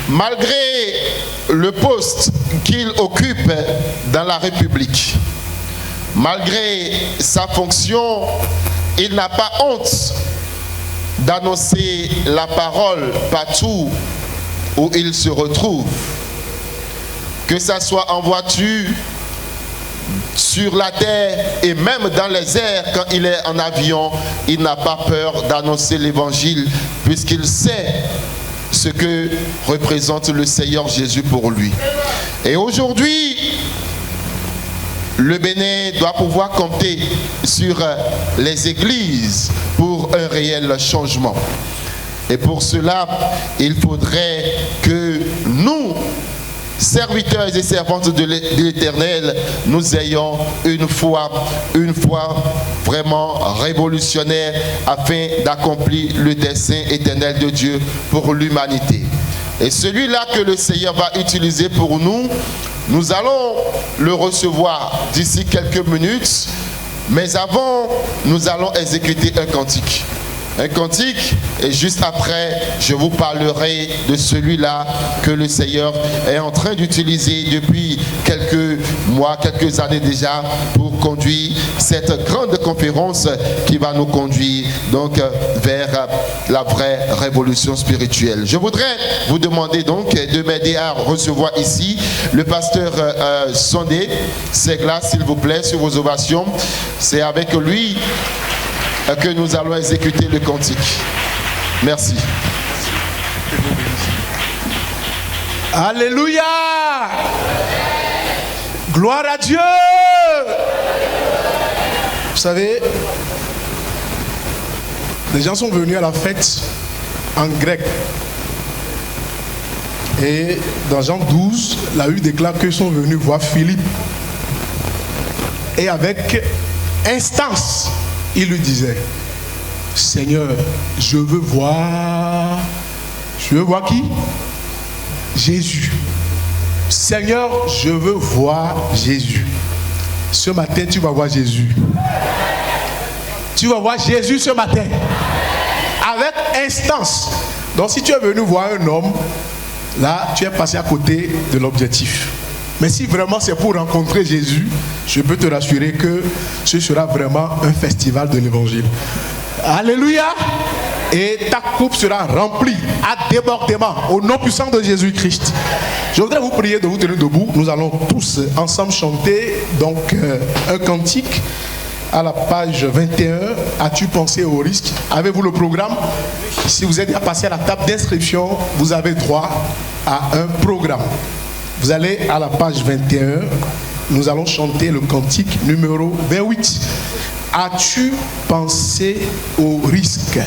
Malgré le poste qu'il occupe dans la République, malgré sa fonction, il n'a pas honte d'annoncer la parole partout où il se retrouve. Que ça soit en voiture, sur la terre et même dans les airs, quand il est en avion, il n'a pas peur d'annoncer l'évangile puisqu'il sait ce que représente le Seigneur Jésus pour lui. Et aujourd'hui, le Bénin doit pouvoir compter sur les églises pour un réel changement. Et pour cela, il faudrait que nous, serviteurs et servantes de l'Éternel, nous ayons une foi vraiment révolutionnaire afin d'accomplir le dessein éternel de Dieu pour l'humanité. Et celui-là que le Seigneur va utiliser pour nous, nous allons le recevoir d'ici quelques minutes, mais avant, nous allons exécuter un cantique. Un cantique, et juste après, je vous parlerai de celui-là que le Seigneur est en train d'utiliser depuis quelques mois, quelques années déjà, pour conduire cette grande conférence qui va nous conduire donc vers la vraie révolution spirituelle. Je voudrais vous demander donc de m'aider à recevoir ici le pasteur Sondé Segla, s'il vous plaît, sur vos ovations. C'est avec lui que nous allons exécuter le cantique. Merci. Alléluia! Gloire à Dieu! Vous savez, les gens sont venus à la fête en grec. Et dans Jean 12, la Bible déclare qu'ils sont venus voir Philippe. Et avec instance, il lui disait, Seigneur, je veux voir qui? Jésus. Seigneur, je veux voir Jésus. Ce matin, tu vas voir Jésus. Tu vas voir Jésus ce matin. Avec instance. Donc si tu es venu voir un homme, là, tu es passé à côté de l'objectif. Mais si vraiment c'est pour rencontrer Jésus, je peux te rassurer que ce sera vraiment un festival de l'évangile. Alléluia! Et ta coupe sera remplie à débordement au nom puissant de Jésus-Christ. Je voudrais vous prier de vous tenir debout. Nous allons tous ensemble chanter donc un cantique à la page 21. As-tu pensé au risque? Avez-vous le programme? Si vous êtes à passer à la table d'inscription, vous avez droit à un programme. Vous allez à la page 21, nous allons chanter le cantique numéro 28. As-tu pensé au risque?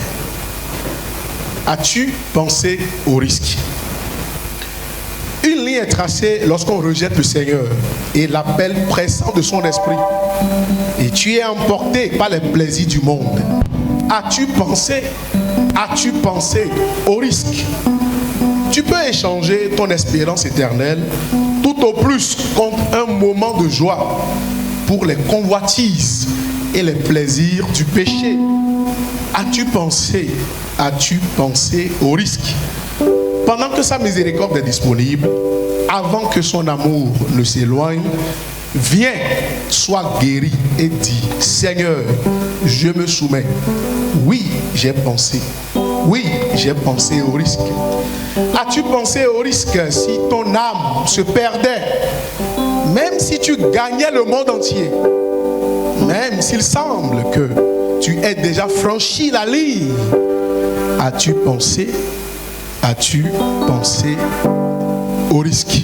As-tu pensé au risque? Une ligne est tracée lorsqu'on rejette le Seigneur et l'appel pressant de son esprit. Et tu es emporté par les plaisirs du monde. As-tu pensé au risque? Tu peux échanger ton espérance éternelle tout au plus contre un moment de joie pour les convoitises et les plaisirs du péché. As-tu pensé au risque? Pendant que sa miséricorde est disponible, avant que son amour ne s'éloigne, viens, sois guéri et dis, Seigneur, je me soumets. Oui, j'ai pensé au risque. As-tu pensé au risque si ton âme se perdait? Même si tu gagnais le monde entier, même s'il semble que tu aies déjà franchi la ligne, as-tu pensé au risque?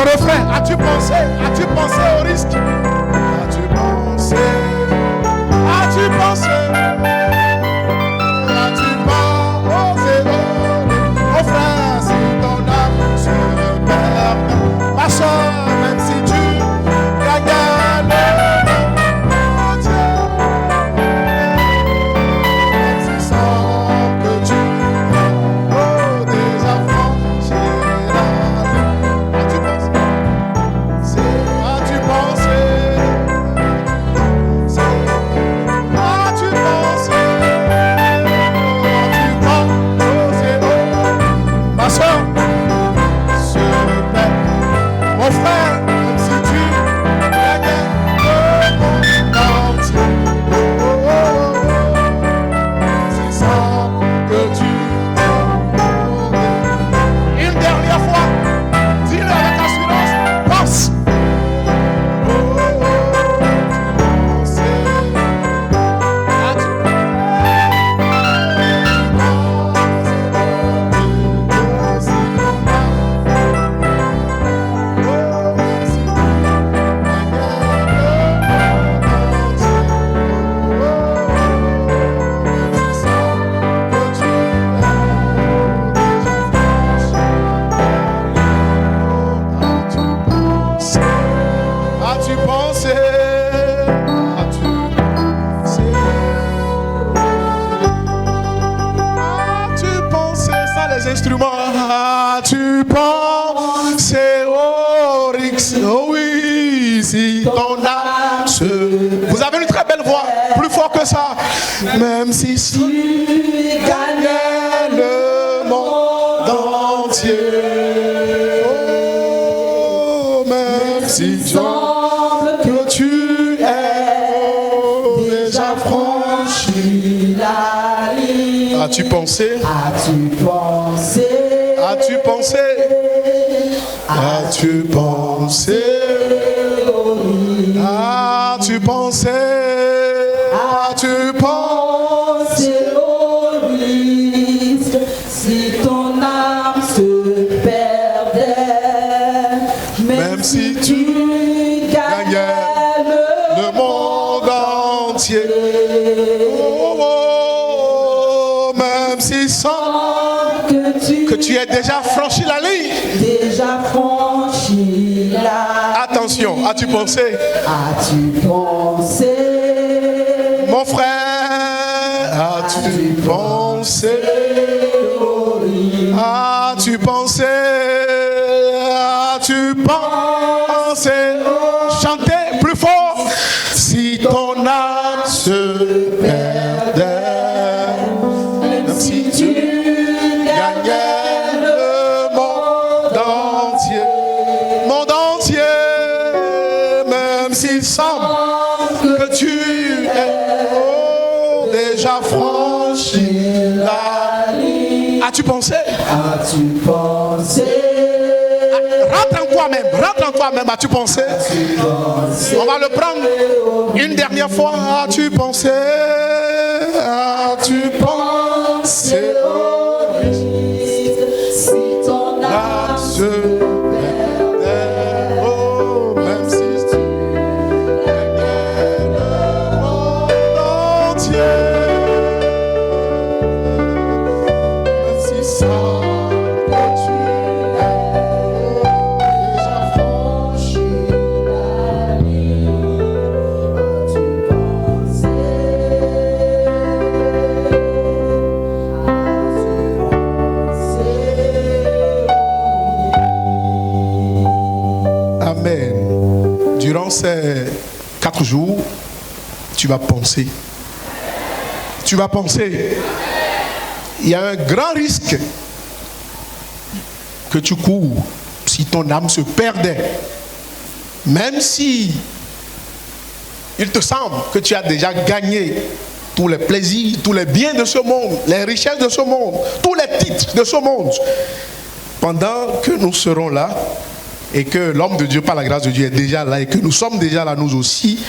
refrain, as-tu pensé au risque? As-tu pensé? As-tu pensé? As-tu pensé? Mon frère, si ton âme se perd, ma soeur, même si tu gagnes le monde, même si sans que tu déjà franchi la ligne. As-tu pensé? As-tu pensé? As-tu pensé? As-tu pensé? Ma soeur, se répète. Mon frère, même si tu gagnais le monde entier, c'est ça que tu aurais. Une dernière fois, dis-le avec assurance, pense. As-tu pensé? As-tu pensé? As-tu pensé? Ça, les instruments. As-tu pensé au Rix? Oh oui, si ton âme se... Vous avez une très belle voix, plus fort que ça. Même si tu gagnais le monde entier. Oh, même si tu... que tu es déjà franchi la ligne. As-tu pensé? As-tu pensé? As-tu pensé? As-tu pensé? As-tu pensé? As-tu pensé? Au risque, si ton âme se perdait, Même si tu gagnais le monde entier. Oh, oh, oh, même si sans que tu aies déjà franchi la ligne. déjà franchi la... Attention, as-tu pensé? As-tu pensé? Mon frère, as-tu pensé? As-tu pensé? As-tu pensé? Chantez plus fort. Si ton âme se perdait, même si tu gagnais le monde entier, même s'il semble que tu es déjà franchi la ligne. As-tu pensé? As-tu pensé? Rentre en toi-même, as-tu pensé? On va le prendre une dernière fois. As-tu pensé? As-tu pensé? Si ton âme Se perdait, oh, même si tu gagnais le monde entier, même si sans que tu aies déjà franchi la ligne, as-tu pensé? Amen. Durant ces 4 jours, tu vas penser. Tu vas penser. Il y a un grand risque que tu cours si ton âme se perdait. Même si il te semble que tu as déjà gagné tous les plaisirs, tous les biens de ce monde, les richesses de ce monde, tous les titres de ce monde. Pendant que nous serons là, et que l'homme de Dieu, par la grâce de Dieu, est déjà là, et que nous sommes déjà là, nous aussi,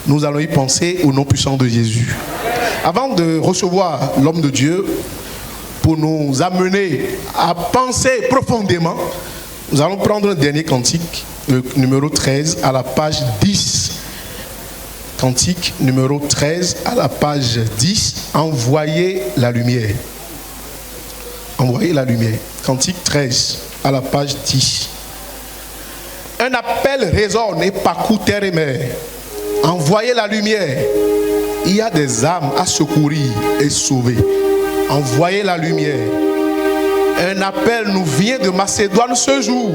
nous allons y penser au nom puissant de Jésus. Avant de recevoir l'homme de Dieu, pour nous amener à penser profondément, Nous allons prendre un dernier cantique, le numéro 13, à la page 10. Cantique numéro 13, à la page 10. Envoyez la lumière. Envoyez la lumière. Cantique 13, à la page 10. Un appel résonne et parcourt terre et mer. Envoyez la lumière. Il y a des âmes à secourir et sauver. Envoyez la lumière. Un appel nous vient de Macédoine ce jour.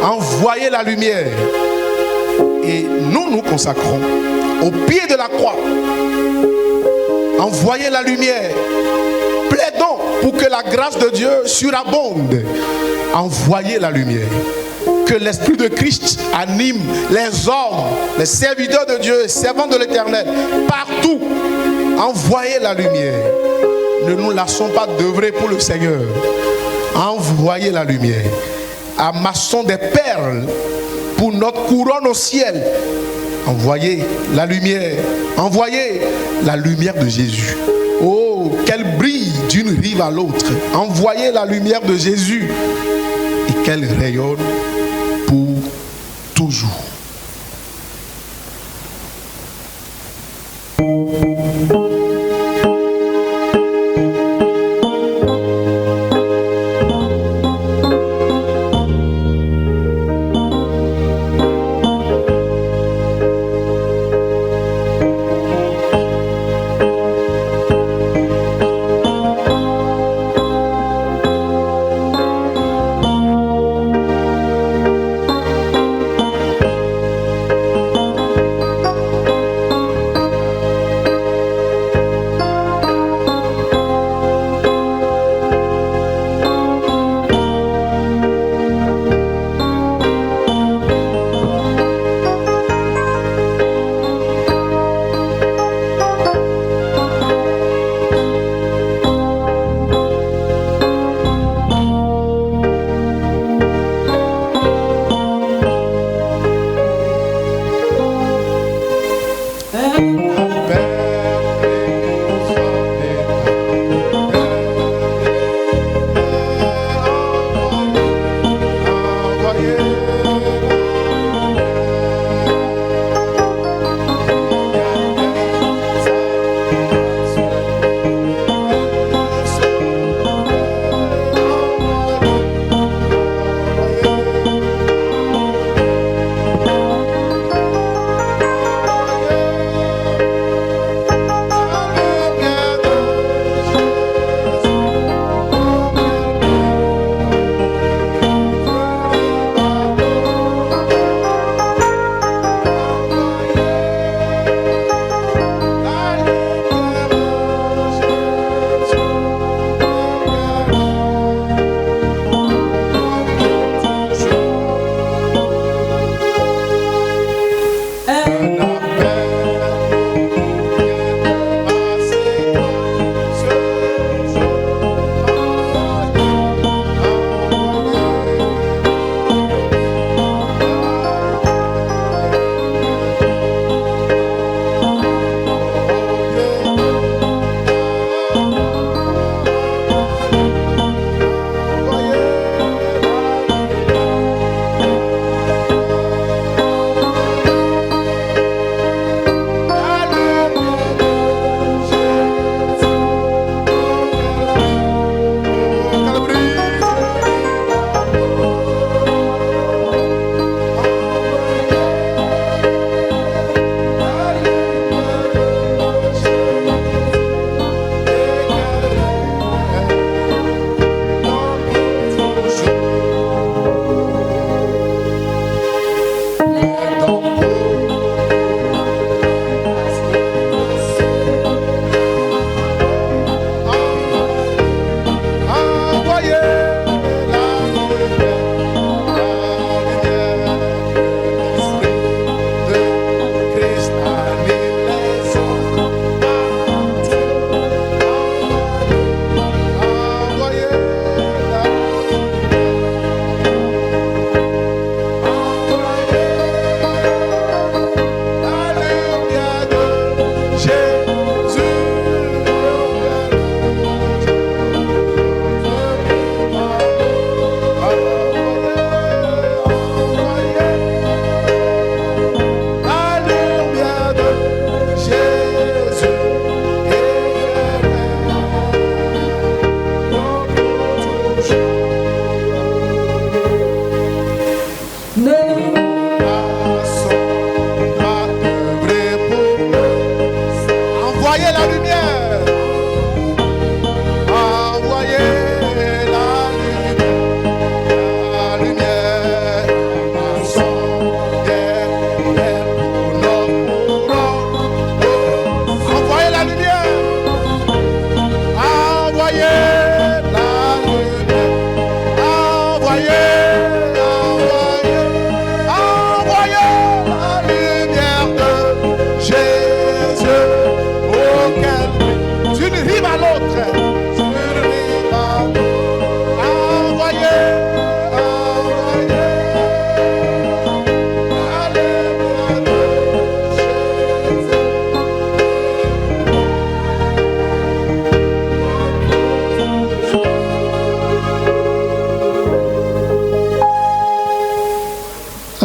Envoyez la lumière. Et nous nous consacrons au pied de la croix. Envoyez la lumière. Plaidons pour que la grâce de Dieu surabonde. Envoyez la lumière. Que l'Esprit de Christ anime les hommes, les serviteurs de Dieu, les servants de l'Éternel, partout. Envoyez la lumière. Ne nous lassons pas d'œuvrer pour le Seigneur. Envoyez la lumière. Amassons des perles pour notre couronne au ciel. Envoyez la lumière. Envoyez la lumière de Jésus. Oh, qu'elle brille d'une rive à l'autre. Envoyez la lumière de Jésus et qu'elle rayonne pour toujours.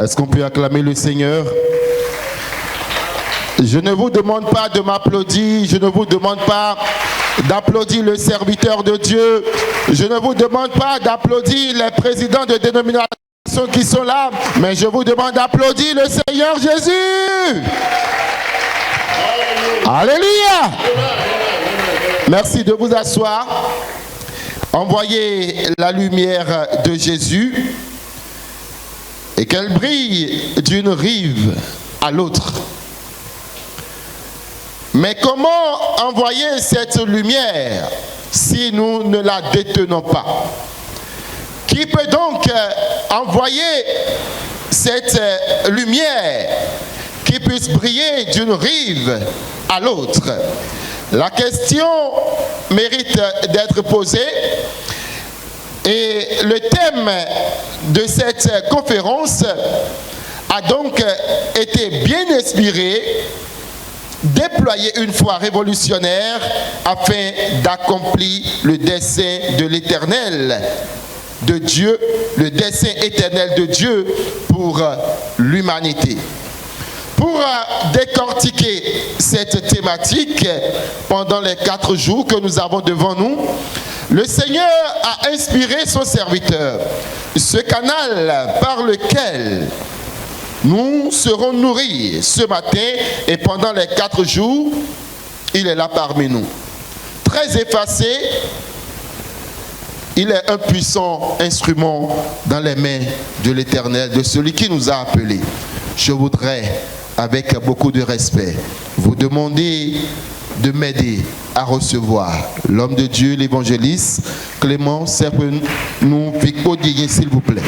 Est-ce qu'on peut acclamer le Seigneur? Je ne vous demande pas de m'applaudir, je ne vous demande pas d'applaudir le serviteur de Dieu, je ne vous demande pas d'applaudir les présidents de dénomination qui sont là, mais je vous demande d'applaudir le Seigneur Jésus. Alléluia. Merci de vous asseoir. Envoyez la lumière de Jésus et qu'elle brille d'une rive à l'autre. Mais comment envoyer cette lumière si nous ne la détenons pas? Qui peut donc envoyer cette lumière qui puisse briller d'une rive à l'autre? La question mérite d'être posée et le thème de cette conférence a donc été bien inspiré, déployé une foi révolutionnaire afin d'accomplir le dessein de l'Éternel, de Dieu, le dessein éternel de Dieu pour l'humanité. Pour décortiquer cette thématique pendant les 4 jours que nous avons devant nous, le Seigneur a inspiré son serviteur, ce canal par lequel nous serons nourris ce matin et pendant les 4 jours, il est là parmi nous. Très effacé, il est un puissant instrument dans les mains de l'Éternel, de celui qui nous a appelés. Je voudrais, avec beaucoup de respect, vous demander de m'aider à recevoir l'homme de Dieu, l'évangéliste Clément Serpenou Vicodien, s'il vous plaît.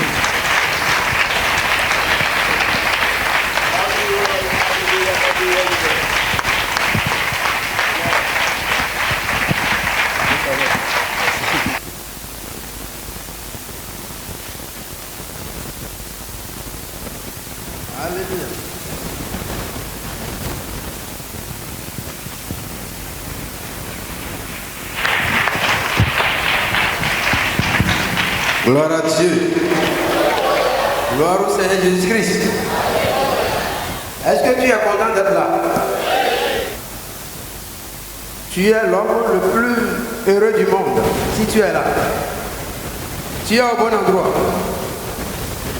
Gloire à Dieu. Gloire au Seigneur Jésus-Christ. Est-ce que tu es content d'être là? Tu es l'homme le plus heureux du monde si tu es là. Tu es au bon endroit.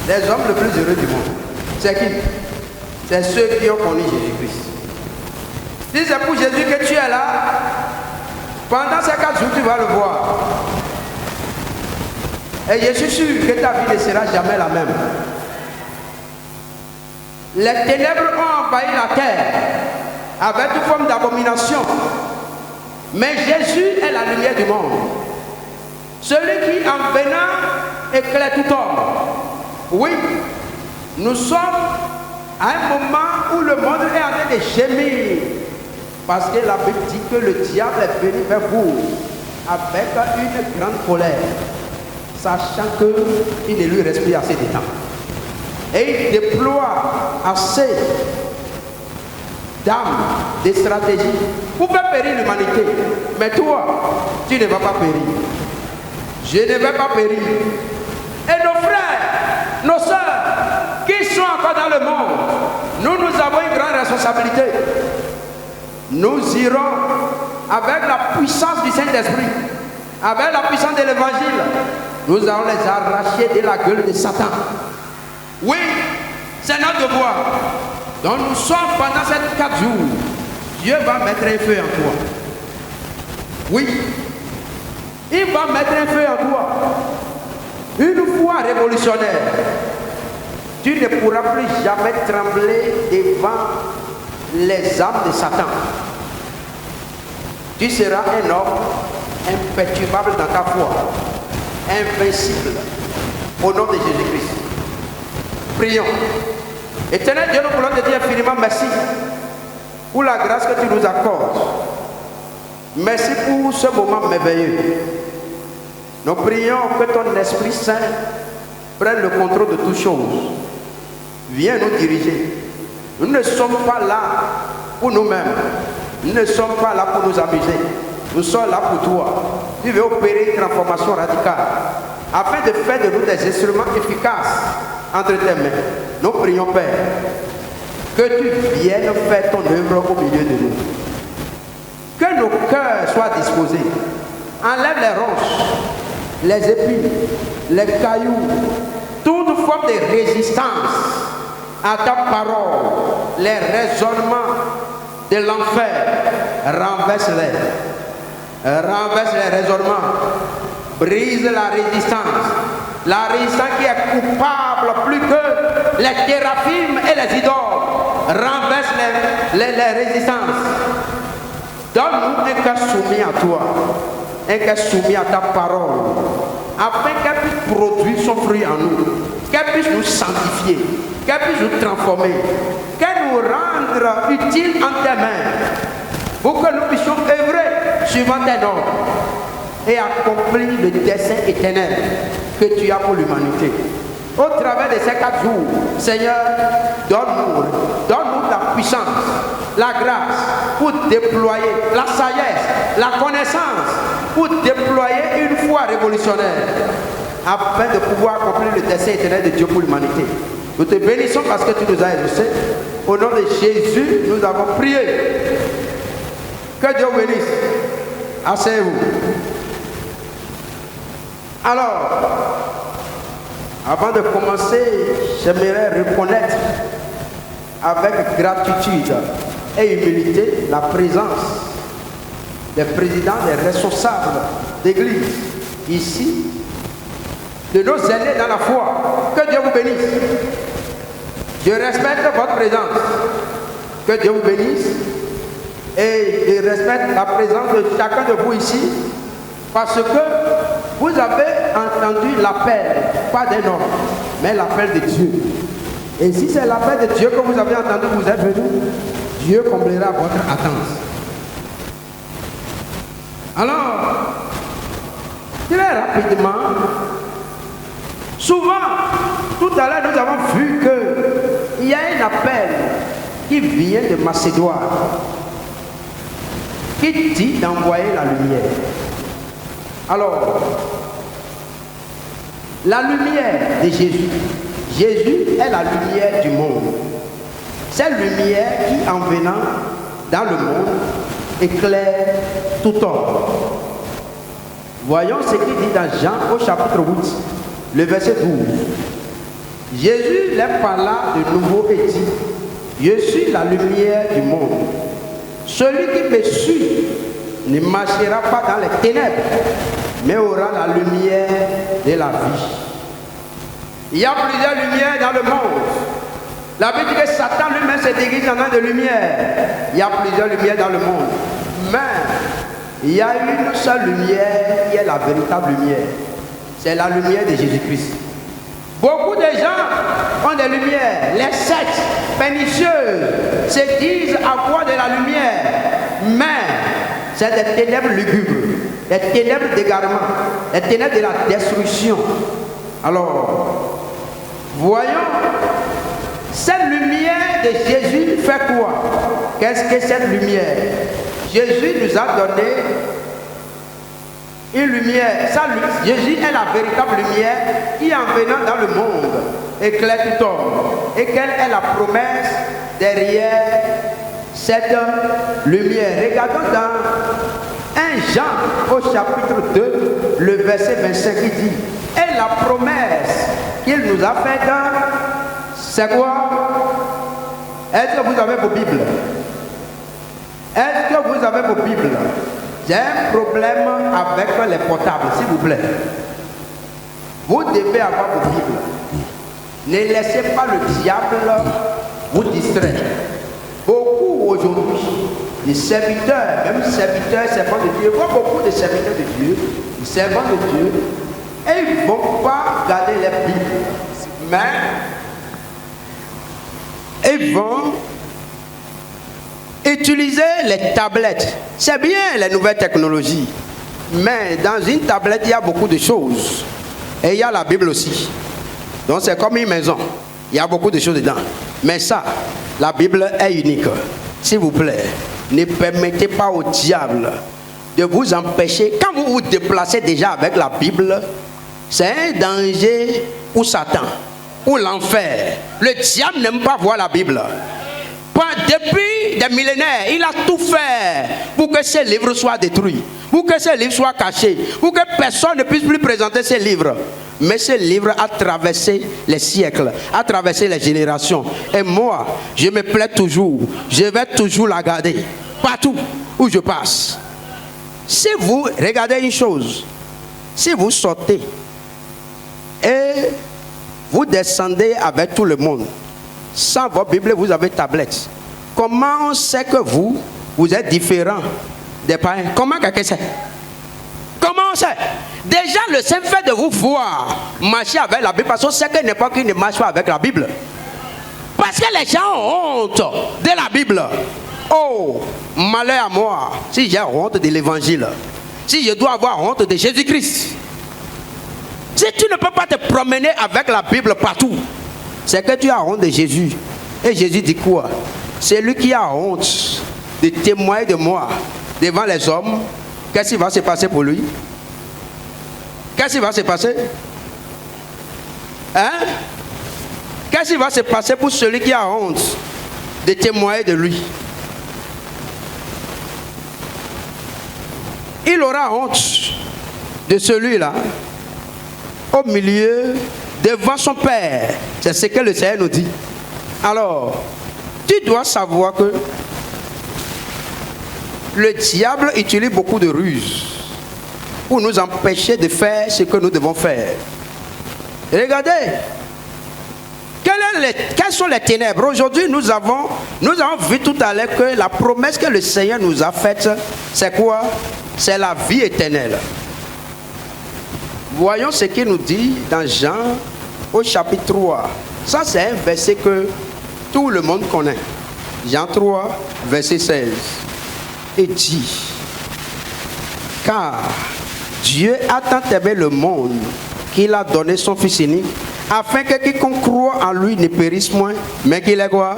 Les hommes les plus heureux du monde. C'est qui? C'est ceux qui ont connu Jésus-Christ. Si c'est pour Jésus que tu es là, pendant ces 4 jours, tu vas le voir. Et je suis sûr que ta vie ne sera jamais la même. Les ténèbres ont envahi la terre avec toute forme d'abomination. Mais Jésus est la lumière du monde. Celui qui, en venant, éclaire tout homme. Oui, nous sommes à un moment où le monde est en train de gémir. Parce que la Bible dit que le diable est venu vers vous avec une grande colère, sachant qu'il ne lui reste plus assez de temps. Et il déploie assez d'âmes, de stratégies pour faire périr l'humanité. Mais toi, tu ne vas pas périr. Je ne vais pas périr. Et nos frères, nos sœurs, qui sont encore dans le monde, nous avons une grande responsabilité. Nous irons avec la puissance du Saint-Esprit, avec la puissance de l'Évangile. Nous allons les arracher de la gueule de Satan. Oui, c'est notre devoir. Donc nous sommes pendant ces 4 jours. Dieu va mettre un feu en toi. Oui, il va mettre un feu en toi. Une foi révolutionnaire. Tu ne pourras plus jamais trembler devant les âmes de Satan. Tu seras un homme imperturbable dans ta foi, invincible, au nom de Jésus-Christ. Prions. Éternel Dieu, nous voulons te dire infiniment merci pour la grâce que tu nous accordes. Merci pour ce moment merveilleux. Nous prions que ton Esprit Saint prenne le contrôle de toutes choses. Viens nous diriger. Nous ne sommes pas là pour nous-mêmes. Nous ne sommes pas là pour nous amuser. Nous sommes là pour toi. Tu veux opérer une transformation radicale afin de faire de nous des instruments efficaces entre tes mains. Nous prions, Père, que tu viennes faire ton œuvre au milieu de nous. Que nos cœurs soient disposés. Enlève les roches, les épines, les cailloux, toute forme de résistance à ta parole, les raisonnements de l'enfer. Renverse-les. Renverse les raisonnements. Brise la résistance. La résistance qui est coupable plus que les théraphimes et les idoles. Renverse les résistances. Donne-nous un cœur soumis à toi. Un cœur soumis à ta parole. Afin qu'elle puisse produire son fruit en nous. Qu'elle puisse nous sanctifier. Qu'elle puisse nous transformer. Qu'elle nous rende utiles en tes mains. Pour que nous puissions œuvrer suivant tes normes. Et accomplir le dessein éternel que tu as pour l'humanité. Au travers de ces 4 jours, Seigneur, donne-nous la puissance, la grâce pour déployer la sagesse, la connaissance, pour déployer une foi révolutionnaire afin de pouvoir accomplir le dessein éternel de Dieu pour l'humanité. Nous te bénissons parce que tu nous as exaucés. Au nom de Jésus, nous avons prié. Que Dieu vous bénisse. Asseyez-vous. Alors, avant de commencer, j'aimerais reconnaître avec gratitude et humilité la présence des présidents, des responsables d'église ici, de nos aînés dans la foi. Que Dieu vous bénisse. Je respecte votre présence. Que Dieu vous bénisse. Et je respecte la présence de chacun de vous ici parce que vous avez entendu l'appel, pas d'un homme, mais l'appel de Dieu. Et si c'est l'appel de Dieu que vous avez entendu, vous êtes venu, Dieu comblera votre attente. Alors, très rapidement, souvent, tout à l'heure, nous avons vu qu'il y a un appel qui vient de Macédoine, qui dit d'envoyer la lumière. Alors, la lumière de Jésus. Jésus est la lumière du monde. Cette lumière qui, en venant dans le monde, éclaire tout homme. Voyons ce qu'il dit dans Jean au chapitre 8, le verset 12. Jésus leur parla de nouveau et dit, je suis la lumière du monde. Celui qui me suit ne marchera pas dans les ténèbres, mais aura la lumière de la vie. Il y a plusieurs lumières dans le monde. La Bible dit que Satan lui-même se déguise en un de lumière. Il y a plusieurs lumières dans le monde. Mais il y a une seule lumière qui est la véritable lumière. C'est la lumière de Jésus-Christ. Beaucoup de gens ont des lumières. Les sectes pernicieuses se disent avoir de la lumière. Mais c'est des ténèbres lugubres, des ténèbres d'égarement, des ténèbres de la destruction. Alors, voyons, cette lumière de Jésus fait quoi? Qu'est-ce que cette lumière? Jésus nous a donné une lumière. Jésus est la véritable lumière qui, en venant dans le monde, éclaire tout homme. Et quelle est la promesse derrière cette lumière? Regardons dans 1 Jean au chapitre 2, le verset 25 qui dit, et la promesse qu'il nous a faite, c'est quoi? Est-ce que vous avez vos Bibles? Est-ce que vous avez vos Bibles? J'ai un problème avec les portables, s'il vous plaît. Vous devez avoir vos Bibles. Ne laissez pas le diable vous distraire. Beaucoup aujourd'hui, les serviteurs, même servants de Dieu, beaucoup de serviteurs de Dieu, des servants de Dieu, et ils ne vont pas garder les Bibles, mais ils vont utiliser les tablettes. C'est bien les nouvelles technologies, mais dans une tablette, il y a beaucoup de choses. Et il y a la Bible aussi. Donc c'est comme une maison. Il y a beaucoup de choses dedans. Mais ça, la Bible est unique. S'il vous plaît, ne permettez pas au diable de vous empêcher. Quand vous vous déplacez déjà avec la Bible, c'est un danger pour Satan. ou l'enfer. Le diable n'aime pas voir la Bible. Depuis des millénaires, il a tout fait pour que ces livres soient détruits, pour que ces livres soient cachés, pour que personne ne puisse plus présenter ces livres. Mais ce livre a traversé les siècles, a traversé les générations. Et moi, je me plais toujours, je vais toujours la garder, partout où je passe. Si vous regardez une chose, si vous sortez et vous descendez avec tout le monde, sans votre Bible, vous avez tablette. Comment on sait que vous êtes différent des païens? Comment quelqu'un sait? Comment on sait? Déjà, le simple fait de vous voir marcher avec la Bible, parce qu'on sait que n'importe qui ne marche pas avec la Bible. Parce que les gens ont honte de la Bible. Oh, malheur à moi, si j'ai honte de l'évangile, si je dois avoir honte de Jésus-Christ. Si tu ne peux pas te promener avec la Bible partout, c'est que tu as honte de Jésus. Et Jésus dit quoi? C'est lui qui a honte de témoigner de moi devant les hommes. Qu'est-ce qui va se passer pour lui? Qu'est-ce qui va se passer? Hein? Qu'est-ce qui va se passer pour celui qui a honte de témoigner de lui? Il aura honte de celui-là au milieu, devant son Père. C'est ce que le Seigneur nous dit. Alors, tu dois savoir que le diable utilise beaucoup de ruses pour nous empêcher de faire ce que nous devons faire. Regardez, quelles sont les ténèbres? Aujourd'hui, nous avons vu tout à l'heure que la promesse que le Seigneur nous a faite, c'est quoi? C'est la vie éternelle. Voyons ce qu'il nous dit dans Jean au chapitre 3. Ça, c'est un verset que tout le monde connaît. Jean 3, verset 16. Et dit, car Dieu a tant aimé le monde qu'il a donné son Fils unique, afin que quiconque croit en lui ne périsse moins, mais qu'il ait quoi?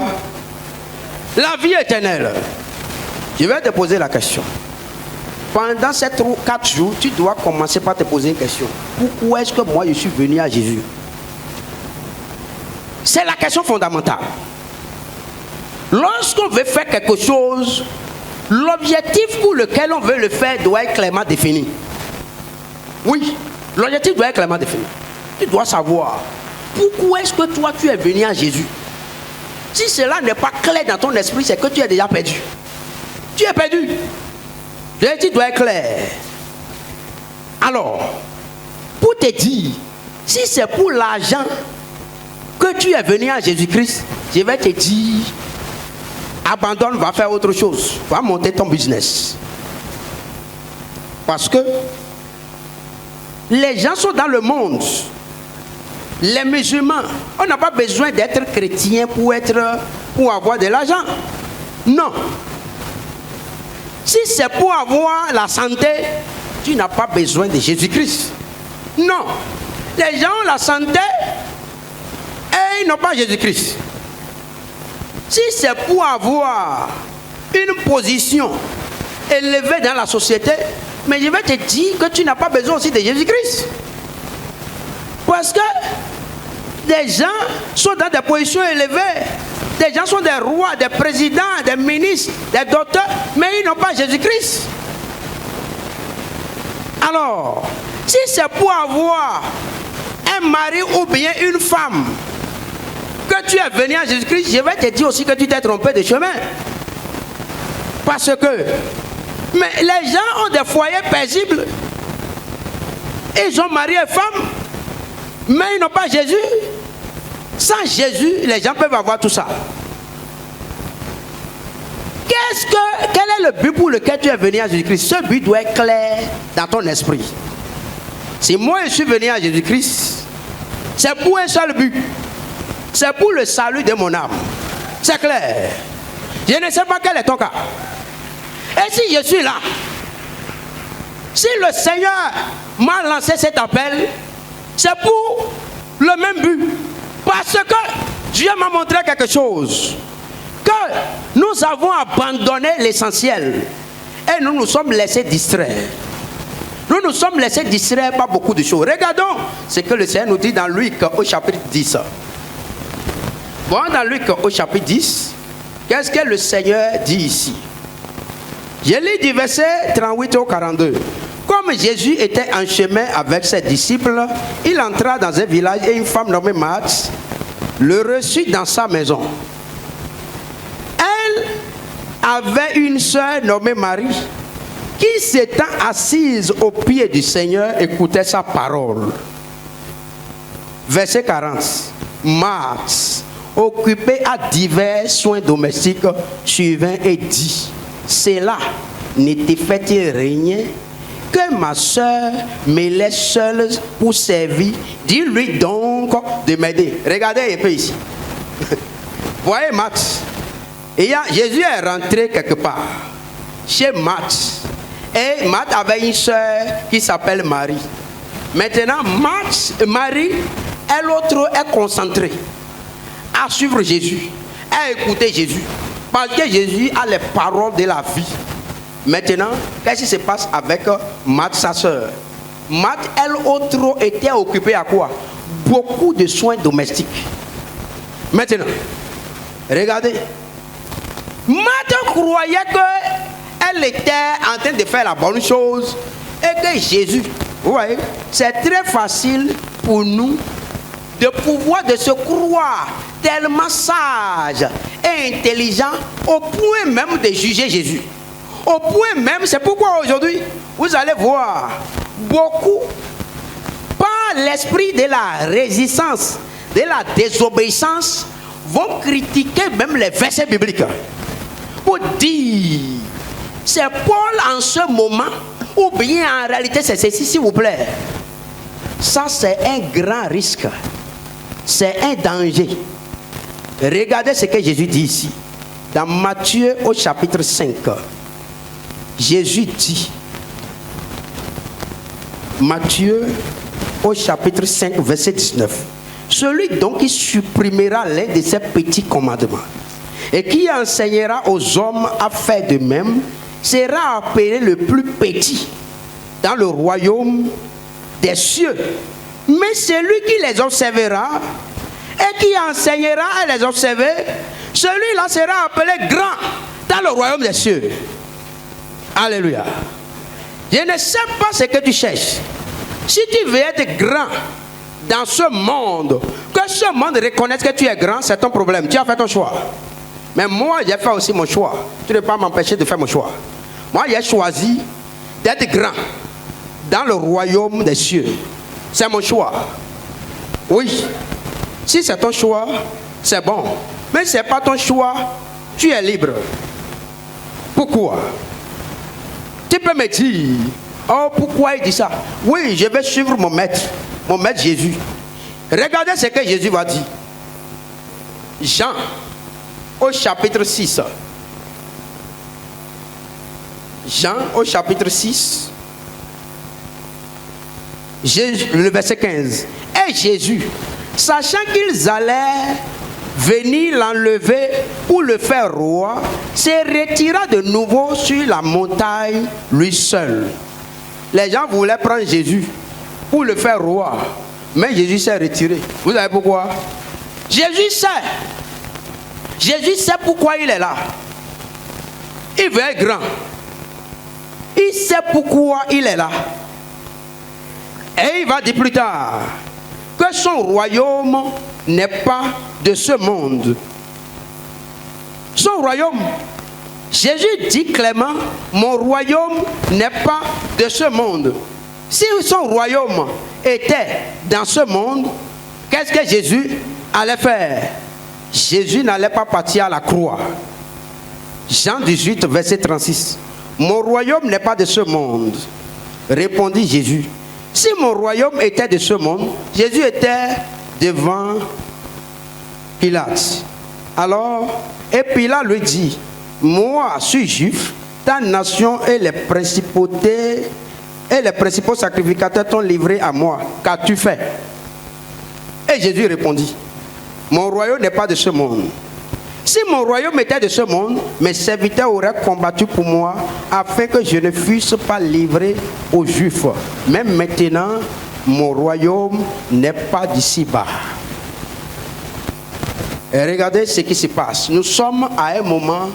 La vie éternelle. Je vais te poser la question. Pendant ces 4 jours, tu dois commencer par te poser une question. Pourquoi est-ce que moi je suis venu à Jésus? C'est la question fondamentale. Lorsqu'on veut faire quelque chose, l'objectif pour lequel on veut le faire doit être clairement défini. Oui, l'objectif doit être clairement défini. Tu dois savoir pourquoi est-ce que toi tu es venu à Jésus. Si cela n'est pas clair dans ton esprit, c'est que tu es déjà perdu. Tu es perdu. L'objectif doit être clair. Alors, pour te dire, si c'est pour l'argent que tu es venu à Jésus-Christ, je vais te dire, abandonne, va faire autre chose, va monter ton business. Parce que les gens sont dans le monde. Les musulmans, on n'a pas besoin d'être chrétien pour avoir de l'argent. Non. Si c'est pour avoir la santé, tu n'as pas besoin de Jésus-Christ. Non. Les gens ont la santé et ils n'ont pas Jésus-Christ. Si c'est pour avoir une position élevée dans la société, mais je vais te dire que tu n'as pas besoin aussi de Jésus-Christ. Parce que des gens sont dans des positions élevées. Des gens sont des rois, des présidents, des ministres, des docteurs, mais ils n'ont pas Jésus-Christ. Alors, si c'est pour avoir un mari ou bien une femme, que tu es venu à Jésus-Christ, je vais te dire aussi que tu t'es trompé de chemin. Parce que, mais les gens ont des foyers paisibles. Ils ont mari et femme, mais ils n'ont pas Jésus. Sans Jésus, les gens peuvent avoir tout ça. Quel est le but pour lequel tu es venu à Jésus-Christ? Ce but doit être clair dans ton esprit. Si moi je suis venu à Jésus-Christ, c'est pour un seul but. C'est pour le salut de mon âme. C'est clair. Je ne sais pas quel est ton cas. Et si je suis là, si le Seigneur m'a lancé cet appel, c'est pour le même but. Parce que Dieu m'a montré quelque chose. Que nous avons abandonné l'essentiel. Et nous nous sommes laissés distraire. Nous nous sommes laissés distraire par beaucoup de choses. Regardons ce que le Seigneur nous dit dans Luc au chapitre 10. Bon, dans Luc au chapitre 10, qu'est-ce que le Seigneur dit ici? Je lis du verset 38 au 42. Comme Jésus était en chemin avec ses disciples, il entra dans un village et une femme nommée Marthe le reçut dans sa maison. Elle avait une sœur nommée Marie qui, s'étant assise aux pieds du Seigneur, écoutait sa parole. Verset 40. Marthe, occupée à divers soins domestiques, survint et dit: cela n'était fait rien que ma soeur me laisse seule pour servir. Dis-lui donc de m'aider. Regardez un peu ici. Voyez Marthe. Jésus est rentré quelque part chez Marthe. Et Marthe avait une soeur qui s'appelle Marie. Maintenant, Marie, elle autre est concentrée à suivre Jésus, à écouter Jésus. Parce que Jésus a les paroles de la vie. Maintenant, qu'est-ce qui se passe avec Marthe, sa soeur? Marthe, elle autre était occupée à quoi? Beaucoup de soins domestiques. Maintenant, regardez. Marthe croyait qu'elle était en train de faire la bonne chose et que Jésus, vous voyez, c'est très facile pour nous de pouvoir de se croire tellement sage et intelligent au point même de juger Jésus. Au point même, c'est pourquoi aujourd'hui, vous allez voir beaucoup, par l'esprit de la résistance, de la désobéissance, vont critiquer même les versets bibliques. Pour dire, c'est Paul en ce moment, ou bien en réalité c'est ceci, s'il vous plaît. Ça c'est un grand risque. C'est un danger. Regardez ce que Jésus dit ici. Dans Matthieu au chapitre 5. Jésus dit, Matthieu au chapitre 5 verset 19. Celui donc qui supprimera l'un de ces petits commandements et qui enseignera aux hommes à faire de même sera appelé le plus petit dans le royaume des cieux. Mais celui qui les observera et qui enseignera à les observer, celui-là sera appelé grand dans le royaume des cieux. Alléluia. Je ne sais pas ce que tu cherches. Si tu veux être grand dans ce monde, que ce monde reconnaisse que tu es grand, c'est ton problème. Tu as fait ton choix. Mais moi, j'ai fait aussi mon choix. Tu ne peux pas m'empêcher de faire mon choix. Moi, j'ai choisi d'être grand dans le royaume des cieux. C'est mon choix. Oui. Si c'est ton choix, c'est bon. Mais si ce n'est pas ton choix, tu es libre. Pourquoi? Tu peux me dire, oh, pourquoi il dit ça? Oui, je vais suivre mon maître Jésus. Regardez ce que Jésus va dire. Jean, au chapitre 6. Jean, au chapitre 6. Le verset 15. Et Jésus, sachant qu'ils allaient venir l'enlever pour le faire roi, se retira de nouveau sur la montagne lui seul. Les gens voulaient prendre Jésus pour le faire roi, mais Jésus s'est retiré. Vous savez pourquoi? Jésus sait pourquoi il est là. Il veut être grand. Il sait pourquoi il est là. Et il va dire plus tard que son royaume n'est pas de ce monde. Son royaume, Jésus dit clairement, mon royaume n'est pas de ce monde. Si son royaume était dans ce monde, qu'est-ce que Jésus allait faire? Jésus n'allait pas partir à la croix. Jean 18, verset 36. Mon royaume n'est pas de ce monde. Répondit Jésus. Si mon royaume était de ce monde, Jésus était devant Pilate. Alors, et Pilate lui dit, moi, je suis juif, ta nation et les principautés et les principaux sacrificateurs t'ont livré à moi. Qu'as-tu fait? Et Jésus répondit, mon royaume n'est pas de ce monde. Si mon royaume était de ce monde, mes serviteurs auraient combattu pour moi afin que je ne fusse pas livré aux Juifs. Même maintenant, mon royaume n'est pas d'ici-bas. Et regardez ce qui se passe. Nous sommes à un moment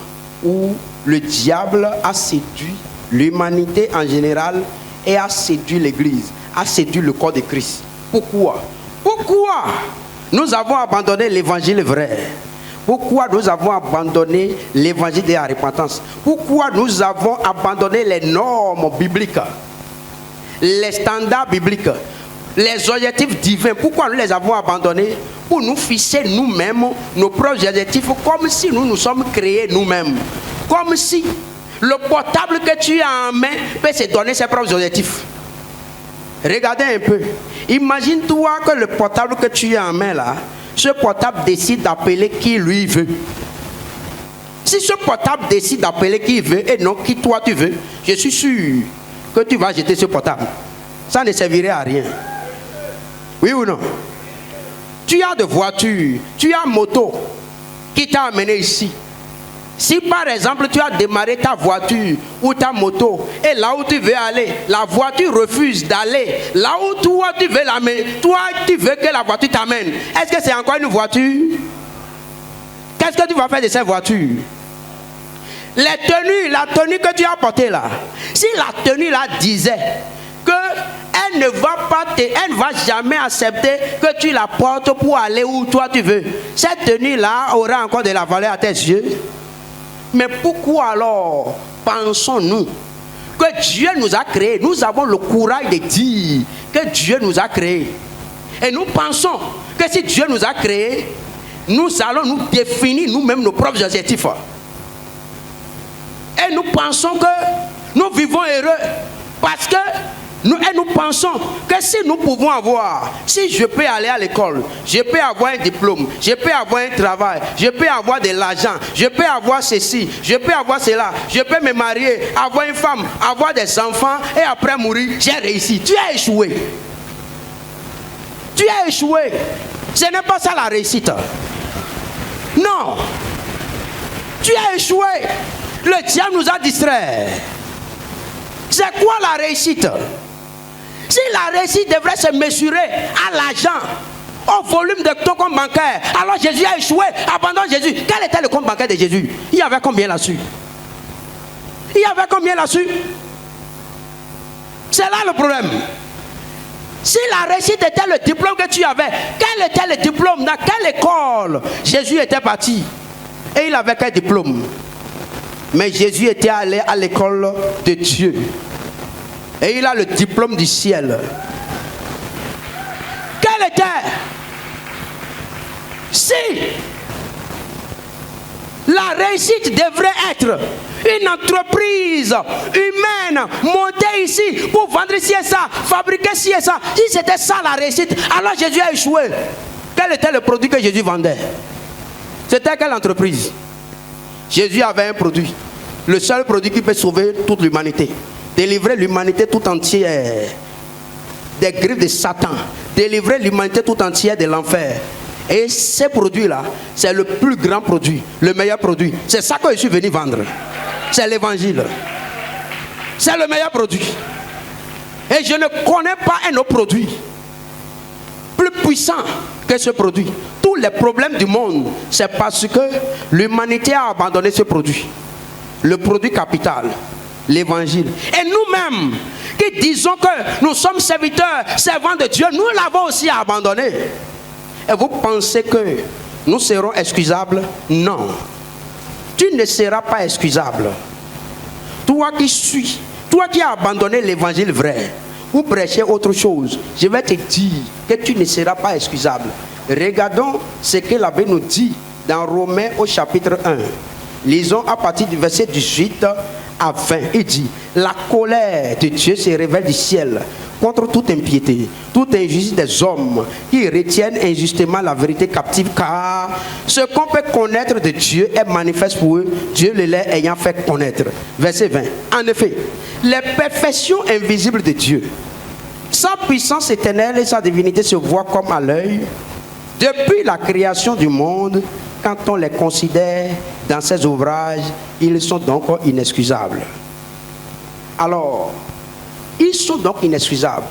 où le diable a séduit l'humanité en général et a séduit l'Église, a séduit le corps de Christ. Pourquoi? Pourquoi nous avons abandonné l'évangile vrai? Pourquoi nous avons abandonné l'évangile de la repentance? Pourquoi nous avons abandonné les normes bibliques, les standards bibliques, les objectifs divins? Pourquoi nous les avons abandonnés? Pour nous fixer nous-mêmes nos propres objectifs, comme si nous nous sommes créés nous-mêmes. Comme si le portable que tu as en main peut se donner ses propres objectifs. Regardez un peu. Imagine-toi que le portable que tu as en main là, ce portable décide d'appeler qui lui veut. Si ce portable décide d'appeler qui il veut et non qui toi tu veux, je suis sûr que tu vas jeter ce portable. Ça ne servirait à rien. Oui ou non? Tu as de voitures, tu as moto qui t'a amené ici. Si par exemple tu as démarré ta voiture ou ta moto et là où tu veux aller, la voiture refuse d'aller là où toi tu veux l'amener, toi tu veux que la voiture t'amène, est-ce que c'est encore une voiture? Qu'est-ce que tu vas faire de cette voiture? Les tenues, la tenue que tu as portée là, si la tenue là disait que elle ne va jamais accepter que tu la portes pour aller où toi tu veux, cette tenue là aura encore de la valeur à tes yeux. Mais pourquoi alors pensons-nous que Dieu nous a créés? Nous avons le courage de dire que Dieu nous a créés. Et nous pensons que si Dieu nous a créés, nous allons nous définir nous-mêmes nos propres objectifs. Et nous pensons que nous vivons heureux parce que nous pensons que si nous pouvons avoir, si je peux aller à l'école, je peux avoir un diplôme, je peux avoir un travail, je peux avoir de l'argent, je peux avoir ceci, je peux avoir cela, je peux me marier, avoir une femme, avoir des enfants et après mourir, j'ai réussi. Tu as échoué. Tu as échoué. Ce n'est pas ça la réussite. Non. Tu as échoué. Le diable nous a distraits. C'est quoi la réussite? Si la réussite devrait se mesurer à l'argent, au volume de ton compte bancaire, alors Jésus a échoué, abandonne Jésus. Quel était le compte bancaire de Jésus? Il y avait combien là-dessus? Il y avait combien là-dessus? C'est là le problème. Si la réussite était le diplôme que tu avais, quel était le diplôme? Dans quelle école Jésus était parti? Et il avait quel diplôme? Mais Jésus était allé à l'école de Dieu. Et il a le diplôme du ciel. Quel était? Si la réussite devrait être une entreprise humaine montée ici pour vendre ci et ça, fabriquer ci et ça, si c'était ça la réussite, alors Jésus a échoué. Quel était le produit que Jésus vendait? C'était quelle entreprise? Jésus avait un produit, le seul produit qui peut sauver toute l'humanité, délivrer l'humanité tout entière des griffes de Satan, délivrer l'humanité tout entière de l'enfer. Et ces produits-là, c'est le plus grand produit, le meilleur produit. C'est ça que je suis venu vendre. C'est l'évangile. C'est le meilleur produit. Et je ne connais pas un autre produit plus puissant que ce produit. Tous les problèmes du monde, c'est parce que l'humanité a abandonné ce produit. Le produit capital, l'évangile. Et nous-mêmes, qui disons que nous sommes serviteurs, servants de Dieu, nous l'avons aussi abandonné. Et vous pensez que nous serons excusables? Non. Tu ne seras pas excusable. Toi qui suis, toi qui as abandonné l'évangile vrai, ou prêcher autre chose, je vais te dire que tu ne seras pas excusable. Regardons ce que la Bible nous dit dans Romains au chapitre 1. Lisons à partir du verset 18 à 20. Il dit: la colère de Dieu se révèle du ciel contre toute impiété, toute injustice des hommes qui retiennent injustement la vérité captive, car ce qu'on peut connaître de Dieu est manifeste pour eux, Dieu le leur ayant fait connaître. Verset 20. En effet, les perfections invisibles de Dieu, sa puissance éternelle et sa divinité se voient comme à l'œil depuis la création du monde. Quand on les considère dans ces ouvrages, ils sont donc inexcusables. Alors, ils sont donc inexcusables.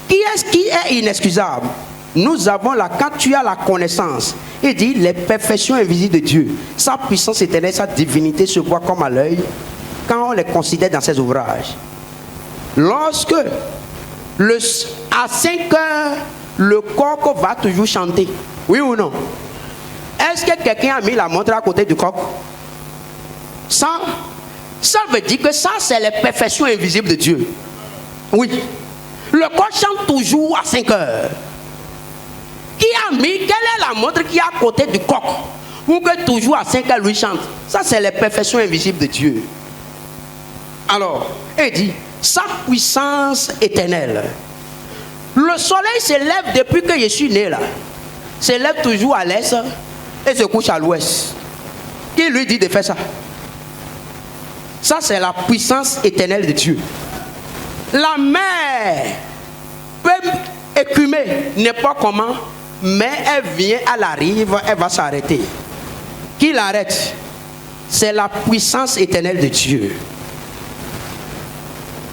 Qui est inexcusable? nous avons là, quand tu as la connaissance, il dit les perfections invisibles de Dieu, sa puissance éternelle, sa divinité se voit comme à l'œil quand on les considère dans ses ouvrages. Lorsque à 5 heures, le coq va toujours chanter, oui ou non? Est-ce que quelqu'un a mis la montre à côté du coq? Ça veut dire que ça, c'est les perfections invisibles de Dieu. Oui. Le coq chante toujours à 5 heures. Qui a mis, quelle est la montre qui est à côté du coq pour que toujours à 5 heures lui chante? Ça, c'est les perfections invisibles de Dieu. Alors, il dit, sa puissance éternelle. Le soleil se lève depuis que je suis né là. Se lève toujours à l'est et se couche à l'ouest. Qui lui dit de faire ça? Ça, c'est la puissance éternelle de Dieu. La mer peut écumer n'importe comment, mais elle vient à la rive, elle va s'arrêter. Qui l'arrête? C'est la puissance éternelle de Dieu.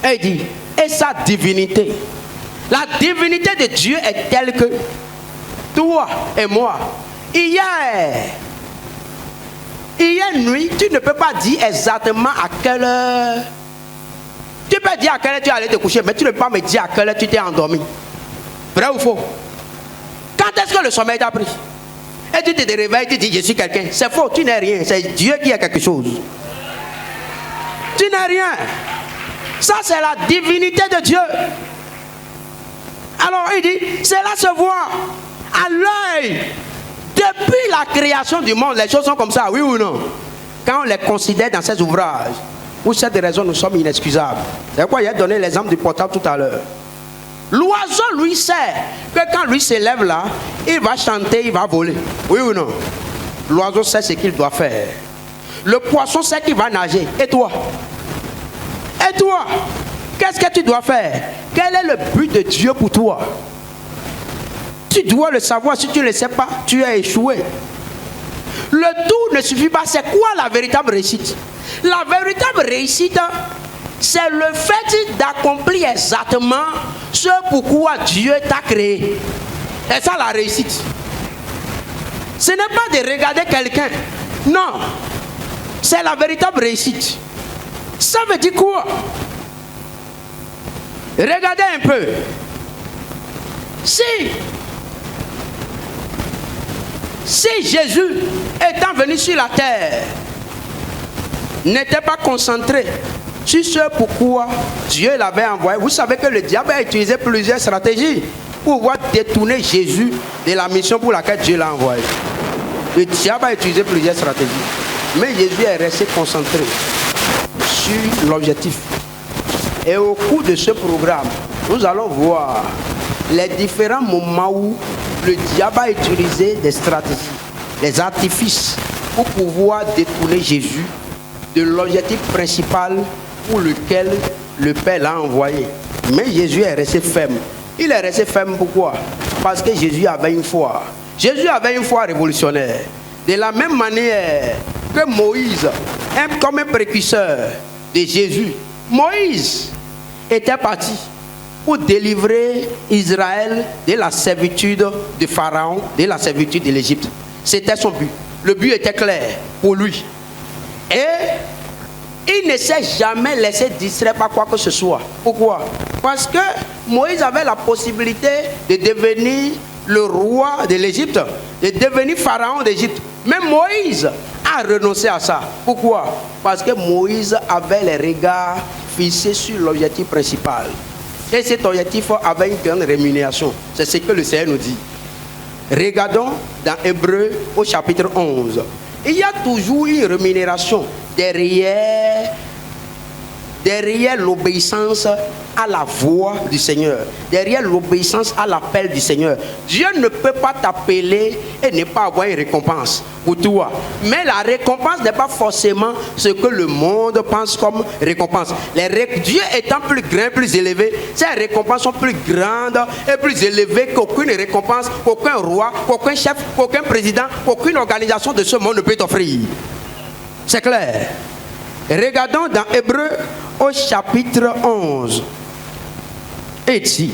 Elle dit, et sa divinité. La divinité de Dieu est telle que toi et moi, hier nuit, tu ne peux pas dire exactement à quelle heure. Tu peux dire à quelle heure tu es allé te coucher, mais tu ne peux pas me dire à quelle heure tu t'es endormi. Vrai ou faux? Quand est-ce que le sommeil t'a pris? Et tu te réveilles, tu dis je suis quelqu'un. C'est faux, tu n'es rien. C'est Dieu qui est quelque chose. Tu n'es rien. Ça, c'est la divinité de Dieu. Alors, il dit, cela se voit à l'œil. Depuis la création du monde, les choses sont comme ça, oui ou non? Quand on les considère dans ces ouvrages, pour cette raison, nous sommes inexcusables. C'est pourquoi il a donné l'exemple du portable tout à l'heure. L'oiseau, lui, sait que quand lui se lève là, il va chanter, il va voler. Oui ou non? L'oiseau sait ce qu'il doit faire. Le poisson sait qu'il va nager. Et toi? Et toi? Qu'est-ce que tu dois faire? Quel est le but de Dieu pour toi? Tu dois le savoir. Si tu ne le sais pas, tu as échoué. Le tout ne suffit pas. C'est quoi la véritable réussite? La véritable réussite, c'est le fait d'accomplir exactement ce pourquoi Dieu t'a créé. C'est ça la réussite. Ce n'est pas de regarder quelqu'un. Non. C'est la véritable réussite. Ça veut dire quoi? Regardez un peu. Si Jésus, étant venu sur la terre, n'était pas concentré sur ce pourquoi Dieu l'avait envoyé, vous savez que le diable a utilisé plusieurs stratégies pour pouvoir détourner Jésus de la mission pour laquelle Dieu l'a envoyé. Le diable a utilisé plusieurs stratégies, mais Jésus est resté concentré sur l'objectif. Et au cours de ce programme, nous allons voir les différents moments où le diable a utilisé des stratégies, des artifices pour pouvoir détourner Jésus de l'objectif principal pour lequel le Père l'a envoyé. Mais Jésus est resté ferme. Il est resté ferme pourquoi? Parce que Jésus avait une foi. Jésus avait une foi révolutionnaire. De la même manière que Moïse, comme un précurseur de Jésus, Moïse était parti pour délivrer Israël de la servitude de Pharaon, de la servitude de l'Égypte. C'était son but. Le but était clair pour lui. Et il ne s'est jamais laissé distraire par quoi que ce soit. Pourquoi? Parce que Moïse avait la possibilité de devenir le roi de l'Égypte, de devenir pharaon d'Égypte. Mais Moïse a renoncé à ça. Pourquoi? Parce que Moïse avait les regards fixés sur l'objectif principal. Et cet objectif avait une grande rémunération. C'est ce que le Seigneur nous dit. Regardons dans Hébreux au chapitre 11. Il y a toujours une rémunération derrière l'obéissance à la voix du Seigneur, derrière l'obéissance à l'appel du Seigneur. Dieu ne peut pas t'appeler et ne pas avoir une récompense pour toi. Mais la récompense n'est pas forcément ce que le monde pense comme récompense. Dieu étant plus grand, plus élevé, ces récompenses sont plus grandes et plus élevées qu'aucune récompense, qu'aucun roi, qu'aucun chef, qu'aucun président, qu'aucune organisation de ce monde ne peut t'offrir. C'est clair. Regardons dans Hébreux au chapitre 11. Et dit,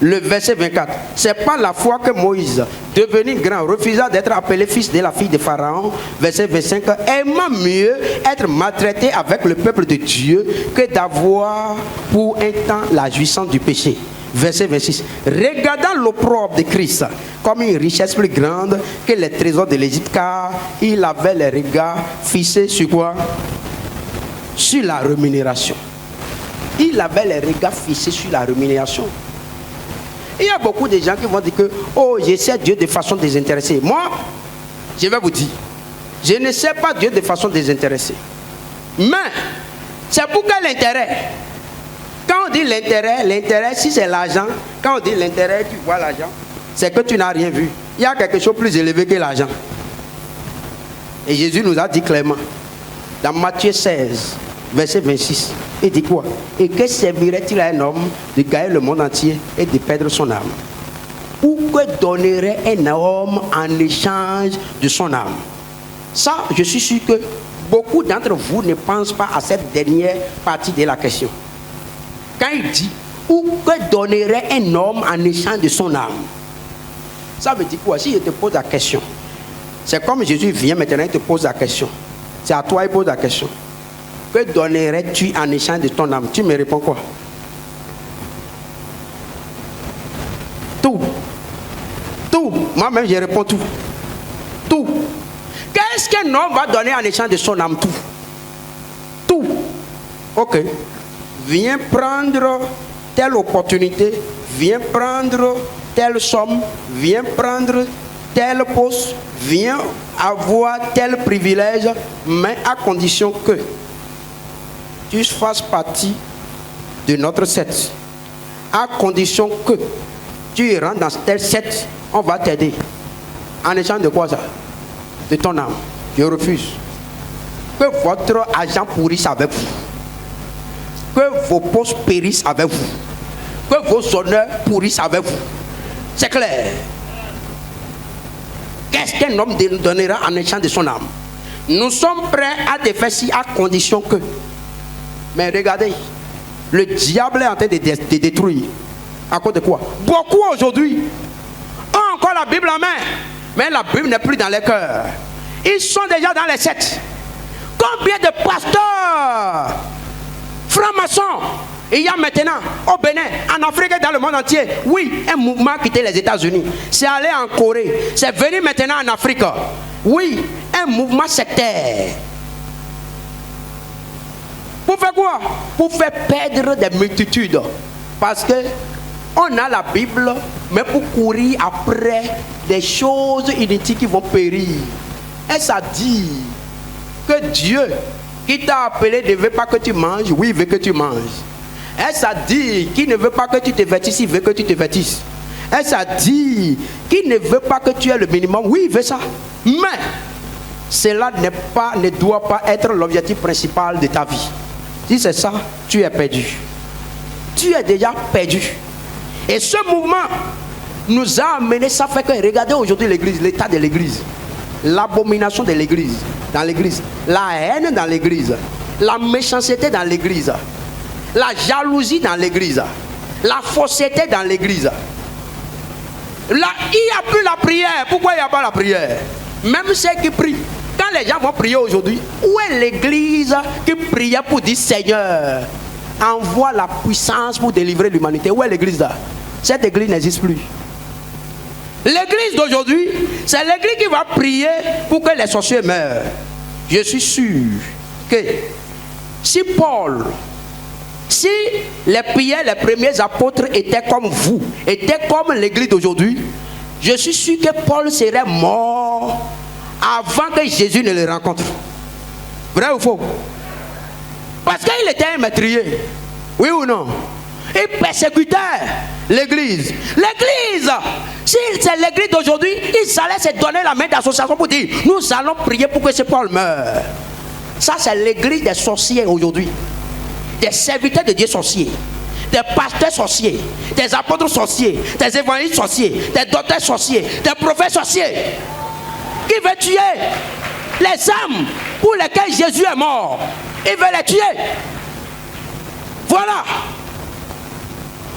le verset 24. C'est par la foi que Moïse, devenu grand, refusa d'être appelé fils de la fille de Pharaon. Verset 25. Aimant mieux être maltraité avec le peuple de Dieu que d'avoir pour un temps la jouissance du péché. Verset 26. Regardant l'opprobre de Christ comme une richesse plus grande que les trésors de l'Égypte, car il avait les regards fixés sur quoi? Sur la rémunération. Il avait les regards fixés sur la rémunération. Il y a beaucoup de gens qui vont dire que oh, je sais Dieu de façon désintéressée. Moi, je vais vous dire, je ne sais pas Dieu de façon désintéressée. Mais c'est pour quel intérêt? Quand on dit l'intérêt, si c'est l'argent, quand on dit l'intérêt, tu vois l'argent, c'est que tu n'as rien vu. Il y a quelque chose de plus élevé que l'argent. Et Jésus nous a dit clairement, dans Matthieu 16, verset 26, il dit quoi? Et que servirait-il à un homme de gagner le monde entier et de perdre son âme? Ou que donnerait un homme en échange de son âme? Ça, je suis sûr que beaucoup d'entre vous ne pensent pas à cette dernière partie de la question. Quand il dit, ou que donnerait un homme en échange de son âme? Ça veut dire quoi? Si je te pose la question, c'est comme Jésus vient maintenant, il te pose la question. C'est à toi qu'il pose la question. Que donnerais-tu en échange de ton âme? Tu me réponds quoi? Tout. Tout. Moi-même, je réponds tout. Tout. Qu'est-ce qu'un homme va donner en échange de son âme? Tout. Tout. Ok. Viens prendre telle opportunité. Viens prendre telle somme. Viens prendre tel poste. Viens avoir tel privilège. Mais à condition que tu fasses partie de notre secte. À condition que tu rentres dans tel secte, on va t'aider. En échange de quoi ça? De ton âme. Je refuse. Que votre argent pourrisse avec vous. Que vos postes périssent avec vous. Que vos honneurs pourrissent avec vous. C'est clair. Qu'est-ce qu'un homme donnera en échange de son âme? Nous sommes prêts à te faire ci à condition que. Mais regardez, le diable est en train de détruire. À cause de quoi? Beaucoup aujourd'hui ont encore la Bible en main, mais la Bible n'est plus dans les cœurs. Ils sont déjà dans les sectes. Combien de pasteurs francs-maçons il y a maintenant au Bénin, en Afrique et dans le monde entier? Oui, un mouvement a quitté les États-Unis. C'est allé en Corée. C'est venu maintenant en Afrique. Oui, un mouvement sectaire. Pour faire quoi? Pour faire perdre des multitudes. Parce que on a la Bible, mais pour courir après des choses inutiles qui vont périr. Et ça dit que Dieu qui t'a appelé ne veut pas que tu manges. Oui, il veut que tu manges. Et ça dit qu'il ne veut pas que tu te vêtisses. Il veut que tu te vêtisses. Et ça dit qu'il ne veut pas que tu aies le minimum. Oui, il veut ça. Mais cela ne doit pas être l'objectif principal de ta vie. Si c'est ça, tu es perdu. Tu es déjà perdu. Et ce mouvement nous a amené, ça fait que regardez aujourd'hui l'église, l'état de l'église, l'abomination de l'église, dans l'église, la haine dans l'église, la méchanceté dans l'église, la jalousie dans l'église, la fausseté dans l'église. Là, il n'y a plus la prière. Pourquoi il n'y a pas la prière? Même ceux qui prient. Quand les gens vont prier aujourd'hui, où est l'église qui priait pour dire Seigneur, envoie la puissance pour délivrer l'humanité? Où est l'église là? Cette église n'existe plus. L'église d'aujourd'hui, c'est l'église qui va prier pour que les sorciers meurent. Je suis sûr que si les prières, les premiers apôtres étaient comme vous, étaient comme l'église d'aujourd'hui, je suis sûr que Paul serait mort avant que Jésus ne le rencontre. Vrai ou faux? Parce qu'il était un meurtrier. Oui ou non? Il persécutait l'église. L'église, si c'est l'église d'aujourd'hui, il allait se donner la main d'association pour dire nous allons prier pour que ce Paul meure. Ça, c'est l'église des sorciers aujourd'hui. Des serviteurs de Dieu sorciers. Des pasteurs sorciers. Des apôtres sorciers. Des évangélistes sorciers. Des docteurs sorciers. Des prophètes sorciers. Qui veut tuer les âmes pour lesquelles Jésus est mort. Il veut les tuer. Voilà.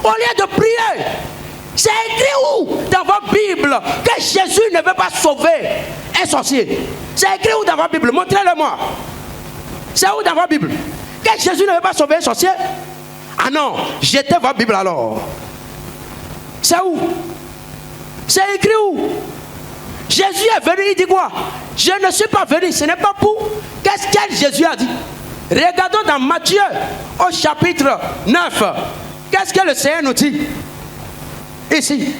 Au lieu de prier C'est écrit où dans votre Bible que Jésus ne veut pas sauver un sorcier? C'est écrit où dans votre Bible? Montrez-le-moi. C'est où dans votre Bible que Jésus ne veut pas sauver un sorcier? Ah non, jetez votre Bible alors. C'est où? C'est écrit où? Jésus est venu, il dit quoi? Je ne suis pas venu, ce n'est pas pour. Qu'est-ce que Jésus a dit? Regardons dans Matthieu au chapitre 9. Qu'est-ce que le Seigneur nous dit? Ici,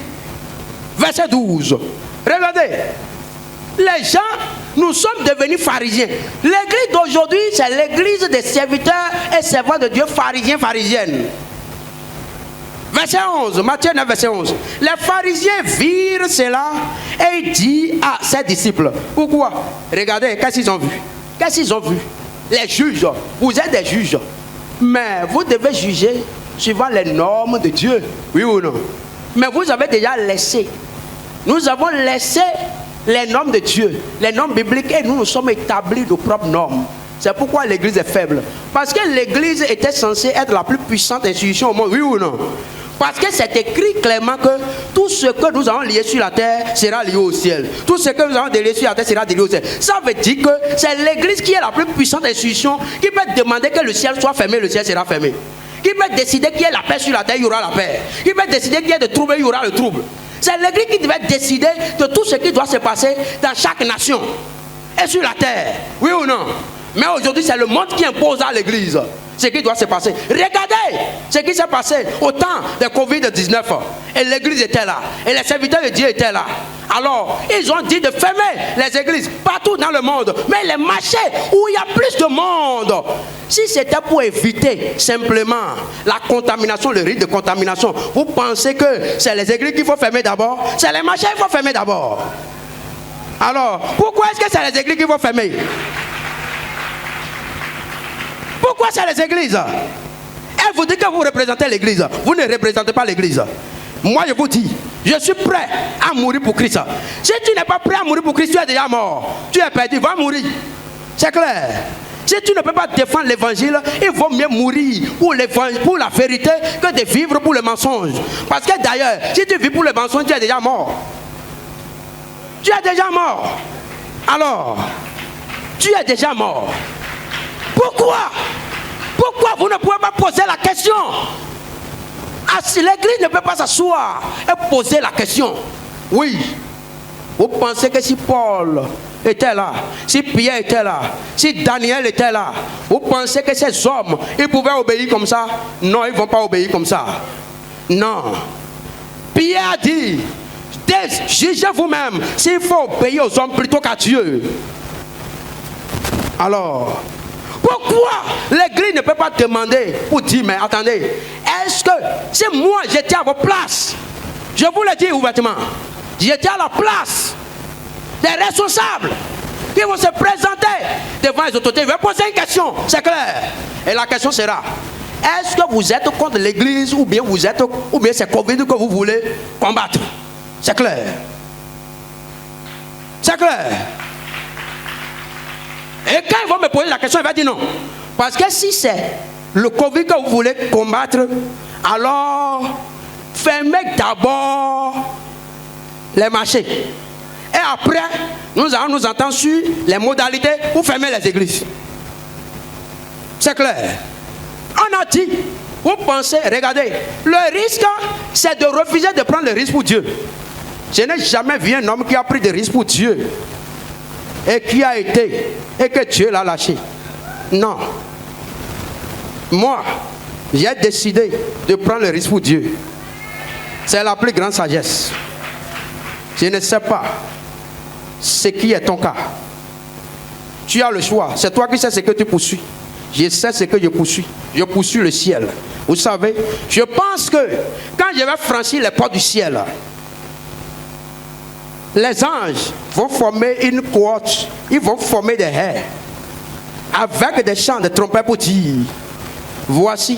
verset 12. Regardez. Les gens, nous sommes devenus pharisiens. L'église d'aujourd'hui, c'est l'église des serviteurs et servants de Dieu, pharisiens, pharisiennes. Verset 11, Matthieu 9, verset 11. Les pharisiens virent cela et ils disent à ses disciples. Pourquoi? Regardez, qu'est-ce qu'ils ont vu? Qu'est-ce qu'ils ont vu? Les juges, vous êtes des juges, mais vous devez juger suivant les normes de Dieu. Oui ou non? Mais vous avez déjà laissé. Nous avons laissé les normes de Dieu, les normes bibliques, et nous nous sommes établis de propres normes. C'est pourquoi l'église est faible. Parce que l'église était censée être la plus puissante institution au monde. Oui ou non? Parce que c'est écrit clairement que tout ce que nous avons lié sur la terre sera lié au ciel. Tout ce que nous avons délié sur la terre sera délié au ciel. Ça veut dire que c'est l'église qui est la plus puissante institution, qui peut demander que le ciel soit fermé, le ciel sera fermé. Qui peut décider qu'il y ait la paix sur la terre, il y aura la paix. Qui peut décider qu'il y ait de trouble, il y aura le trouble. C'est l'église qui devait décider de tout ce qui doit se passer dans chaque nation et sur la terre. Oui ou non? Mais aujourd'hui, c'est le monde qui impose à l'église ce qui doit se passer. Regardez ce qui s'est passé au temps de Covid-19. Et l'église était là. Et les serviteurs de Dieu étaient là. Alors, ils ont dit de fermer les églises partout dans le monde. Mais les marchés où il y a plus de monde, si c'était pour éviter simplement la contamination, le risque de contamination, vous pensez que c'est les églises qu'il faut fermer d'abord? C'est les marchés qu'il faut fermer d'abord. Alors, pourquoi est-ce que c'est les églises qu'il faut fermer? Pourquoi c'est les églises? Elle vous dit que vous représentez l'église. Vous ne représentez pas l'église. Moi je vous dis, je suis prêt à mourir pour Christ. Si tu n'es pas prêt à mourir pour Christ, tu es déjà mort. Tu es perdu, va mourir. C'est clair. Si tu ne peux pas défendre l'évangile, il vaut mieux mourir pour la vérité que de vivre pour le mensonge. Parce que d'ailleurs, si tu vis pour le mensonge, tu es déjà mort. Tu es déjà mort. Alors, tu es déjà mort. Pourquoi? Pourquoi vous ne pouvez pas poser la question? L'église ne peut pas s'asseoir et poser la question. Oui. Vous pensez que si Paul était là, si Pierre était là, si Daniel était là, vous pensez que ces hommes, ils pouvaient obéir comme ça? Non, ils ne vont pas obéir comme ça. Non. Pierre a dit, jugez vous-même s'il faut obéir aux hommes plutôt qu'à Dieu. Alors, pourquoi l'église ne peut pas demander pour dire, mais attendez, est-ce que si moi j'étais à vos places, je vous le dis ouvertement, j'étais à la place des responsables qui vont se présenter devant les autorités, ils vont poser une question, c'est clair. Et la question sera, est-ce que vous êtes contre l'église ou bien c'est Covid que vous voulez combattre? C'est clair. C'est clair. Et quand ils vont me poser la question, il va dire non. Parce que si c'est le Covid que vous voulez combattre, alors fermez d'abord les marchés. Et après, nous allons nous entendre sur les modalités pour fermer les églises. C'est clair. On a dit, vous pensez, regardez, le risque, c'est de refuser de prendre le risque pour Dieu. Je n'ai jamais vu un homme qui a pris des risques pour Dieu et qui a été, et que Dieu l'a lâché. Non. Moi, j'ai décidé de prendre le risque pour Dieu. C'est la plus grande sagesse. Je ne sais pas ce qui est ton cas. Tu as le choix. C'est toi qui sais ce que tu poursuis. Je sais ce que je poursuis. Je poursuis le ciel. Vous savez, je pense que quand je vais franchir les portes du ciel, les anges vont former une cohorte. Ils vont former des haies avec des chants de trompette pour dire, voici,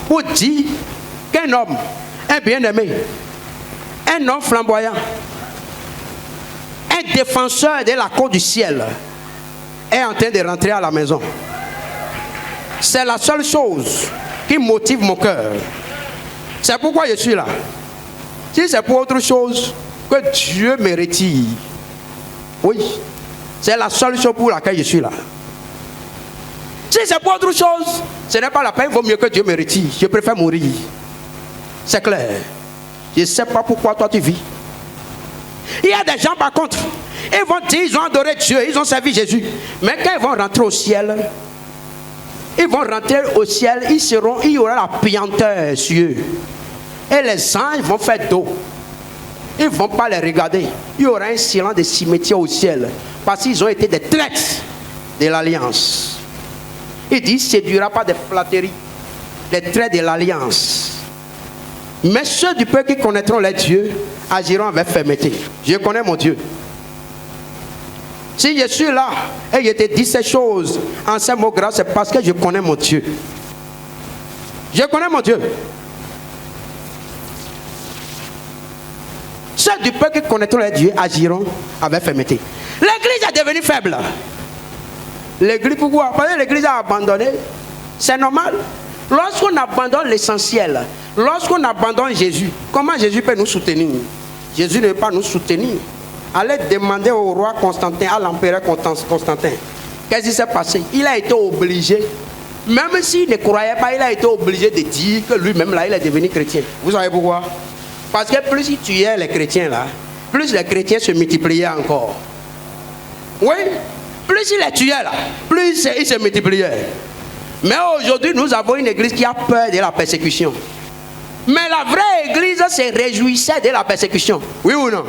pour dire qu'un homme, un bien-aimé, un homme flamboyant, un défenseur de la cour du ciel est en train de rentrer à la maison. C'est la seule chose qui motive mon cœur. C'est pourquoi je suis là. Si c'est pour autre chose que Dieu me retire, oui, c'est la seule chose pour laquelle je suis là. Si c'est pour autre chose, ce n'est pas la peine, il vaut mieux que Dieu me retire. Je préfère mourir. C'est clair. Je ne sais pas pourquoi toi tu vis. Il y a des gens par contre, ils vont dire, ils ont adoré Dieu, ils ont servi Jésus. Mais quand ils vont rentrer au ciel, il y aura la puanteur sur eux. Et les anges vont faire dos. Ils ne vont pas les regarder. Il y aura un silence de cimetière au ciel. Parce qu'ils ont été des traîtres de l'alliance. Il dit, séduira pas des flatteries, des traits de l'alliance. Mais ceux du peuple qui connaîtront les dieux agiront avec fermeté. Je connais mon Dieu. Si je suis là et je te dis ces choses en ces mots gras, c'est parce que je connais mon Dieu. Je connais mon Dieu. Ceux du peuple qui connaîtront les dieux agiront avec fermeté. L'église est devenue faible. L'église, pourquoi? Parce que l'église a abandonné. C'est normal. Lorsqu'on abandonne l'essentiel, lorsqu'on abandonne Jésus, comment Jésus peut nous soutenir? Jésus ne veut pas nous soutenir. Allez demander au roi Constantin, à l'empereur Constantin, qu'est-ce qui s'est passé? Il a été obligé, même s'il ne croyait pas, il a été obligé de dire que lui-même là, il est devenu chrétien. Vous savez pourquoi? Parce que plus il tuait les chrétiens là, plus les chrétiens se multipliaient encore. Oui, plus il les tuait là, plus il se multipliait. Mais aujourd'hui, nous avons une église qui a peur de la persécution. Mais la vraie église se réjouissait de la persécution. Oui ou non?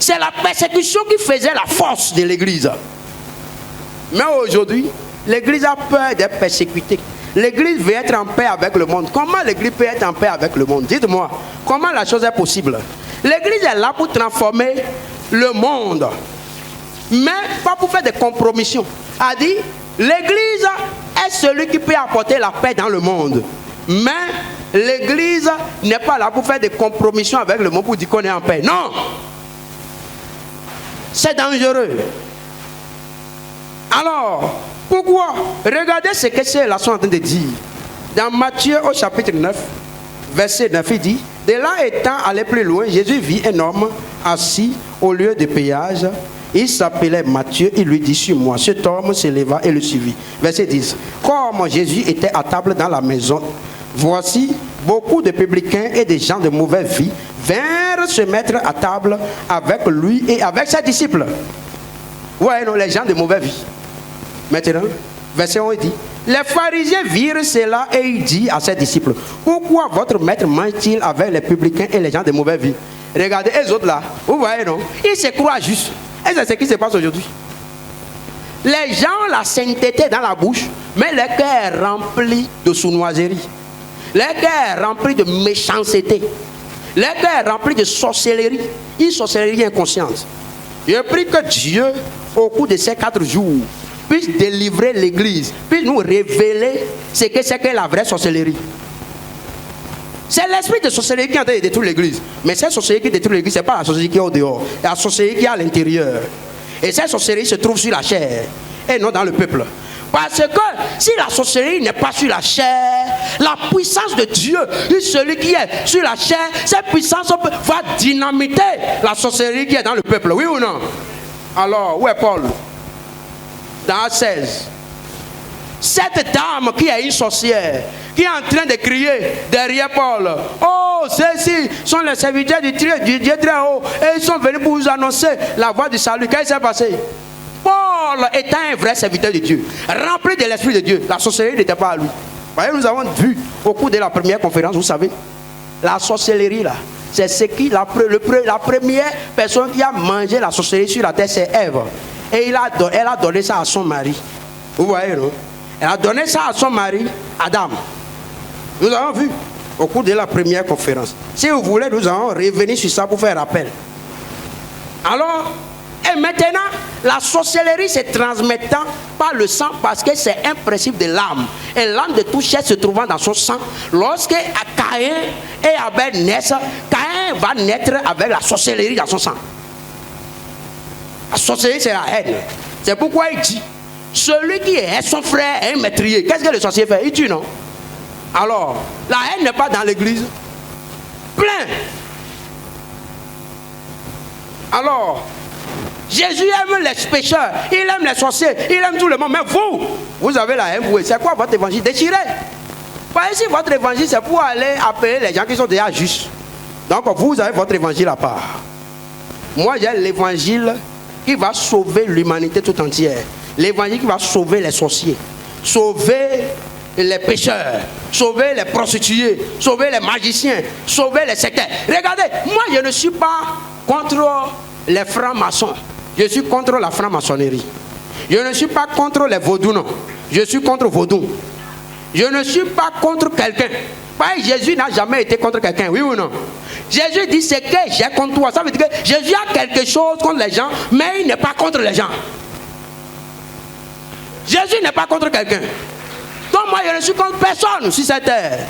C'est la persécution qui faisait la force de l'église. Mais aujourd'hui, l'église a peur d'être persécutée. L'église veut être en paix avec le monde. Comment l'église peut être en paix avec le monde? Dites-moi, comment la chose est possible? L'église est là pour transformer le monde, mais pas pour faire des compromissions. A dit, l'église est celui qui peut apporter la paix dans le monde. Mais l'église n'est pas là pour faire des compromissions avec le monde pour dire qu'on est en paix. Non! C'est dangereux. Alors, pourquoi? Regardez ce que ces là sont en train de dire. Dans Matthieu au chapitre 9, verset 9, il dit, de là étant allé plus loin, Jésus vit un homme assis au lieu de péage. Il s'appelait Matthieu, il lui dit, suis-moi. Cet homme se leva et le suivit. Verset 10. Comme Jésus était à table dans la maison, voici beaucoup de publicains et des gens de mauvaise vie vinrent se mettre à table avec lui et avec ses disciples. Ouais, non, les gens de mauvaise vie. Maintenant, verset 11 dit, les pharisiens virent cela et il dit à ses disciples, pourquoi votre maître mange-t-il avec les publicains et les gens de mauvaise vie? Regardez, les autres là, vous voyez non, ils se croient justes. Et c'est ce qui se passe aujourd'hui. Les gens ont la sainteté dans la bouche, mais leur cœur est rempli de sournoiserie. Leur cœur est rempli de méchanceté. Leur cœur est rempli de sorcellerie. Une sorcellerie inconsciente. Je prie que Dieu, au cours de ces 4 jours, puisse délivrer l'église, puisse nous révéler ce que c'est que la vraie sorcellerie. C'est l'esprit de sorcellerie qui est en train de détruire l'église. Mais cette sorcellerie qui détruit l'église, ce n'est pas la sorcellerie qui est au dehors. C'est la sorcellerie qui est à l'intérieur. Et cette sorcellerie se trouve sur la chair et non dans le peuple. Parce que si la sorcellerie n'est pas sur la chair, la puissance de Dieu, celui qui est sur la chair, cette puissance va dynamiter la sorcellerie qui est dans le peuple. Oui ou non? Alors, où est Paul? Dans Actes 16. Cette dame qui est une sorcière, qui est en train de crier derrière Paul, oh, ceux-ci sont les serviteurs du Dieu très haut, et ils sont venus pour vous annoncer la voie du salut. Qu'est-ce qui s'est passé? Paul était un vrai serviteur de Dieu, rempli de l'esprit de Dieu. La sorcellerie n'était pas à lui. Vous voyez, nous avons vu au cours de la première conférence, vous savez, la sorcellerie là, c'est ce qui, la première personne qui a mangé la sorcellerie sur la terre, c'est Ève. Et elle a donné ça à son mari. Vous voyez, non? Elle a donné ça à son mari, Adam. Nous avons vu au cours de la première conférence. Si vous voulez, nous allons revenir sur ça pour faire rappel. Alors, et maintenant, la sorcellerie se transmettant par le sang parce que c'est un principe de l'âme. Et l'âme de toute chair se trouvant dans son sang. Lorsque Caïn et Abel naissent, Caïn va naître avec la sorcellerie dans son sang. La sorcellerie, c'est la haine. C'est pourquoi il dit, celui qui est son frère est un meurtrier. Qu'est-ce que le sorcier fait? Il tue, non? Alors, la haine n'est pas dans l'église. Plein. Alors, Jésus aime les pécheurs, il aime les sorciers, il aime tout le monde. Mais vous avez la haine, c'est quoi votre évangile? Déchirez. Voyez, si votre évangile c'est pour aller appeler les gens qui sont déjà justes. Donc vous avez votre évangile à part. Moi j'ai l'évangile qui va sauver l'humanité tout entière. L'évangile qui va sauver les sorciers, sauver les pécheurs, sauver les prostituées, sauver les magiciens, sauver les sectaires. Regardez, moi je ne suis pas contre les francs-maçons. Je suis contre la franc-maçonnerie. Je ne suis pas contre les vaudous, non. Je suis contre vaudou. Je ne suis pas contre quelqu'un. Jésus n'a jamais été contre quelqu'un, oui ou non? Jésus dit ce que j'ai contre toi. Ça veut dire que Jésus a quelque chose contre les gens, mais il n'est pas contre les gens. Jésus n'est pas contre quelqu'un. Donc moi je ne suis contre personne sur cette terre.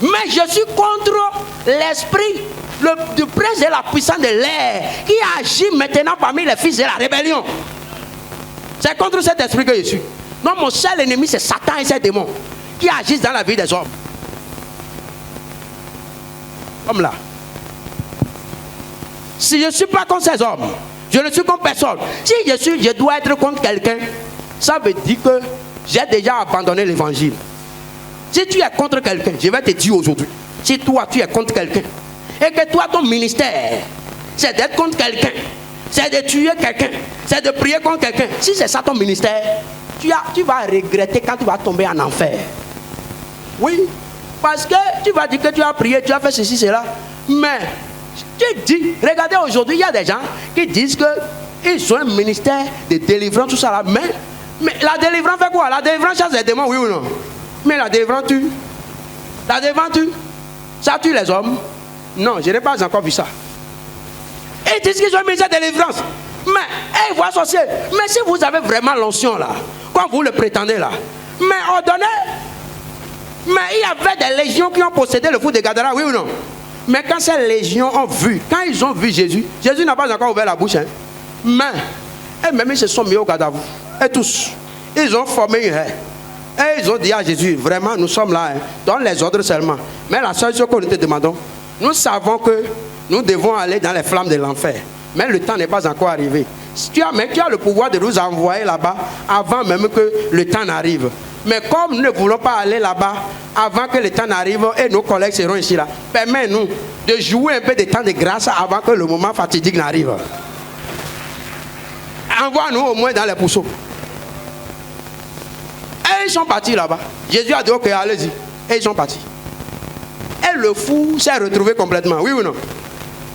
Mais je suis contre l'esprit, le prince et la puissance de l'air qui agit maintenant parmi les fils de la rébellion. C'est contre cet esprit que je suis. Non, mon seul ennemi c'est Satan et ses démons qui agissent dans la vie des hommes. Comme là. Si je ne suis pas contre ces hommes, je ne suis contre personne. Si je dois être contre quelqu'un, ça veut dire que j'ai déjà abandonné l'évangile. Si tu es contre quelqu'un, je vais te dire aujourd'hui, si toi tu es contre quelqu'un, et que toi ton ministère, c'est d'être contre quelqu'un, c'est de tuer quelqu'un, c'est de prier contre quelqu'un. Si c'est ça ton ministère, tu vas regretter quand tu vas tomber en enfer. Oui, parce que tu vas dire que tu as prié, tu as fait ceci, cela. Mais tu dis, regardez aujourd'hui, il y a des gens qui disent qu'ils ont un ministère de délivrance, tout ça là. Mais la délivrance fait quoi? La délivrance chasse les démons, oui ou non? Mais la délivrance tue. La délivrance tue. Ça tue les hommes? Non, je n'ai pas encore vu ça. Ils disent qu'ils ont un ministère de délivrance. Mais, ils voient sorcier. Mais si vous avez vraiment l'onction là, comme vous le prétendez là, mais ordonnez. Mais il y avait des légions qui ont possédé le fou de Gadara, oui ou non? Mais quand ces légions ont vu, quand ils ont vu Jésus, Jésus n'a pas encore ouvert la bouche. Hein? Mais, et même ils se sont mis au Gadara. Et tous, ils ont formé une haie. Et ils ont dit à Jésus, vraiment nous sommes là, hein. Donne les ordres seulement. Mais la seule chose que nous te demandons, nous savons que nous devons aller dans les flammes de l'enfer. Mais le temps n'est pas encore arrivé. Tu as le pouvoir de nous envoyer là-bas avant même que le temps n'arrive. Mais comme nous ne voulons pas aller là-bas avant que le temps n'arrive et nos collègues seront ici là, permets-nous de jouer un peu de temps de grâce avant que le moment fatidique n'arrive. Envoie-nous au moins dans les pousseaux. Et ils sont partis là-bas. Jésus a dit ok, allez-y. Et ils sont partis. Et le fou s'est retrouvé complètement, oui ou non?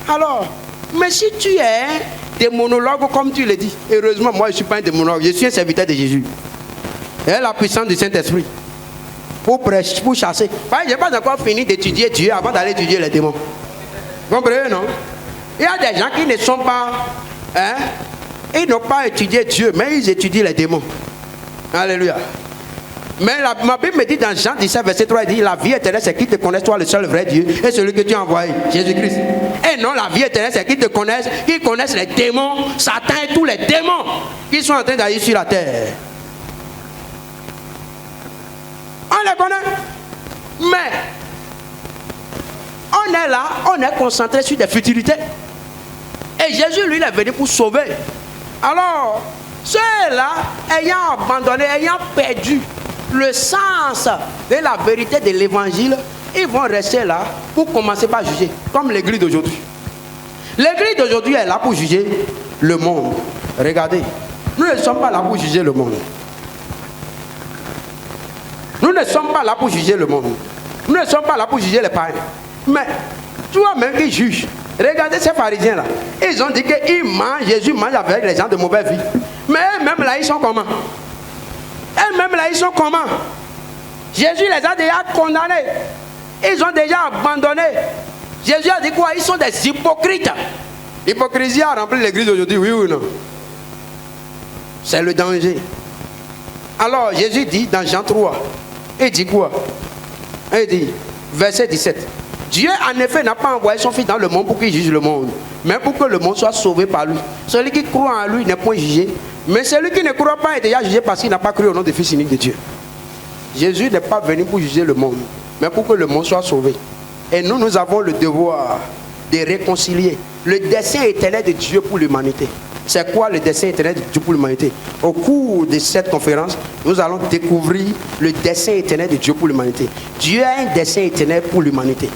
Alors, mais si tu es un démonologue comme tu le dis, heureusement moi je ne suis pas un démonologue, je suis un serviteur de Jésus. Et la puissance du Saint-Esprit pour prêcher, pour chasser. Je n'ai pas encore fini d'étudier Dieu avant d'aller étudier les démons. Vous comprenez, non? Il y a des gens qui ne sont pas, hein, ils n'ont pas étudié Dieu, mais ils étudient les démons. Alléluia. Mais ma Bible me dit dans Jean 17, verset 3, il dit la vie éternelle, c'est qu'ils te connaissent, toi le seul vrai Dieu, et celui que tu as envoyé, Jésus-Christ. Et non, la vie éternelle, c'est qu'ils te connaissent, qu'ils connaissent les démons, Satan et tous les démons qui sont en train d'aller sur la terre. On les connaît. Mais on est là, on est concentré sur des futilités. Et Jésus, lui, il est venu pour sauver. Alors, ceux-là, ayant abandonné, ayant perdu le sens de la vérité de l'évangile, ils vont rester là pour commencer par juger, comme l'église d'aujourd'hui. L'église d'aujourd'hui est là pour juger le monde. Regardez, nous ne sommes pas là pour juger le monde. Nous ne sommes pas là pour juger le monde. Nous ne sommes pas là pour juger les païens. Mais toi-même qui juges, regardez ces pharisiens là. Ils ont dit qu'ils mangent, Jésus mange avec les gens de mauvaise vie. Mais eux-mêmes là, ils sont comment? Eux-mêmes là, ils sont comment? Jésus les a déjà condamnés. Ils ont déjà abandonné. Jésus a dit quoi? Ils sont des hypocrites. L'hypocrisie a rempli l'église aujourd'hui, oui ou non? C'est le danger. Alors Jésus dit dans Jean 3, il dit quoi? Il dit, verset 17. Dieu en effet n'a pas envoyé son fils dans le monde pour qu'il juge le monde, mais pour que le monde soit sauvé par lui. Celui qui croit en lui n'est point jugé, mais celui qui ne croit pas est déjà jugé parce qu'il n'a pas cru au nom du Fils unique de Dieu. Jésus n'est pas venu pour juger le monde, mais pour que le monde soit sauvé. Et nous avons le devoir de réconcilier. Le dessein éternel de Dieu pour l'humanité. C'est quoi le dessein éternel de Dieu pour l'humanité? Au cours de cette conférence, nous allons découvrir le dessein éternel de Dieu pour l'humanité. Dieu a un dessein éternel pour l'humanité.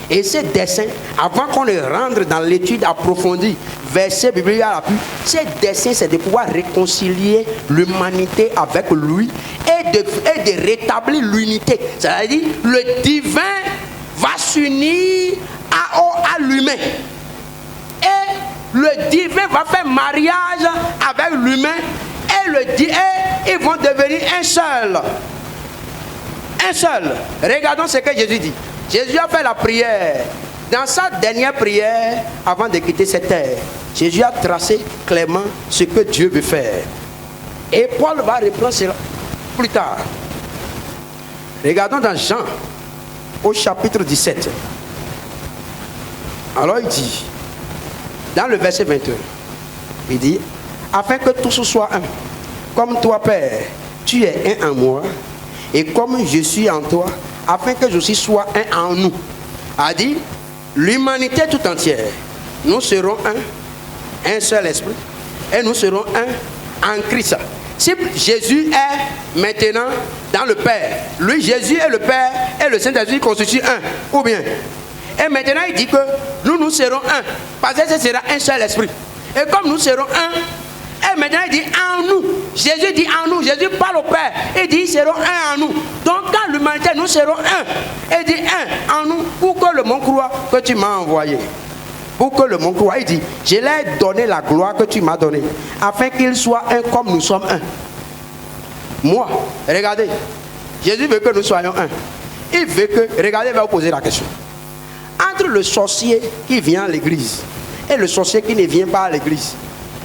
Et ce dessein, avant qu'on ne rentre dans l'étude approfondie, verset biblique à l'appui, ce dessein, c'est de pouvoir réconcilier l'humanité avec lui et de rétablir l'unité. C'est-à-dire, le divin va s'unir à l'humain. Et le divin va faire mariage avec l'humain et ils vont devenir un seul. Un seul. Regardons ce que Jésus dit. Jésus a fait la prière. Dans sa dernière prière, avant de quitter cette terre, Jésus a tracé clairement ce que Dieu veut faire. Et Paul va reprendre cela plus tard. Regardons dans Jean, au chapitre 17. Alors il dit, dans le verset 21, il dit, afin que tous soient un, comme toi, Père, tu es un en moi, et comme je suis en toi, afin que je aussi sois un en nous. A dit, l'humanité tout entière, nous serons un seul esprit, et nous serons un en Christ. Si Jésus est maintenant dans le Père, lui, Jésus et le Père et le Saint-Esprit constituent un, ou bien. Et maintenant, il dit que nous serons un, parce que ce sera un seul esprit. Et comme nous serons un, et maintenant il dit en nous. Jésus dit en nous. Jésus parle au Père. Il dit ils seront un en nous. Donc dans l'humanité, nous serons un. Il dit un en nous pour que le monde croit que tu m'as envoyé. Pour que le monde croit. Il dit, je leur ai donné la gloire que tu m'as donnée, afin qu'ils soient un comme nous sommes un. Moi, regardez, Jésus veut que nous soyons un. Il veut que, regardez, il va vous poser la question. Entre le sorcier qui vient à l'église et le sorcier qui ne vient pas à l'église,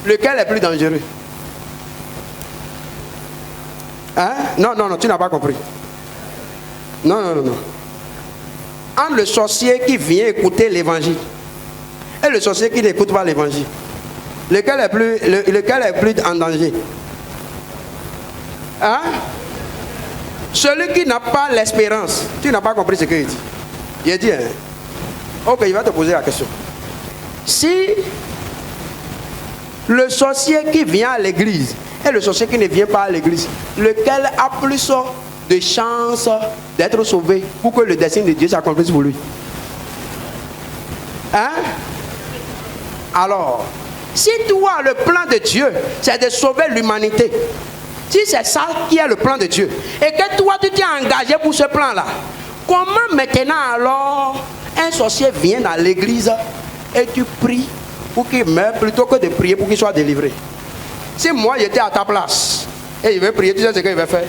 lequel est plus dangereux? Hein? Non, tu n'as pas compris. Non. Entre le sorcier qui vient écouter l'évangile et le sorcier qui n'écoute pas l'évangile, lequel est plus en danger? Hein? Celui qui n'a pas l'espérance. Tu n'as pas compris ce qu'il dit. Il dit, hein? Ok, il va te poser la question. Si le sorcier qui vient à l'église et le sorcier qui ne vient pas à l'église, lequel a plus de chances d'être sauvé pour que le dessein de Dieu s'accomplisse pour lui? Hein? Alors, si toi, le plan de Dieu, c'est de sauver l'humanité, si c'est ça qui est le plan de Dieu, et que toi, tu t'es engagé pour ce plan-là, comment maintenant alors un sorcier vient dans l'église et tu pries pour qu'il meure plutôt que de prier pour qu'il soit délivré? Si moi j'étais à ta place et je vais prier, tu sais ce qu'il va faire?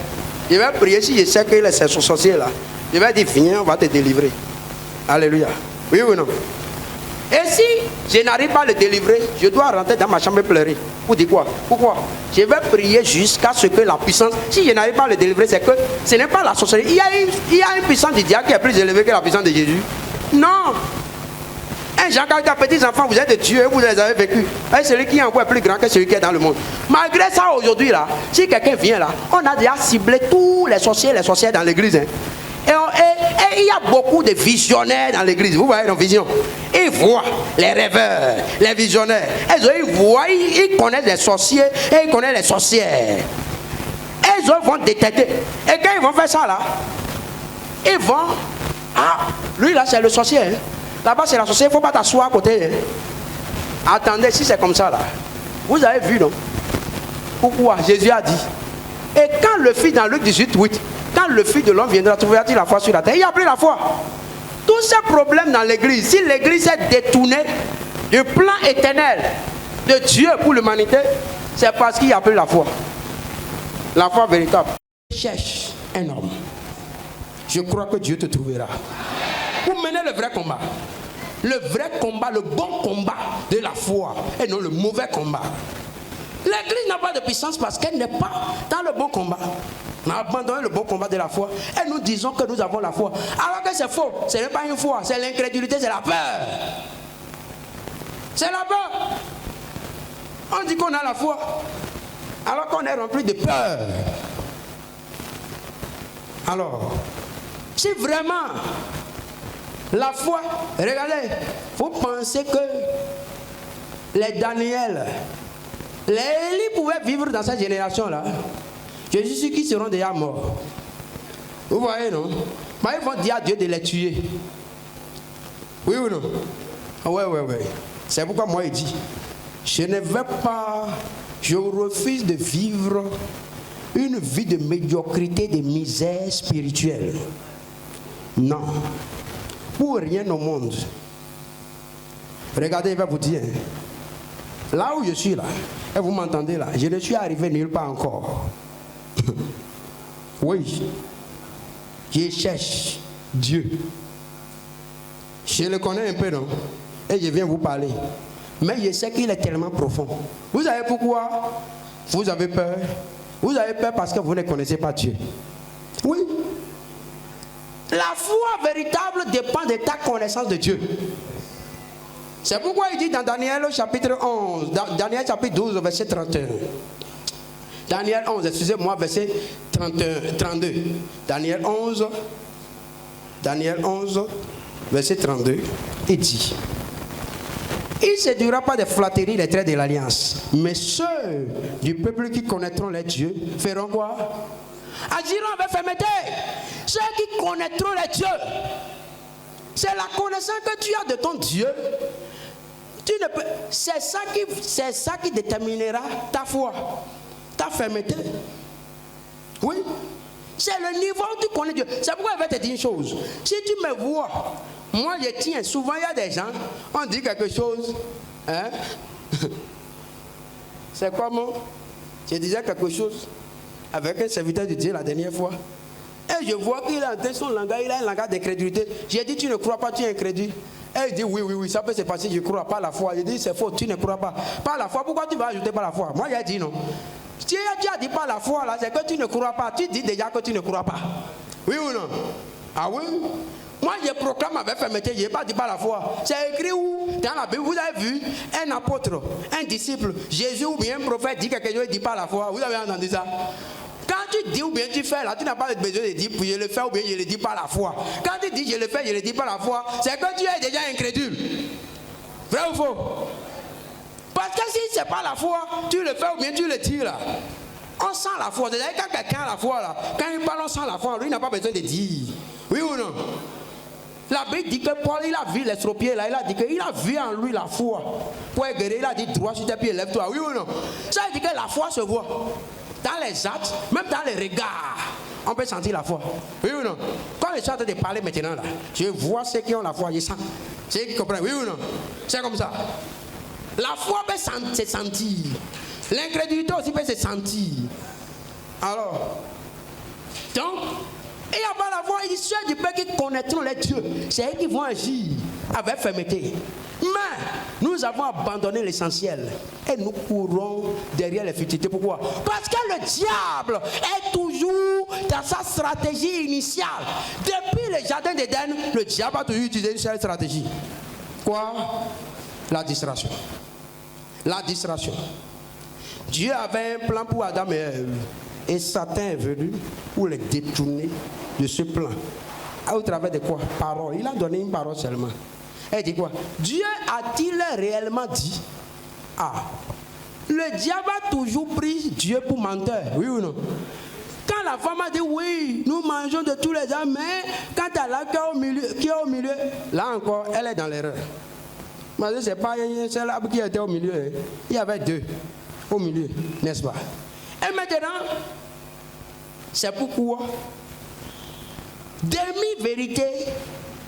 Je vais prier si je sais qu'il est ce sorcier là. Je vais dire, viens, on va te délivrer. Alléluia. Oui ou non? Et si je n'arrive pas à le délivrer, je dois rentrer dans ma chambre et pleurer. Pour dire quoi? Pourquoi? Je vais prier jusqu'à ce que la puissance, si je n'arrive pas à le délivrer, c'est que ce n'est pas la sorcellerie. Il y a une puissance du diable qui est plus élevée que la puissance de Jésus. Non. Un Jean, quand il petits enfants, vous êtes de Dieu, vous les avez vécus. Et celui qui est encore plus grand que celui qui est dans le monde. Malgré ça, aujourd'hui, là, si quelqu'un vient là, on a déjà ciblé tous les sorciers et les sorcières dans l'église. Hein. Et il y a beaucoup de visionnaires dans l'église. Vous voyez dans vision. Ils voient les rêveurs, les visionnaires. Ils voient, ils connaissent les sorciers et ils connaissent les sorcières. Et ils vont détecter. Et quand ils vont faire ça là, ils vont. Ah, lui là c'est le sorcier. Hein. Là-bas c'est la sorcière, il ne faut pas t'asseoir à côté. Hein. Attendez, si c'est comme ça là, vous avez vu non? Pourquoi? Jésus a dit. Et quand le Fils, dans Luc 18:8, quand le Fils de l'homme viendra, trouvera-t-il la foi sur la terre? Il n'y a plus la foi. Tous ces problèmes dans l'église, si l'église est détournée du plan éternel de Dieu pour l'humanité, c'est parce qu'il n'y a plus la foi. La foi véritable. Cherche un homme. Je crois que Dieu te trouvera. Pour mener le vrai combat. Le vrai combat, le bon combat de la foi et non le mauvais combat. L'église n'a pas de puissance parce qu'elle n'est pas dans le bon combat. On a abandonné le bon combat de la foi et nous disons que nous avons la foi. Alors que c'est faux. Ce n'est pas une foi, c'est l'incrédulité, c'est la peur. C'est la peur. On dit qu'on a la foi alors qu'on est rempli de peur. Alors, si vraiment La foi, regardez, vous pensez que les Daniel, les Élie pouvaient vivre dans cette génération-là? Je suis sûr qu'ils seront déjà morts. Vous voyez, non? Mais ils vont dire à Dieu de les tuer. Oui ou non? Oui. C'est pourquoi moi, il dit, je ne vais pas, je refuse de vivre une vie de médiocrité, de misère spirituelle. Non. Pour rien au monde. Regardez, il va vous dire, là où je suis là, et vous m'entendez là, je ne suis arrivé nulle part encore. Oui. Je cherche Dieu. Je le connais un peu, non? Et je viens vous parler. Mais je sais qu'il est tellement profond. Vous savez pourquoi vous avez peur? Vous avez peur parce que vous ne connaissez pas Dieu. Oui. La foi véritable dépend de ta connaissance de Dieu. C'est pourquoi il dit dans Daniel chapitre 11, Daniel chapitre 12, verset 31. Daniel 11, excusez-moi, verset 32. Daniel 11, verset 32, il dit: il ne séduira pas des flatteries les traits de l'alliance, mais ceux du peuple qui connaîtront les dieux feront quoi? Agiront avec fermeté. Ceux qui connaîtront les dieux, c'est la connaissance que tu as de ton Dieu. C'est ça qui déterminera ta foi, ta fermeté. Oui. C'est le niveau où tu connais Dieu. C'est pourquoi je vais te dire une chose. Si tu me vois, moi je tiens. Souvent il y a des gens, on dit quelque chose. Hein? C'est comment? Je disais quelque chose avec un serviteur de Dieu la dernière fois. Et je vois qu'il a son langage, il a un langage d'incrédulité. J'ai dit, tu ne crois pas, tu es incrédule. Et il dit, oui, ça peut se passer, je ne crois pas la foi. Il dit, c'est faux, tu ne crois pas. Pas la foi, pourquoi tu vas ajouter pas la foi? Moi j'ai dit non. Si tu as dit pas la foi là, c'est que tu ne crois pas. Tu dis déjà que tu ne crois pas. Oui ou non? Ah oui? Moi je proclame avec fermeté, je n'ai pas dit pas la foi. C'est écrit où? Dans la Bible, vous avez vu un apôtre, un disciple, Jésus ou bien un prophète dit quelque chose, il ne dit pas la foi. Vous avez entendu ça? Quand tu dis ou bien tu fais là, tu n'as pas besoin de dire je le fais ou bien je ne le dis pas la foi. Quand tu dis je le fais, je ne le dis pas la foi, c'est que tu es déjà incrédule. Vrai ou faux? Parce que si ce n'est pas la foi, tu le fais ou bien tu le tires là. On sent la foi. C'est-à-dire quand quelqu'un a la foi là, quand il parle, on sent la foi. Lui, il n'a pas besoin de dire. Oui ou non? La Bible dit que Paul, il a vu l'estropié là, il a dit qu'il a vu en lui la foi. Pour guérir, il a dit droit sur tes pieds, lève-toi. Oui ou non? Ça veut dire que la foi se voit. Dans les actes, même dans les regards, on peut sentir la foi. Oui ou non? Quand je suis en train de parler maintenant là, je vois ceux qui ont la foi, je sens. Ceux qui comprennent, oui ou non? C'est comme ça. La foi peut se sentir. L'incrédulité aussi peut se sentir. Alors, donc, il n'y a pas la foi, il dit ceux du peuple qui connaîtront les dieux, c'est eux qui vont agir avec fermeté. Mais nous avons abandonné l'essentiel et nous courons derrière les futilités. Pourquoi? Parce que le diable est toujours dans sa stratégie initiale. Depuis le jardin d'Éden, le diable a toujours utilisé une seule stratégie. Quoi? La distraction. La distraction. Dieu avait un plan pour Adam et Ève. Et Satan est venu pour les détourner de ce plan. Au travers de quoi? Parole. Il a donné une parole seulement. Elle dit quoi? Dieu a-t-il réellement dit? Ah, le diable a toujours pris Dieu pour menteur. Oui ou non? Quand la femme a dit oui, nous mangeons de tous les hommes, mais quand elle a qui est au milieu, là encore, elle est dans l'erreur. Mais ce n'est pas celle qui était au milieu. Il y avait deux au milieu, n'est-ce pas? Et maintenant, c'est pourquoi demi-vérité,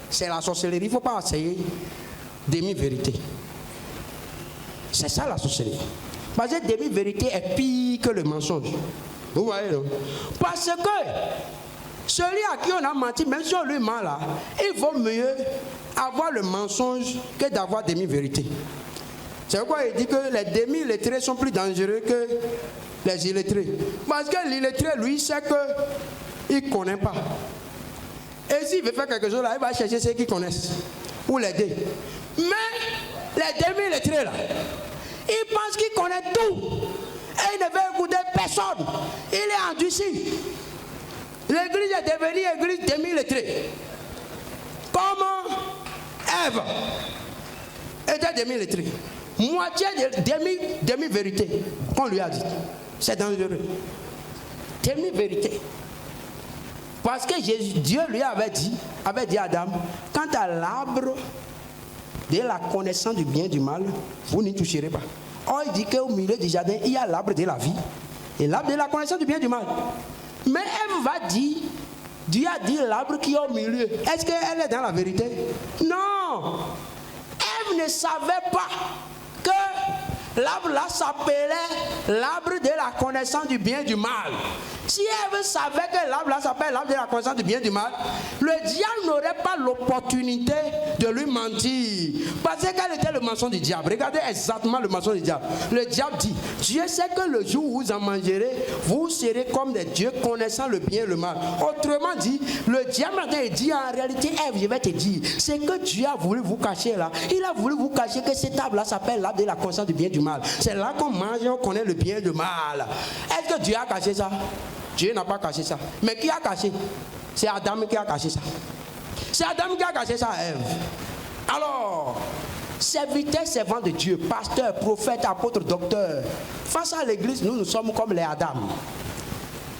c'est la sorcellerie. Il ne faut pas essayer demi-vérité. C'est ça la sorcellerie. Parce que demi-vérité est pire que le mensonge. Vous voyez, non? Parce que celui à qui on a menti, même si on lui ment là, il vaut mieux avoir le mensonge que d'avoir demi-vérité. C'est pourquoi il dit que les demi-lettrés sont plus dangereux que les illettrés. Parce que l'illettré, lui, sait qu'il ne connaît pas. Et s'il veut faire quelque chose là, il va chercher ceux qui connaissent. Ou l'aider. Mais les demi-lettrés là, ils pensent qu'ils connaissent tout. Et ils ne veulent écouter personne. Il est endurci. L'église est devenue église demi-lettrée. Comment Ève était demi-lettrée. Moitié de demi-vérité qu'on lui a dit. C'est dangereux. Demi-vérité. Parce que Dieu lui avait dit à Adam, quant à l'arbre de la connaissance du bien et du mal, vous n'y toucherez pas. Or, il dit qu'au milieu du jardin, il y a l'arbre de la vie et l'arbre de la connaissance du bien et du mal. Mais Ève va dire, Dieu a dit l'arbre qui est au milieu. Est-ce qu'elle est dans la vérité? Non. Ève ne savait pas que l'arbre là s'appelait l'arbre de la connaissance du bien et du mal. Si Ève savait que l'arbre là s'appelle l'arbre de la connaissance du bien et du mal, le diable n'aurait pas l'opportunité de lui mentir. Parce que quel était le mensonge du diable? Regardez exactement le mensonge du diable. Le diable dit, Dieu sait que le jour où vous en mangerez, vous serez comme des dieux connaissant le bien et le mal. Autrement dit, le diable dit en réalité, Ève, je vais te dire, c'est que Dieu a voulu vous cacher là. Il a voulu vous cacher que cet arbre là s'appelle l'arbre de la connaissance du bien et du mal. C'est là qu'on mange et on connaît le bien et le mal. Est-ce que Dieu a caché ça? Dieu n'a pas caché ça. Mais qui a caché? C'est Adam qui a caché ça. C'est Adam qui a caché ça à Ève. Alors, serviteur, servant de Dieu, pasteur, prophète, apôtre, docteur, face à l'église, nous sommes comme les Adam.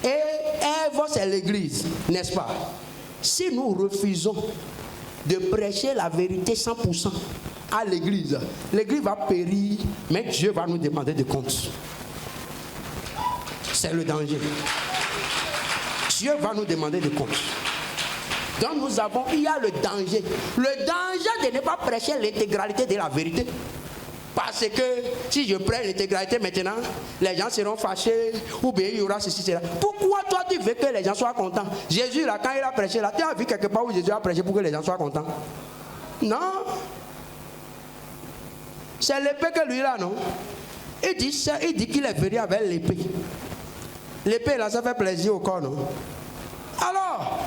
Et Ève, c'est l'église, n'est-ce pas? Si nous refusons de prêcher la vérité 100% à l'église, l'église va périr, mais Dieu va nous demander des comptes. C'est le danger. Dieu va nous demander des comptes. Donc il y a le danger. Le danger de ne pas prêcher l'intégralité de la vérité. Parce que si je prêche l'intégralité maintenant, les gens seront fâchés, ou bien il y aura ceci, cela. Pourquoi toi tu veux que les gens soient contents? Jésus là, quand il a prêché là, tu as vu quelque part où Jésus a prêché pour que les gens soient contents? Non. C'est l'épée que lui là, non? Il dit qu'il est venu avec l'épée. L'épée là, ça fait plaisir au corps, non? Alors,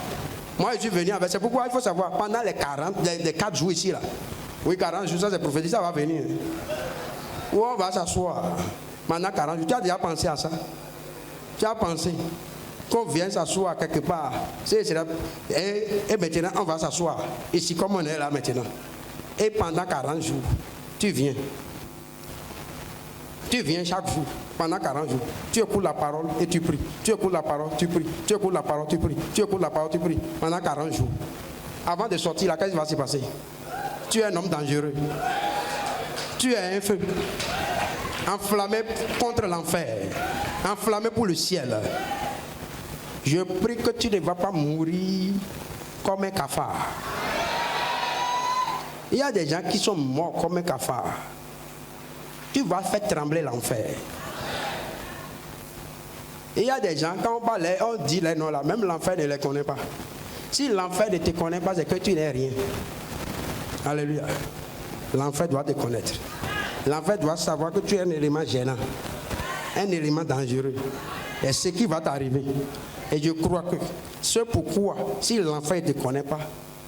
moi je suis venu avec. C'est pourquoi il faut savoir, pendant les 4 jours ici là. Oui, 40 jours, ça c'est prophétique, ça va venir. Où on va s'asseoir. Pendant 40 jours, tu as déjà pensé à ça? Tu as pensé qu'on vienne s'asseoir quelque part. Et maintenant, on va s'asseoir. Ici, comme on est là maintenant. Et pendant 40 jours, tu viens. Tu viens chaque jour, pendant 40 jours. Tu écoutes la parole et tu pries. Tu écoutes la parole, tu pries. Tu écoutes la parole, tu pries. Tu écoutes la parole, tu pries. Pendant 40 jours. Avant de sortir, là, qu'est-ce qui va se passer? Tu es un homme dangereux. Tu es un feu. Enflammé contre l'enfer. Enflammé pour le ciel. Je prie que tu ne vas pas mourir comme un cafard. Il y a des gens qui sont morts comme un cafard. Tu vas faire trembler l'enfer. Il y a des gens, quand on parle, on dit les noms là, même l'enfer ne les connaît pas. Si l'enfer ne te connaît pas, c'est que tu n'es rien. Alléluia. L'enfer doit te connaître. L'enfer doit savoir que tu es un élément gênant, un élément dangereux. Et ce qui va t'arriver. Et je crois que c'est pourquoi, si l'enfer ne te connaît pas,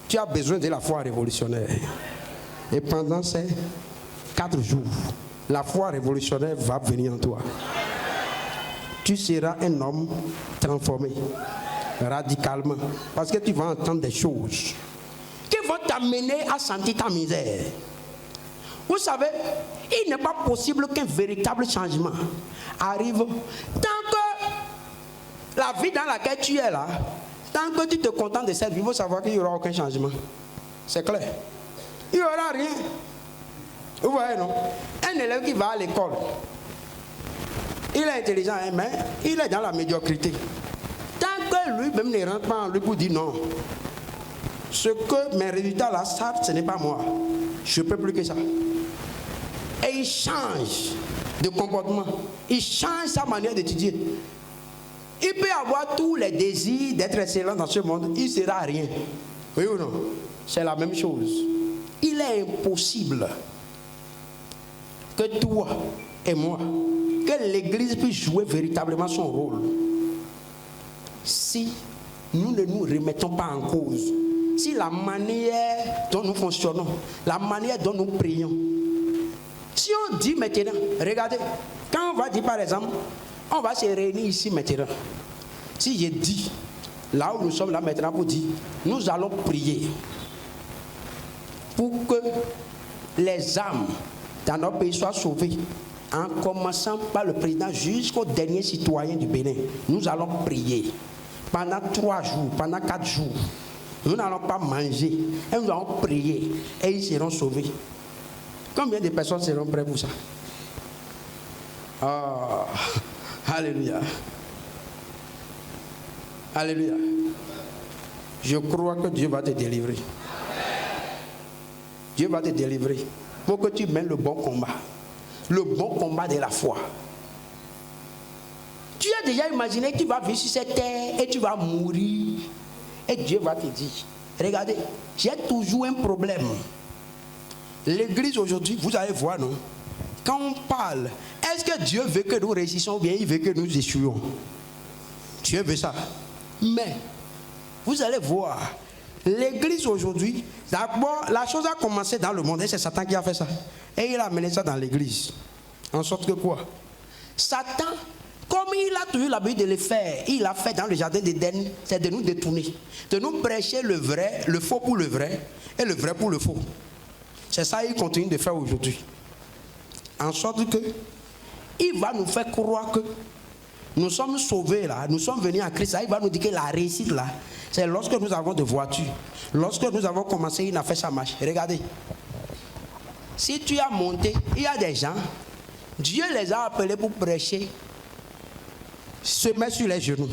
tu as besoin de la foi révolutionnaire. Et pendant ces 4 jours, la foi révolutionnaire va venir en toi. Tu seras un homme transformé radicalement. Parce que tu vas entendre des choses qui vont t'amener à sentir ta misère. Vous savez, il n'est pas possible qu'un véritable changement arrive tant que la vie dans laquelle tu es là, tant que tu te contentes de cette vie, il faut savoir qu'il n'y aura aucun changement. C'est clair. Il n'y aura rien. Vous voyez, non? Un élève qui va à l'école, il est intelligent, mais il est dans la médiocrité. Tant que lui-même ne rentre pas en lui pour dire non, ce que mes résultats là, ça, ce n'est pas moi. Je ne peux plus que ça. Et il change de comportement. Il change sa manière d'étudier. Il peut avoir tous les désirs d'être excellent dans ce monde. Il ne sera rien. Oui ou non? C'est la même chose. Il est impossible que toi et moi, que l'Église puisse jouer véritablement son rôle si nous ne nous remettons pas en cause. Si la manière dont nous fonctionnons, la manière dont nous prions, si on dit maintenant, regardez, quand on va dire par exemple, on va se réunir ici maintenant. Si je dis, là où nous sommes là maintenant pour dire, nous allons prier. pour que les âmes dans notre pays soient sauvées, en commençant par le président jusqu'au dernier citoyen du Bénin, nous allons prier pendant 3 jours, pendant 4 jours. Nous n'allons pas manger, et nous allons prier, et ils seront sauvés. Combien de personnes seront prêtes pour ça? Oh, alléluia. Alléluia. Je crois que Dieu va te délivrer. Dieu va te délivrer pour que tu mènes le bon combat. Le bon combat de la foi. Tu as déjà imaginé que tu vas vivre sur cette terre et tu vas mourir. Et Dieu va te dire, regardez, j'ai toujours un problème. L'église aujourd'hui, vous allez voir, non? Quand on parle, est-ce que Dieu veut que nous réussissions ou bien il veut que nous échouions? Dieu veut ça. Mais, vous allez voir, l'église aujourd'hui, d'abord, la chose a commencé dans le monde et c'est Satan qui a fait ça. Et il a amené ça dans l'église. En sorte que quoi? Satan, comme il a toujours l'habitude de le faire, il l'a fait dans le jardin d'Éden, c'est de nous détourner, de nous prêcher le vrai, le faux pour le vrai et le vrai pour le faux. C'est ça qu'il continue de faire aujourd'hui. En sorte que il va nous faire croire que nous sommes sauvés là, nous sommes venus en Christ. Là, il va nous dire que la réussite là, c'est lorsque nous avons des voitures. Lorsque nous avons commencé, il a fait sa marche. Regardez. Si tu as monté, il y a des gens, Dieu les a appelés pour prêcher, se mettre sur les genoux.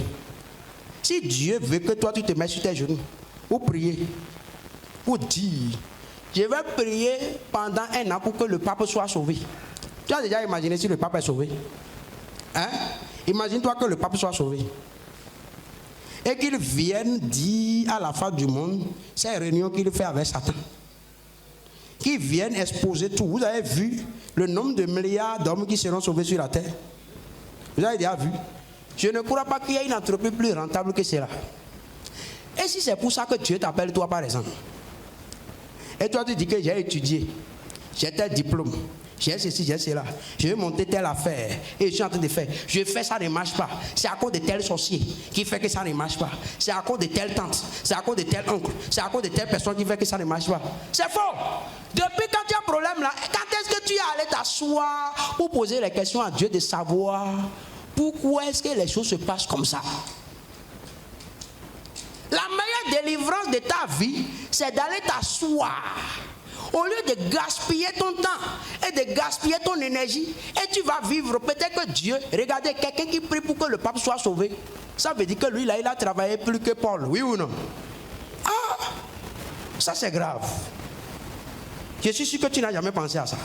Si Dieu veut que toi tu te mettes sur tes genoux, pour prier, pour dire, je vais prier pendant 1 an pour que le pape soit sauvé. Tu as déjà imaginé si le pape est sauvé? Hein? Imagine-toi que le pape soit sauvé. Et qu'il vienne dire à la fin du monde ces réunions qu'il fait avec Satan. Qu'il vienne exposer tout. Vous avez vu le nombre de milliards d'hommes qui seront sauvés sur la terre? Vous avez déjà vu? Je ne crois pas qu'il y ait une entreprise plus rentable que cela. Et si c'est pour ça que Dieu t'appelle toi par exemple, et toi tu dis que j'ai étudié, j'ai tel diplôme, j'ai ceci, j'ai cela, je vais monter telle affaire et je suis en train de faire, je fais ça, ne marche pas, c'est à cause de tel sorcier qui fait que ça ne marche pas, c'est à cause de telle tante, c'est à cause de tel oncle, c'est à cause de telle personne qui fait que ça ne marche pas. C'est faux. Depuis quand tu as un problème là, quand est-ce que tu es allé t'asseoir pour poser les questions à Dieu de savoir pourquoi est-ce que les choses se passent comme ça? La meilleure délivrance de ta vie, c'est d'aller t'asseoir. Au lieu de gaspiller ton temps et de gaspiller ton énergie, et tu vas vivre, peut-être que Dieu, regardez, quelqu'un qui prie pour que le pape soit sauvé, ça veut dire que lui, là, il a travaillé plus que Paul, oui ou non? Ah, ça c'est grave. Je suis sûr que tu n'as jamais pensé à ça.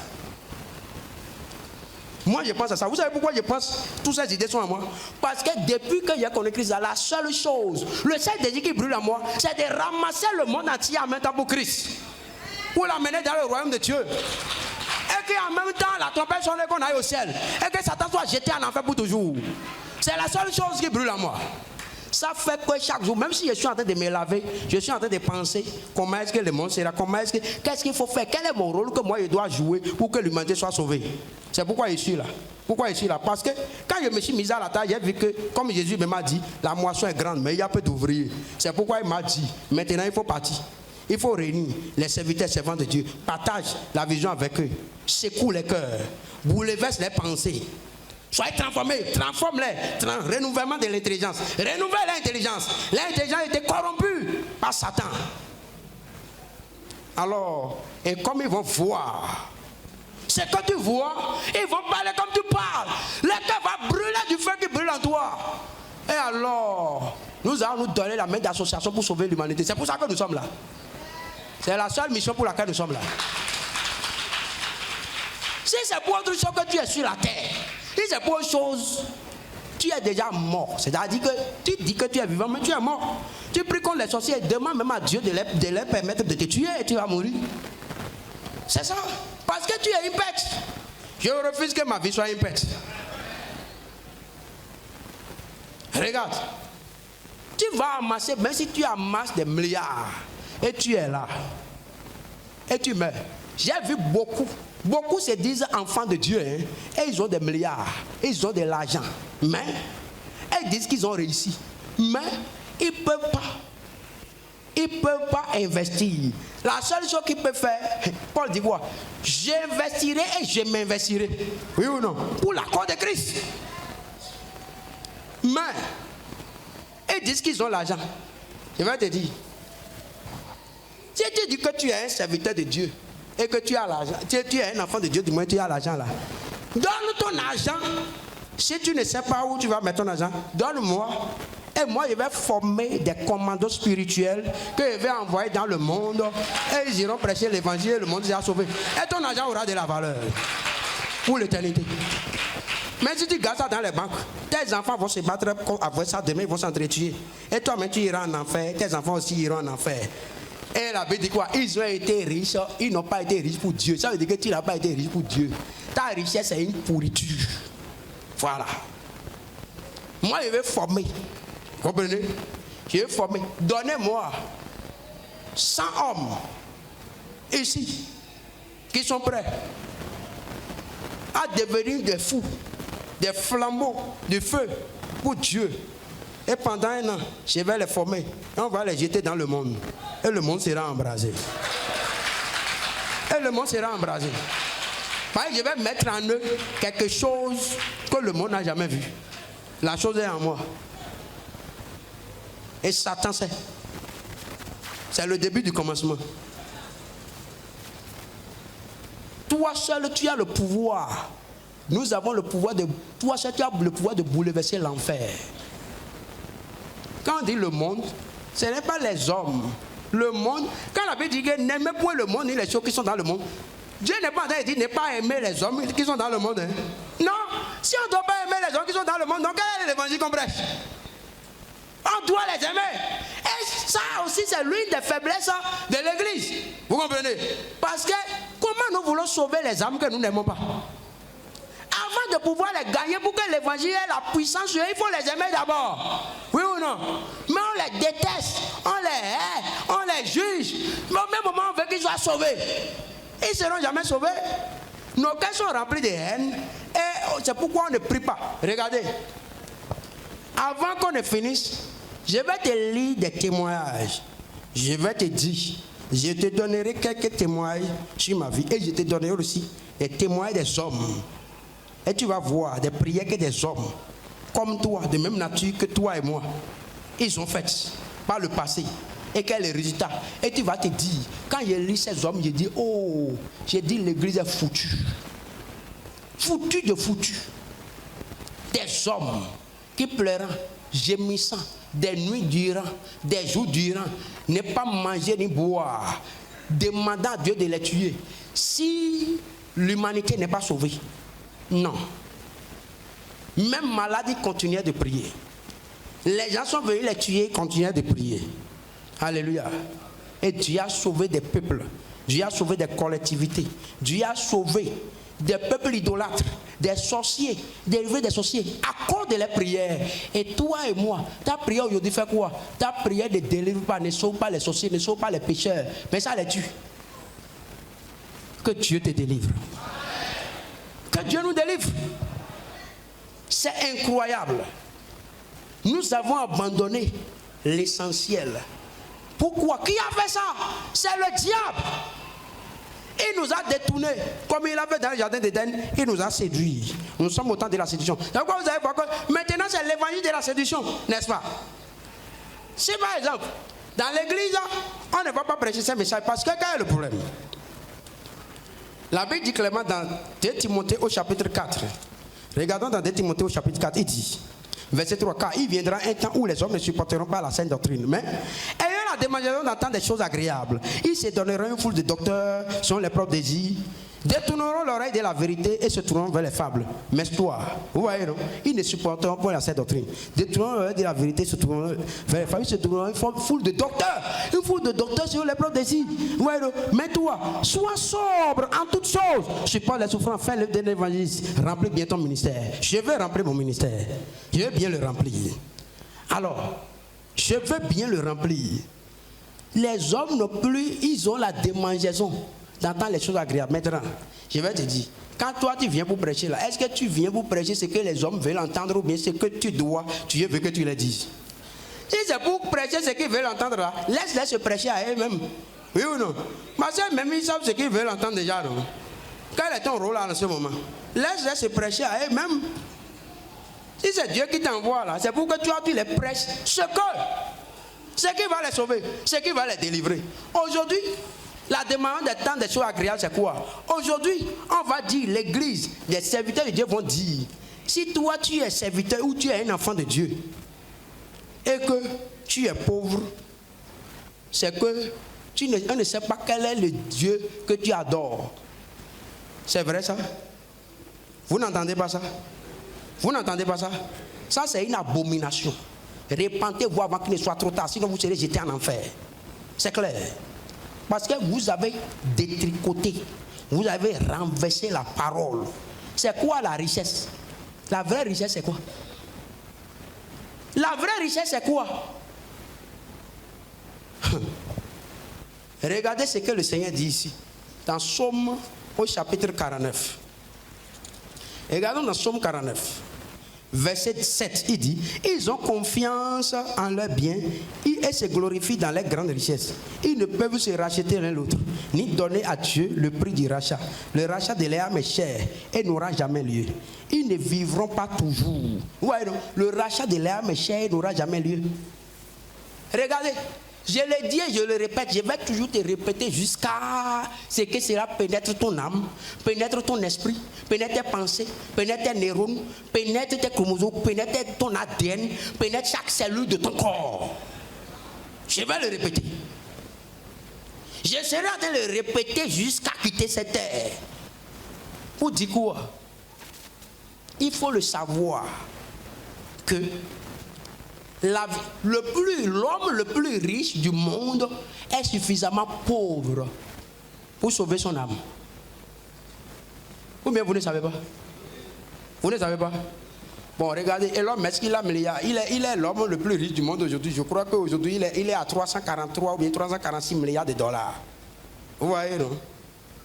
Moi je pense à ça. Vous savez pourquoi je pense? Toutes ces idées sont à moi. Parce que depuis que j'ai connu Christ, la seule chose, le seul désir qui brûle à moi, c'est de ramasser le monde entier en même temps pour Christ. Pour l'amener dans le royaume de Dieu. Et qu'en même temps, la trompette sonne qu'on aille au ciel. Et que Satan soit jeté en enfer pour toujours. C'est la seule chose qui brûle à moi. Ça fait que chaque jour, même si je suis en train de me laver, je suis en train de penser comment est-ce que le monde sera, qu'est-ce qu'il faut faire, quel est mon rôle que moi je dois jouer pour que l'humanité soit sauvée. C'est pourquoi je suis là. Pourquoi je suis là? Parce que quand je me suis mis à la table, j'ai vu que, comme Jésus m'a dit, la moisson est grande, mais il y a peu d'ouvriers. C'est pourquoi il m'a dit, maintenant il faut partir. Il faut réunir les serviteurs servants de Dieu. Partage la vision avec eux. Secoue les cœurs. Bouleverse les pensées. Soyez transformés, transforme-les. Renouvellement de l'intelligence. Renouvelle l'intelligence. L'intelligence était corrompue par Satan. Alors, et comme ils vont voir, c'est que tu vois, ils vont parler comme tu parles. Le cœur va brûler du feu qui brûle en toi. Et alors, nous allons nous donner la main d'association pour sauver l'humanité. C'est pour ça que nous sommes là. C'est la seule mission pour laquelle nous sommes là. Si c'est pour autre chose que tu es sur la terre, si c'est pour autre chose, tu es déjà mort. C'est-à-dire que tu dis que tu es vivant, mais tu es mort. Tu pries contre les sorciers et demandes même à Dieu de leur permettre de te tuer et tu vas mourir. C'est ça. Parce que tu es impec. Je refuse que ma vie soit impec. Regarde. Tu vas amasser, même si tu amasses des milliards, et tu es là, et tu meurs. J'ai vu beaucoup se disent enfants de Dieu, hein, et ils ont des milliards, ils ont de l'argent, mais ils disent qu'ils ont réussi, mais ils ne peuvent pas ils ne peuvent pas investir. La seule chose qu'ils peuvent faire, Paul dit quoi? J'investirai et je m'investirai. Oui ou non? Pour la cause de Christ. Mais, ils disent qu'ils ont l'argent. Je vais te dire. Si tu dis que tu es un serviteur de Dieu et que tu as l'argent, tu es un enfant de Dieu, du moins tu as l'argent là. Donne ton argent. Si tu ne sais pas où tu vas mettre ton argent, donne-moi. Et moi, je vais former des commandos spirituels que je vais envoyer dans le monde. Et ils iront prêcher l'évangile et le monde sera sauvé. Et ton argent aura de la valeur pour l'éternité. Mais si tu gardes ça dans les banques, tes enfants vont se battre avec ça demain, ils vont s'entretuer. Et toi-même, tu iras en enfer. Tes enfants aussi iront en enfer. Et la Bible dit quoi? Ils ont été riches, ils n'ont pas été riches pour Dieu. Ça veut dire que tu n'as pas été riche pour Dieu. Ta richesse est une pourriture. Voilà. Moi, je vais former. Comprenez? Je vais former. Donnez-moi 100 hommes ici qui sont prêts à devenir des fous, des flambeaux de feu pour Dieu. Et pendant un an, je vais les former. Et on va les jeter dans le monde. Et le monde sera embrasé. Et le monde sera embrasé. Parce que je vais mettre en eux quelque chose que le monde n'a jamais vu. La chose est en moi. Et Satan sait. C'est le début du commencement. Toi seul, tu as le pouvoir. Nous avons le pouvoir de... Toi seul, tu as le pouvoir de bouleverser l'enfer. Quand on dit le monde, ce n'est pas les hommes. Le monde, quand la Bible dit que n'aimez point le monde ni les choses qui sont dans le monde, Dieu n'est pas en train de dire ne pas aimer les hommes qui sont dans le monde. Hein? Non, si on ne doit pas aimer les hommes qui sont dans le monde, donc quel est l'évangile qu'on prêche? On doit les aimer. Et ça aussi, c'est l'une des faiblesses de l'église. Vous comprenez? Parce que comment nous voulons sauver les âmes que nous n'aimons pas? Avant de pouvoir les gagner pour que l'évangile ait la puissance sur eux, il faut les aimer d'abord. Oui ou non? Mais on les déteste, on les hait, on les juge. Mais au même moment, on veut qu'ils soient sauvés. Ils ne seront jamais sauvés. Nos cœurs sont remplis de haine. Et c'est pourquoi on ne prie pas. Regardez. Avant qu'on ne finisse, je vais te lire des témoignages. Je vais te dire. Je te donnerai quelques témoignages sur ma vie. Et je te donnerai aussi des témoignages des hommes. Et tu vas voir des prières que des hommes, comme toi, de même nature que toi et moi, ils ont faites par le passé. Et quel est le résultat? Et tu vas te dire, quand je lis ces hommes, je dis, oh, j'ai dit l'église est foutue. Foutue de foutu. Des hommes qui pleurant, gémissant, des nuits durant, des jours durant, ne pas manger ni boire, demandant à Dieu de les tuer. Si l'humanité n'est pas sauvée, non. Même malades, ils continuaient de prier. Les gens sont venus les tuer, ils continuaient de prier. Alléluia. Et Dieu a sauvé des peuples. Dieu a sauvé des collectivités. Dieu a sauvé des peuples idolâtres, des sorciers, dérivés des sorciers, à cause de les prières. Et toi et moi, ta prière aujourd'hui fait quoi? Ta prière ne délivre pas, ne sauve pas les sorciers, ne sauve pas les pécheurs, mais ça les tue. Que Dieu te délivre. Que Dieu nous délivre. C'est incroyable. Nous avons abandonné l'essentiel. Pourquoi? Qui a fait ça? C'est le diable. Il nous a détournés. Comme il a fait dans le jardin d'Éden, il nous a séduits. Nous sommes au temps de la séduction. Donc vous allez voir que maintenant c'est l'évangile de la séduction, n'est-ce pas? Si par exemple, dans l'église, on ne va pas prêcher ce message parce que quel est le problème? La Bible dit clairement dans 2 Timothée au chapitre 4. Regardons dans 2 Timothée au chapitre 4, il dit, verset 3, car il viendra un temps où les hommes ne supporteront pas la saine doctrine, mais ayant la démangeaison d'entendre des choses agréables, ils se donneront une foule de docteurs selon les propres désirs, détourneront l'oreille de la vérité et se tourneront vers les fables. Mais toi, vous voyez, non? Ils ne supporteront pas la saine doctrine. Détourneront l'oreille de la vérité, se tourneront vers les fables, ils se tourneront une foule de docteurs. Une foule de docteurs selon les propres désirs. Vous voyez, non? Mais toi, sois sobre en toutes choses. Supporte les souffrances, fais le dernier évangéliste. Remplis bien ton ministère. Je veux remplir mon ministère. Je veux bien le remplir. Alors, je veux bien le remplir. Les hommes non plus, ils ont la démangeaison d'entendre les choses agréables. Maintenant, je vais te dire, quand toi tu viens pour prêcher là, est-ce que tu viens pour prêcher ce que les hommes veulent entendre ou bien ce que tu veux que tu les dises? Si c'est pour prêcher ce qu'ils veulent entendre là, laisse-les se prêcher à eux-mêmes. Oui ou non? Ma soeur, même ils savent ce qu'ils veulent entendre déjà, non? Quel est ton rôle là en ce moment? Laisse-les se prêcher à eux-mêmes. Si c'est Dieu qui t'envoie là, c'est pour que tu les prêches ce qui va les sauver, ce qui va les délivrer. Aujourd'hui, la demande des temps des choses agréables, c'est quoi? Aujourd'hui, on va dire, l'église, les serviteurs de Dieu vont dire, si toi tu es serviteur ou tu es un enfant de Dieu et que tu es pauvre, c'est que on ne sait pas quel est le Dieu que tu adores. C'est vrai ça? Vous n'entendez pas ça? Vous n'entendez pas ça? Ça c'est une abomination. Repentez-vous avant qu'il ne soit trop tard, sinon vous serez jetés en enfer. C'est clair. Parce que vous avez détricoté, vous avez renversé la parole. C'est quoi la richesse? La vraie richesse c'est quoi? La vraie richesse c'est quoi? Regardez ce que le Seigneur dit ici, dans Somme au chapitre 49. Regardons dans Somme 49, verset 7, il dit, ils ont confiance en leurs biens et se glorifient dans leurs grandes richesses. Ils ne peuvent se racheter l'un l'autre, ni donner à Dieu le prix du rachat. Le rachat de l'âme est cher et n'aura jamais lieu. Ils ne vivront pas toujours. Ouais, non? Le rachat de l'âme est cher et n'aura jamais lieu. Regardez. Je le dis et je le répète, je vais toujours te répéter jusqu'à ce que cela pénètre ton âme, pénètre ton esprit, pénètre tes pensées, pénètre tes neurones, pénètre tes chromosomes, pénètre ton ADN, pénètre chaque cellule de ton corps. Je vais le répéter. Je serai en train de le répéter jusqu'à quitter cette terre. Pour dire quoi? Il faut le savoir que l'homme le plus riche du monde est suffisamment pauvre pour sauver son âme. Ou bien vous ne savez pas? Vous ne savez pas? Bon, regardez, Elon Musk, il a milliard. Il est l'homme le plus riche du monde aujourd'hui. Je crois qu'aujourd'hui, il est à 343 ou bien 346 milliards de dollars. Vous voyez, non?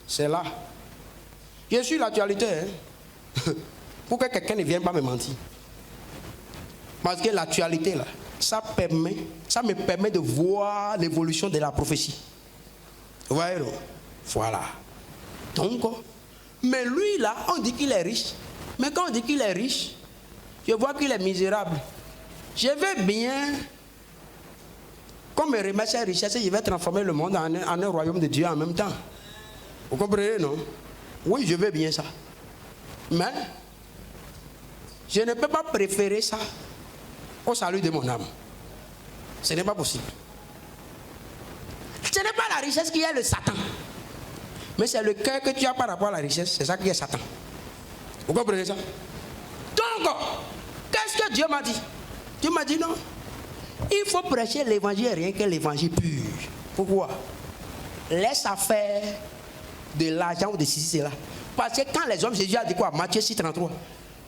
C'est là. Je suis l'actualité, hein? Pour que quelqu'un ne vienne pas me mentir. Parce que l'actualité là, ça me permet de voir l'évolution de la prophétie. Vous voyez, non? Voilà. Donc, mais lui là, on dit qu'il est riche. Mais quand on dit qu'il est riche, je vois qu'il est misérable. Je veux bien qu'on me remette cette richesse et je vais transformer le monde en un royaume de Dieu en même temps. Vous comprenez, non? Oui, je veux bien ça. Mais je ne peux pas préférer ça au salut de mon âme. Ce n'est pas possible. Ce n'est pas la richesse qui est le Satan. Mais c'est le cœur que tu as par rapport à la richesse. C'est ça qui est Satan. Vous comprenez ça? Donc, qu'est-ce que Dieu m'a dit? Dieu m'a dit non. Il faut prêcher l'évangile rien que l'évangile pur. Pourquoi? Laisse faire de l'argent ou de ceci, cela. Parce que quand les hommes, Jésus a dit quoi? Matthieu 6, 33.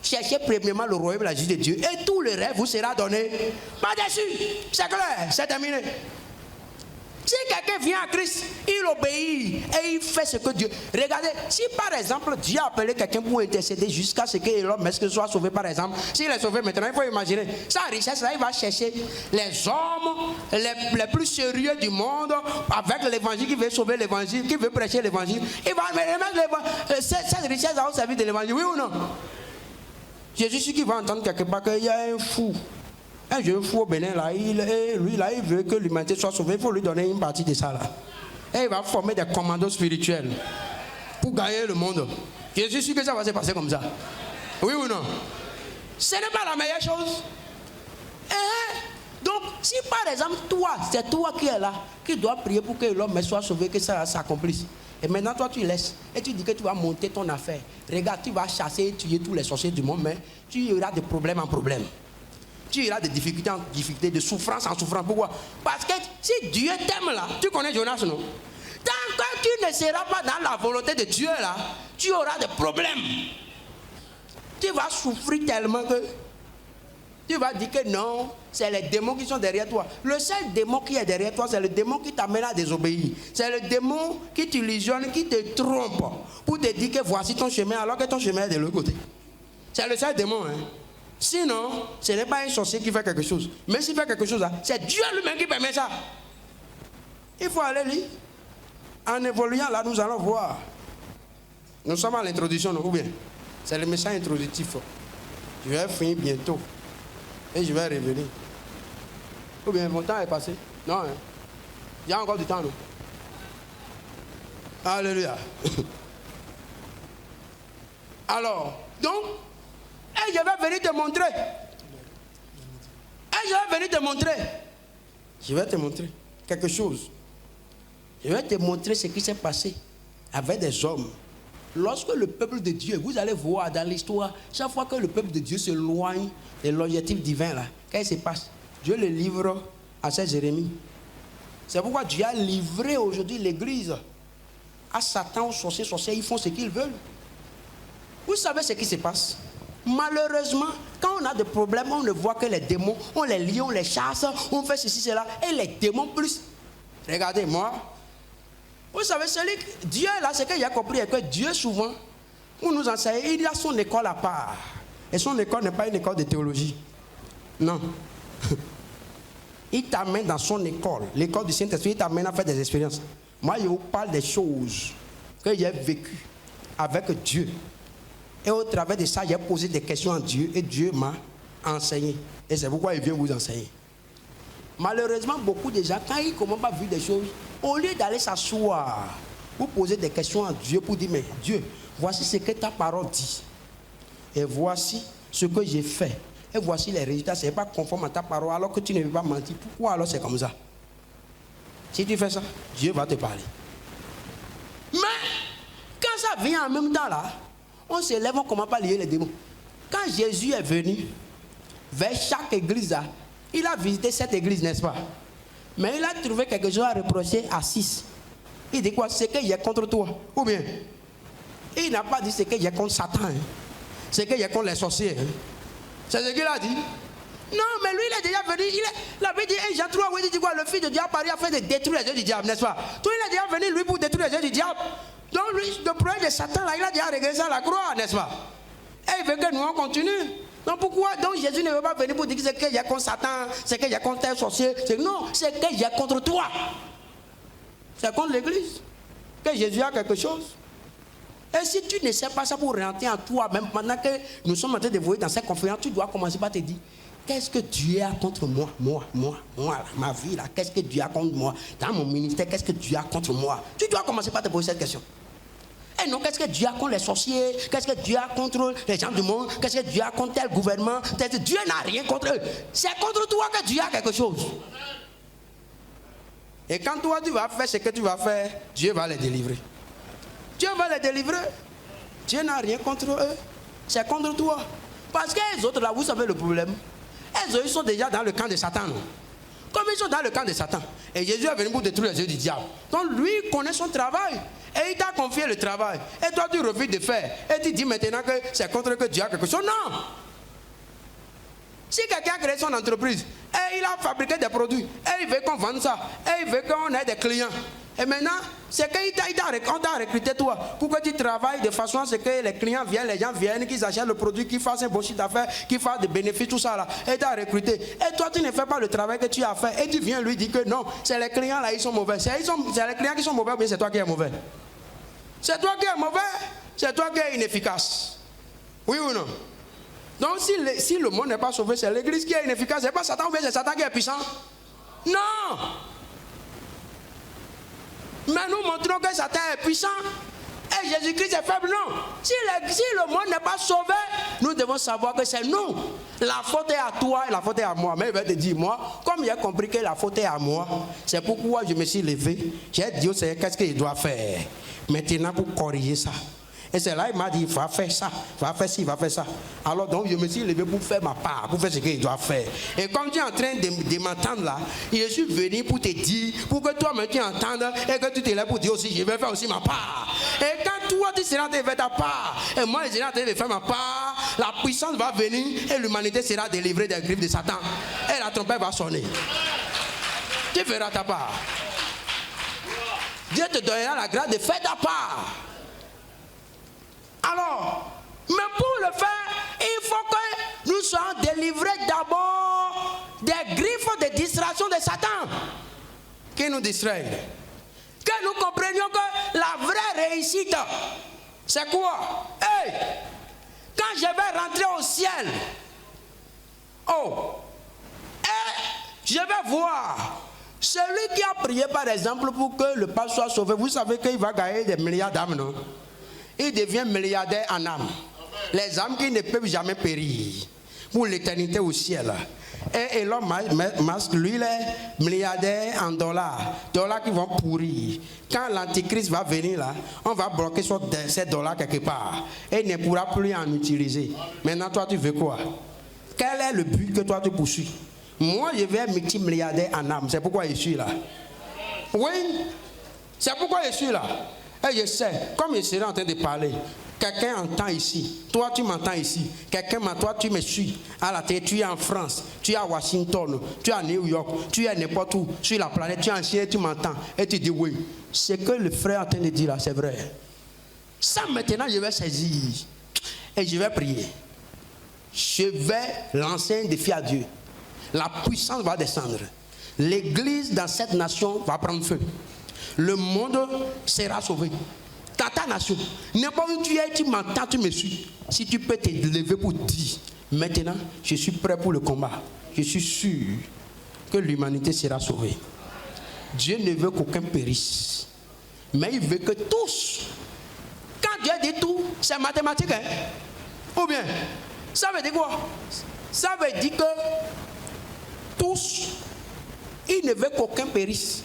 Cherchez premièrement le royaume et la justice de Dieu et tout le reste vous sera donné par-dessus. C'est clair, c'est terminé. Si quelqu'un vient à Christ, il obéit et il fait ce que Dieu... Regardez, si par exemple Dieu a appelé quelqu'un pour intercéder jusqu'à ce que l'homme soit sauvé par exemple, s'il est sauvé maintenant, il faut imaginer, sa richesse là, il va chercher les hommes les plus sérieux du monde avec l'évangile, qui veut sauver l'évangile, qui veut prêcher l'évangile. Il va mettre cette richesse là au service de l'évangile, oui ou non? Jésus, ce qui va entendre quelque part qu'il y a un fou. Un jeune fou au Bénin, là, lui, là, il veut que l'humanité soit sauvée. Il faut lui donner une partie de ça, là. Et il va former des commandos spirituels pour gagner le monde. Je suis sûr que ça va se passer comme ça. Oui ou non? Ce n'est pas la meilleure chose. Donc, si par exemple, toi, c'est toi qui es là, qui dois prier pour que l'homme soit sauvé, que ça s'accomplisse. Et maintenant, toi, tu laisses. Et tu dis que tu vas monter ton affaire. Regarde, tu vas chasser et tuer tous les sorciers du monde, mais tu auras de problème en problème. Tu auras de difficultés en difficultés, de souffrance en souffrance. Pourquoi? Parce que si Dieu t'aime là, tu connais Jonas, non? Tant que tu ne seras pas dans la volonté de Dieu là, tu auras des problèmes. Tu vas souffrir tellement que tu vas dire que non, c'est les démons qui sont derrière toi. Le seul démon qui est derrière toi, c'est le démon qui t'amène à désobéir. C'est le démon qui t'illusionne, qui te trompe pour te dire que voici ton chemin alors que ton chemin est de l'autre côté. C'est le seul démon, hein. Sinon, ce n'est pas un sorcier qui fait quelque chose. Mais s'il fait quelque chose, c'est Dieu lui-même qui permet ça. Il faut aller lire. En évoluant là, nous allons voir. Nous sommes à l'introduction, ou bien c'est le message introductif. Je vais finir bientôt. Et je vais revenir. Ou bien mon temps est passé. Non, hein. Il y a encore du temps, non? Alléluia. Alors, donc, et je vais venir te montrer. Et je vais venir te montrer. Je vais te montrer quelque chose. Je vais te montrer ce qui s'est passé avec des hommes. Lorsque le peuple de Dieu, vous allez voir dans l'histoire, chaque fois que le peuple de Dieu s'éloigne de l'objectif divin, là, qu'est-ce qui se passe? Dieu le livre à Saint Jérémie. C'est pourquoi Dieu a livré aujourd'hui l'église à Satan, aux sorciers, ils font ce qu'ils veulent. Vous savez ce qui se passe? Malheureusement, quand on a des problèmes, on ne voit que les démons, on les lie, on les chasse, on fait ceci, cela, et les démons plus. Regardez-moi. Vous savez, Dieu là, ce que j'ai compris est que Dieu souvent, pour nous enseigner, il a son école à part. Et son école n'est pas une école de théologie. Non. Il t'amène dans son école, l'école du Saint-Esprit, il t'amène à faire des expériences. Moi, je vous parle des choses que j'ai vécues avec Dieu. Et au travers de ça, j'ai posé des questions à Dieu et Dieu m'a enseigné. Et c'est pourquoi il vient vous enseigner. Malheureusement, beaucoup de gens, quand ils commencent à vivre des choses, au lieu d'aller s'asseoir, vous posez des questions à Dieu pour dire, mais Dieu, voici ce que ta parole dit. Et voici ce que j'ai fait. Et voici les résultats, ce n'est pas conforme à ta parole, alors que tu ne veux pas mentir. Pourquoi alors c'est comme ça? Si tu fais ça, Dieu va te parler. Mais, quand ça vient en même temps là, on se lève, on ne commence pas à lier les démons. Quand Jésus est venu vers chaque église là, il a visité cette église, n'est-ce pas? Mais il a trouvé quelque chose à reprocher à 6. Il dit quoi? C'est qu'il y a contre toi. Ou bien, il n'a pas dit c'est qu'il y a contre Satan. Hein. C'est qu'il y a contre les sorciers. Hein. C'est ce qu'il a dit. Non, mais lui, il est déjà venu. Il avait dit, Jean 3, oui, il dit quoi? Le Fils de Dieu a parlé afin de détruire les œuvres du diable, n'est-ce pas? Toi, il est déjà venu, lui, pour détruire les œuvres du diable. Donc, lui, le projet de Satan, là, il a déjà régressé à la croix, n'est-ce pas? Et il veut que nous, on continue. Donc, pourquoi? Donc, Jésus ne veut pas venir pour dire que c'est qu'il y a contre Satan, c'est qu'il y a contre tel sorcier. Non, c'est qu'il y a contre toi. C'est contre l'église que Jésus a quelque chose. Et si tu ne sais pas ça pour rentrer en toi, même pendant que nous sommes en train de voir dans cette conférence, tu dois commencer par te dire, qu'est-ce que Dieu a contre moi, là, ma vie là, qu'est-ce que Dieu a contre moi, dans mon ministère, qu'est-ce que Dieu a contre moi? Tu dois commencer par te poser cette question. Et non, qu'est-ce que Dieu a contre les sorciers, qu'est-ce que Dieu a contre les gens du monde, qu'est-ce que Dieu a contre tel gouvernement, Dieu n'a rien contre eux. C'est contre toi que Dieu a quelque chose. Et quand toi tu vas faire ce que tu vas faire, Dieu va les délivrer. Dieu va les délivrer. Dieu n'a rien contre eux. C'est contre toi. Parce que les autres là, vous savez le problème. Ils sont déjà dans le camp de Satan. Non? Comme ils sont dans le camp de Satan. Et Jésus est venu pour détruire les yeux du diable. Donc lui, il connaît son travail. Et il t'a confié le travail. Et toi, tu refuses de faire. Et tu dis maintenant que c'est contre que Dieu a quelque chose. Non. Si quelqu'un a créé son entreprise, et il a fabriqué des produits, et il veut qu'on vende ça, et il veut qu'on ait des clients. Et maintenant, c'est qu'on t'a recruté toi pour que tu travailles de façon à ce que les clients viennent, les gens viennent, qu'ils achètent le produit, qu'ils fassent un bon chiffre d'affaires, qu'ils fassent des bénéfices, tout ça là. Et tu as recruté. Et toi, tu ne fais pas le travail que tu as fait. Et tu viens lui dire que non, c'est les clients là, ils sont mauvais. C'est les clients qui sont mauvais, mais c'est toi qui es mauvais. C'est toi qui es mauvais, c'est toi qui es inefficace. Oui ou non? Donc si le monde n'est pas sauvé, c'est l'église qui est inefficace. C'est pas Satan, c'est Satan qui est puissant. Non! Mais nous montrons que Satan est puissant et Jésus-Christ est faible. Non. Si le monde n'est pas sauvé, nous devons savoir que c'est nous. La faute est à toi et la faute est à moi. Mais il va te dire, moi, comme j'ai compris que la faute est à moi, c'est pourquoi je me suis levé. J'ai dit au Seigneur, qu'est-ce qu'il doit faire maintenant pour corriger ça. Et c'est là, il m'a dit, va faire ça, va faire ci, va faire ça. Alors donc, je me suis levé pour faire ma part, pour faire ce qu'il doit faire. Et comme tu es en train de m'entendre là, je suis venu pour te dire, pour que toi-même tu entendes, et que tu te lèves pour dire aussi, je vais faire aussi ma part. Et quand toi, tu seras en train de faire ta part, et moi, je serai en train de faire ma part, la puissance va venir, et l'humanité sera délivrée des griffes de Satan. Et la trompette va sonner. Tu feras ta part. Dieu te donnera la grâce de faire ta part. Alors, mais pour le faire, il faut que nous soyons qui nous distrait. Que nous comprenions que la vraie réussite, c'est quoi? Hey, quand je vais rentrer au ciel, je vais voir celui qui a prié par exemple pour que le pape soit sauvé. Vous savez qu'il va gagner des milliards d'âmes, non? Il devient milliardaire en âmes. Les âmes qui ne peuvent jamais périr pour l'éternité au ciel. Et Elon Musk, lui, il est milliardaire en dollars qui vont pourrir. Quand l'antichrist va venir là, on va bloquer ces dollars quelque part. Et il ne pourra plus en utiliser. Maintenant, toi, tu veux quoi? Quel est le but que toi tu poursuis? Moi, je vais être multimilliardaire en âme. C'est pourquoi je suis là. Oui, c'est pourquoi je suis là. Et je sais, comme je serai en train de parler, quelqu'un entend ici, toi tu m'entends ici, quelqu'un m'entend, toi tu me suis à la télé, tu es en France, tu es à Washington, tu es à New York, tu es n'importe où, sur la planète, tu es en Chine, tu m'entends, et tu dis oui, ce que le frère est en train de dire là, c'est vrai. Ça maintenant, je vais saisir et je vais prier. Je vais lancer un défi à Dieu. La puissance va descendre. L'église dans cette nation va prendre feu. Le monde sera sauvé. Dans ta nation, n'importe où tu es, tu m'entends, tu me suis. Si tu peux te lever pour dire, maintenant, je suis prêt pour le combat. Je suis sûr que l'humanité sera sauvée. Dieu ne veut qu'aucun périsse. Mais il veut que tous. Quand Dieu dit tout, c'est mathématique. Hein? Ou bien, ça veut dire quoi? Ça veut dire que tous, il ne veut qu'aucun périsse.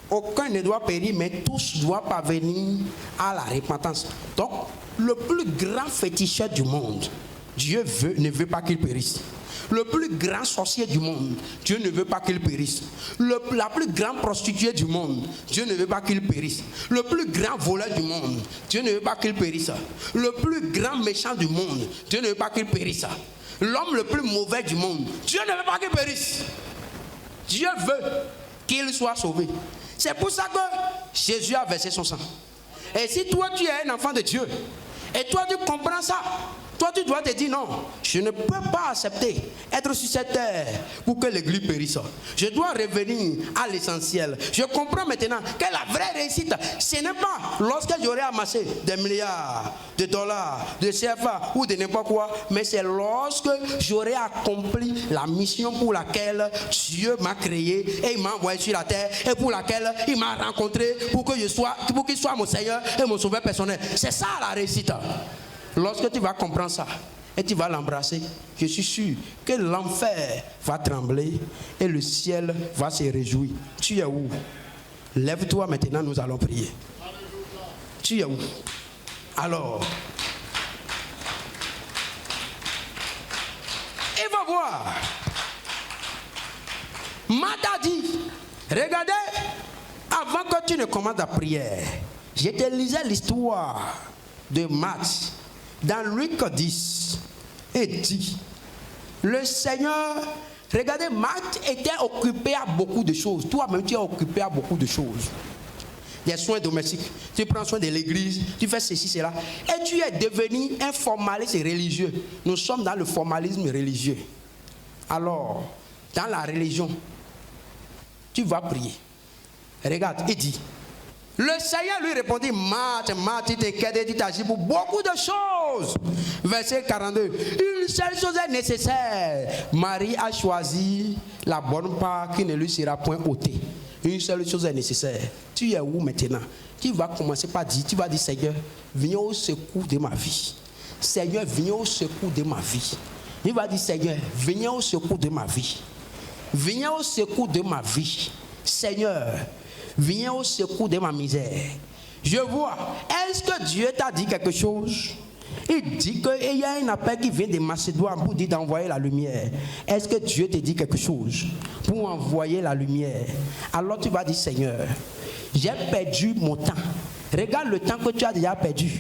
Aucun ne doit périr, mais tous doivent parvenir à la repentance. Donc, le plus grand féticheur du monde, Dieu ne veut pas qu'il périsse. Le plus grand sorcier du monde, Dieu ne veut pas qu'il périsse. La plus grande prostituée du monde, Dieu ne veut pas qu'il périsse. Le plus grand voleur du monde, Dieu ne veut pas qu'il périsse. Le plus grand méchant du monde, Dieu ne veut pas qu'il périsse. L'homme le plus mauvais du monde, Dieu ne veut pas qu'il périsse. Dieu veut qu'il soit sauvé. C'est pour ça que Jésus a versé son sang. Et si toi tu es un enfant de Dieu, et toi tu comprends ça, toi tu dois te dire non, je ne peux pas accepter être sur cette terre pour que l'église périsse. Je dois revenir à l'essentiel. Je comprends maintenant que la vraie réussite, ce n'est pas lorsque j'aurai amassé des milliards de dollars, de CFA ou de n'importe quoi, mais c'est lorsque j'aurai accompli la mission pour laquelle Dieu m'a créé et il m'a envoyé sur la terre et pour laquelle il m'a rencontré pour qu'il soit mon Seigneur et mon sauveur personnel. C'est ça la réussite. Lorsque tu vas comprendre ça et tu vas l'embrasser, je suis sûr que l'enfer va trembler et le ciel va se réjouir. Tu es où? Lève-toi maintenant, nous allons prier. Tu es où? Alors, il va voir. Marthe a dit, regardez, avant que tu ne commences la prière, je te lisais l'histoire de Marthe dans Luc 10 et dit, le Seigneur, regardez, Marthe était occupé à beaucoup de choses. Toi-même, tu es occupé à beaucoup de choses. Des soins domestiques, tu prends soin de l'église, tu fais ceci, cela. Et tu es devenu un formaliste religieux. Nous sommes dans le formalisme religieux. Alors, dans la religion, tu vas prier. Regarde, il dit, le Seigneur lui répondit, Marthe, tu t'inquiètes et tu t'agis pour beaucoup de choses. Verset 42. Une seule chose est nécessaire. Marie a choisi la bonne part qui ne lui sera point ôtée. Une seule chose est nécessaire. Tu es où maintenant? Tu vas commencer par dire, tu vas dire, Seigneur, viens au secours de ma vie. Seigneur, viens au secours de ma vie. Il va dire, Seigneur, viens au secours de ma vie. Viens au secours de ma vie. Seigneur, viens au secours de ma misère. Je vois, est-ce que Dieu t'a dit quelque chose? Il dit qu'il y a un appel qui vient de Macédoine pour dire d'envoyer la lumière. Est-ce que Dieu te dit quelque chose pour envoyer la lumière? Alors tu vas dire, Seigneur, j'ai perdu mon temps. Regarde le temps que tu as déjà perdu.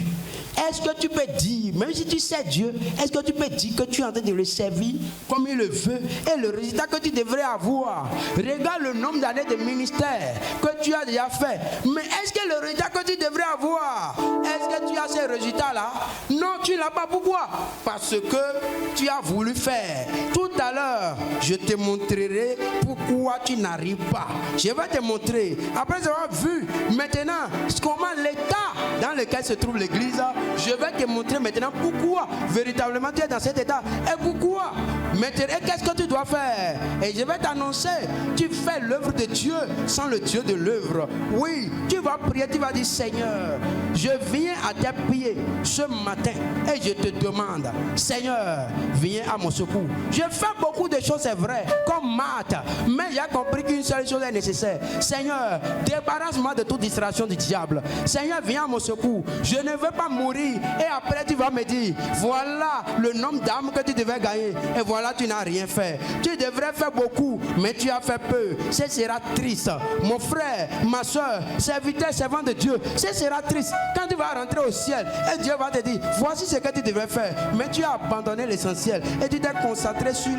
Est-ce que tu peux dire, même si tu sais Dieu, est-ce que tu peux dire que tu es en train de le servir comme il le veut et le résultat que tu devrais avoir? Regarde le nombre d'années de ministère que tu as déjà fait. Mais est-ce que le résultat que tu devrais avoir, est-ce que tu as ces résultats-là? Non, tu ne l'as pas. Pourquoi? Parce que tu as voulu faire. Tout à l'heure, je te montrerai pourquoi tu n'arrives pas. Je vais te montrer. Après avoir vu maintenant comment l'état dans lequel se trouve l'église, je vais te montrer maintenant pourquoi véritablement tu es dans cet état. Et pourquoi maintenant, et qu'est-ce que tu dois faire? Et je vais t'annoncer, tu fais l'œuvre de Dieu sans le Dieu de l'œuvre. Oui, tu vas prier, tu vas dire Seigneur, je viens à tes pieds ce matin et je te demande, Seigneur, viens à mon secours. Je fais beaucoup de choses, c'est vrai, comme Marthe, mais j'ai compris qu'une seule chose est nécessaire. Seigneur, débarrasse-moi de toute distraction du diable. Seigneur, viens à mon secours. Je ne veux pas mourir. Et après, tu vas me dire, voilà le nombre d'âmes que tu devais gagner. Et voilà, tu n'as rien fait. Tu devrais faire beaucoup, mais tu as fait peu. Ce sera triste. Mon frère, ma soeur, serviteur, servant de Dieu, ce sera triste. Quand tu vas rentrer au ciel, et Dieu va te dire, voici ce que tu devrais faire. Mais tu as abandonné l'essentiel. Et tu t'es concentré sur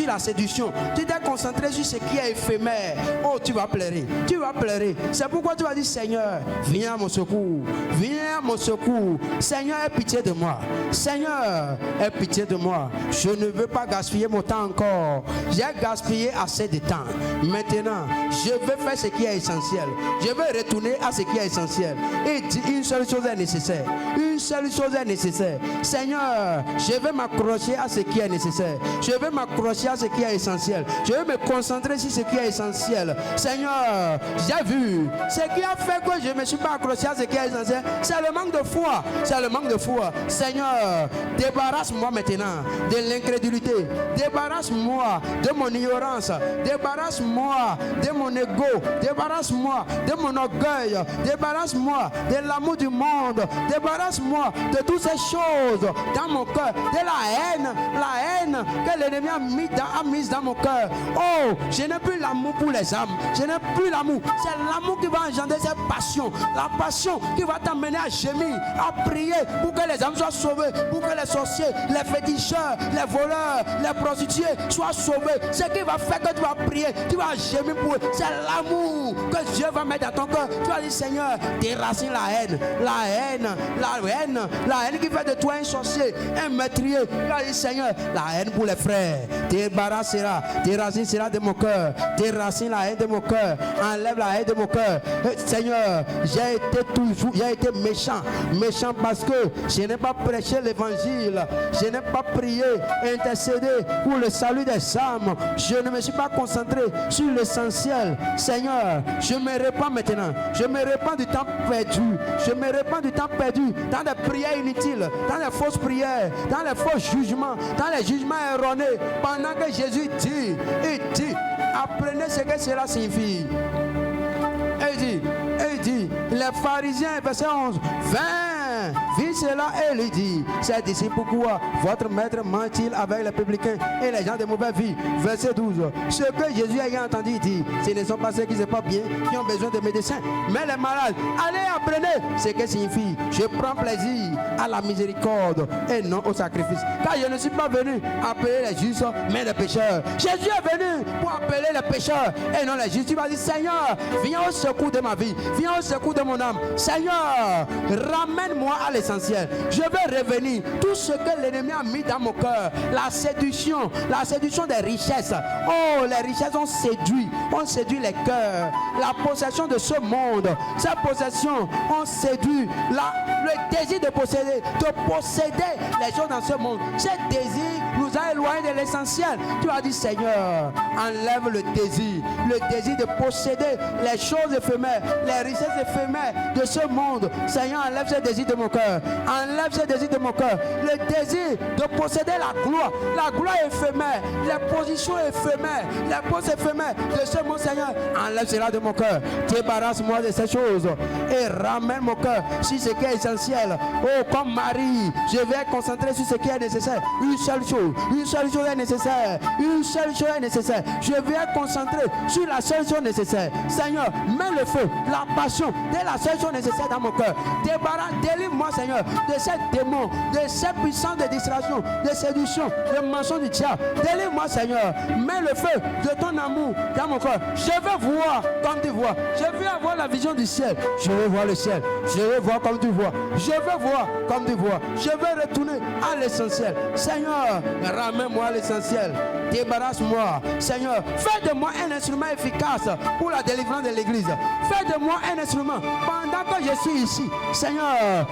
la séduction. Tu t'es concentré sur ce qui est éphémère. Oh, tu vas pleurer. Tu vas pleurer. C'est pourquoi tu vas dire, Seigneur, viens à mon secours. Viens à mon secours. Seigneur, aie pitié de moi. Seigneur, aie pitié de moi. Je ne veux pas gaspiller mon temps encore. J'ai gaspillé assez de temps. Maintenant, je veux faire ce qui est essentiel. Je veux retourner à ce qui est essentiel. Et une seule chose est nécessaire. Une seule chose est nécessaire. Seigneur, je veux m'accrocher à ce qui est nécessaire. Je veux m'accrocher à ce qui est essentiel. Je veux me concentrer sur ce qui est essentiel. Seigneur, j'ai vu. Ce qui a fait que je ne me suis pas accroché à ce qui est essentiel, c'est le manque de foi. C'est le manque de foi. Seigneur, débarrasse-moi maintenant de l'incrédulité. Débarrasse-moi de mon ignorance. Débarrasse-moi de mon ego. Débarrasse-moi de mon orgueil. Débarrasse-moi de l'amour du monde. Débarrasse-moi de toutes ces choses dans mon cœur. De la haine que l'ennemi a mise dans mon cœur. Oh, je n'ai plus l'amour pour les âmes. Je n'ai plus l'amour. C'est l'amour qui va engendrer cette passion. La passion qui va t'amener à gémir, à prier pour que les âmes soient sauvées, pour que les sorciers, les féticheurs, les voleurs, les prostituées soient sauvés. Ce qui va faire que tu vas prier, tu vas gémir pour eux. C'est l'amour que Dieu va mettre dans ton cœur. Tu vas dire, Seigneur, déracine la haine. La haine qui fait de toi un sorcier, un meurtrier. Tu vas dire, Seigneur, la haine pour les frères. Débarrassera, déracine de mon cœur. Déracine la haine de mon cœur. Enlève la haine de mon cœur. Seigneur, j'ai été méchant parce que je n'ai pas prêché l'évangile. Je n'ai pas prié, intercédé pour le salut des âmes. Je ne me suis pas concentré sur l'essentiel. Seigneur, je me répands maintenant. Je me répands du temps perdu. Je me répands du temps perdu dans des prières inutiles, dans les fausses prières, dans les faux jugements, dans les jugements erronés. Pendant que Jésus dit, il dit, apprenez ce que cela signifie. Et il dit, les pharisiens, verset 11, 20, vit cela et lui dit, c'est d'ici pourquoi votre maître ment-il avec les publicains et les gens de mauvaise vie. Verset 12, ce que Jésus ayant entendu dit, ce ne sont pas ceux qui ne sont pas bien, qui ont besoin de médecins, mais les malades. Allez, apprenez ce que signifie, je prends plaisir à la miséricorde et non au sacrifice. Car je ne suis pas venu appeler les justes, mais les pécheurs. Jésus est venu pour appeler les pécheurs et non les justes. Tu vas dire, Seigneur, viens au secours de ma vie, viens au secours de mon âme. Seigneur, ramène-moi à l'essentiel. Je vais revenir. Tout ce que l'ennemi a mis dans mon cœur, la séduction des richesses. Oh, les richesses ont séduit les cœurs. La possession de ce monde, ces possessions ont séduit le désir de posséder les choses dans ce monde. Ce désir nous a éloignés de l'essentiel. Tu as dit, Seigneur, enlève le désir de posséder les choses éphémères, les richesses éphémères de ce monde. Seigneur, enlève ce désir de mon cœur. Enlève ce désir de mon cœur. Le désir de posséder la gloire éphémère, les positions éphémères, les postes éphémères de ce monde. Seigneur, enlève cela de mon cœur. Débarrasse-moi de ces choses et ramène mon cœur sur ce qui est essentiel. Oh, comme Marie, je vais concentrer sur ce qui est nécessaire. Une seule chose est nécessaire. Une seule chose est nécessaire. Je vais concentrer sur sur la seule chose nécessaire. Seigneur, mets le feu, la passion, c'est la seule chose nécessaire dans mon cœur. Délivre-moi, Seigneur, de ces démons, de ces puissances de distraction, de séduction, de mensonge du diable. Délivre-moi, Seigneur, mets le feu de ton amour dans mon cœur. Je veux voir comme tu vois. Je veux avoir la vision du ciel. Je veux voir le ciel. Je veux voir comme tu vois. Je veux voir comme tu vois. Je veux retourner à l'essentiel. Seigneur, ramène-moi à l'essentiel. Débarrasse-moi. Seigneur, fais de moi un instrument efficace pour la délivrance de l'église. Fais de moi un instrument pendant que je suis ici. Seigneur,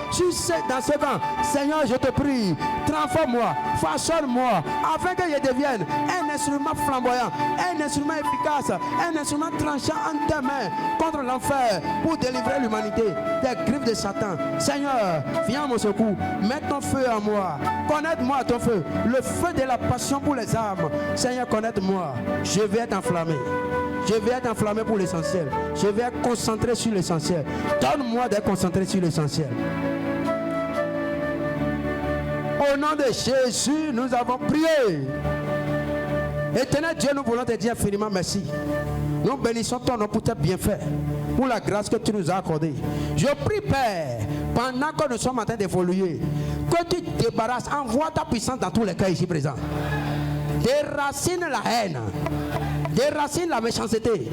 dans ce vent, Seigneur, je te prie, transforme-moi, façonne-moi, afin que je devienne un instrument flamboyant, un instrument efficace, un instrument tranchant en tes mains contre l'enfer pour délivrer l'humanité des griffes de Satan. Seigneur, viens à mon secours, mets ton feu en moi, connecte-moi à ton feu, le feu de la passion pour les âmes. Seigneur, connecte-moi, je vais être enflammé. Je vais être enflammé pour l'essentiel. Je vais être concentré sur l'essentiel. Donne-moi d'être concentré sur l'essentiel. Au nom de Jésus, nous avons prié. Éternel Dieu, nous voulons te dire infiniment merci. Nous bénissons ton nom pour tes bienfaits, pour la grâce que tu nous as accordée. Je prie, Père, pendant que nous sommes en train d'évoluer, que tu débarrasses, envoie ta puissance dans tous les cas ici présents. Déracine la haine, déracine la méchanceté,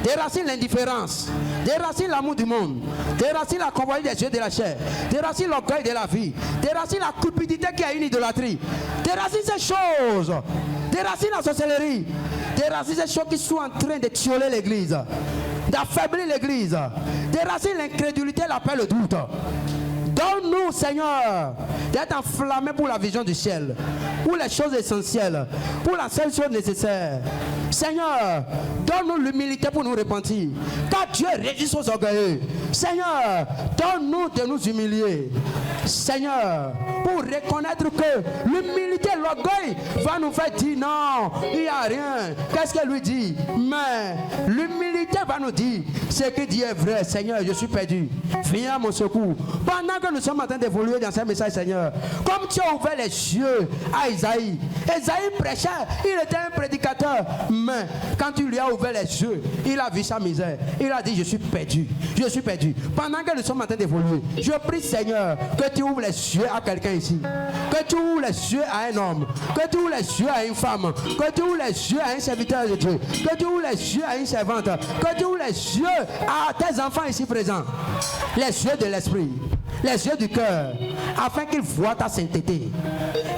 déracine l'indifférence, déracine l'amour du monde, déracine la convoyée des yeux de la chair, déracine l'orgueil de la vie, déracine la cupidité qui a une idolâtrie, déracine ces choses, déracine la sorcellerie, déracine ces choses qui sont en train de tuer l'église, d'affaiblir l'église, déracine l'incrédulité, la peur, le doute. Donne-nous, Seigneur, d'être enflammés pour la vision du ciel, pour les choses essentielles, pour la seule chose nécessaire. Seigneur, donne-nous l'humilité pour nous repentir, car Dieu résiste aux orgueilleux. Seigneur, donne-nous de nous humilier. Seigneur, pour reconnaître que l'humilité, l'orgueil va nous faire dire non, il n'y a rien. Qu'est-ce qu'elle lui dit? Mais l'humilité va nous dire ce que dit est vrai. Seigneur, je suis perdu. Viens à mon secours. Pendant que nous sommes en train d'évoluer dans ce message, Seigneur, comme tu as ouvert les yeux à Isaïe, Isaïe prêchait, il était un prédicateur, mais quand tu lui as ouvert les yeux, il a vu sa misère. Il a dit, je suis perdu, je suis perdu. Pendant que nous sommes en train d'évoluer, je prie, Seigneur, que tu ouvres les yeux à quelqu'un ici, que tu ouvres les yeux à un homme, que tu ouvres les yeux à une femme, que tu ouvres les yeux à un serviteur de Dieu, que tu ouvres les yeux à une servante, que tu ouvres les yeux à tes enfants ici présents, les yeux de l'esprit, les yeux du cœur, afin qu'ils voient ta sainteté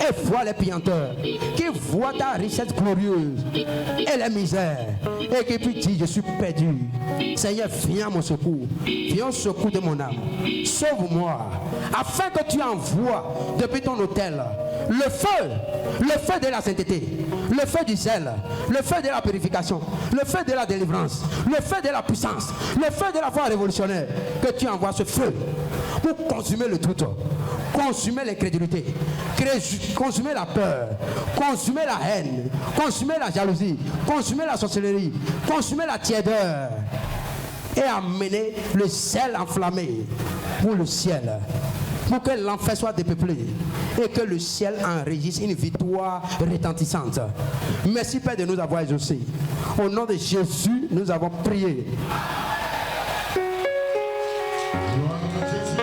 et voient les pillanteurs, qu'ils voient ta richesse glorieuse et les misères, et qu'ils puissent dire, je suis perdu. Seigneur, viens à mon secours, viens au secours de mon âme, sauve-moi, afin que tu envoies depuis ton autel le feu de la sainteté, le feu du zèle, le feu de la purification, le feu de la délivrance, le feu de la puissance, le feu de la foi révolutionnaire. Que tu envoies ce feu pour consumer le doute, consumer l'incrédulité, consumer la peur, consumer la haine, consumer la jalousie, consumer la sorcellerie, consumer la tiédeur, et amener le ciel enflammé pour le ciel, pour que l'enfer soit dépeuplé et que le ciel enregistre une victoire retentissante. Merci Père de nous avoir exaucés. Au nom de Jésus, nous avons prié. Gloire à Jésus.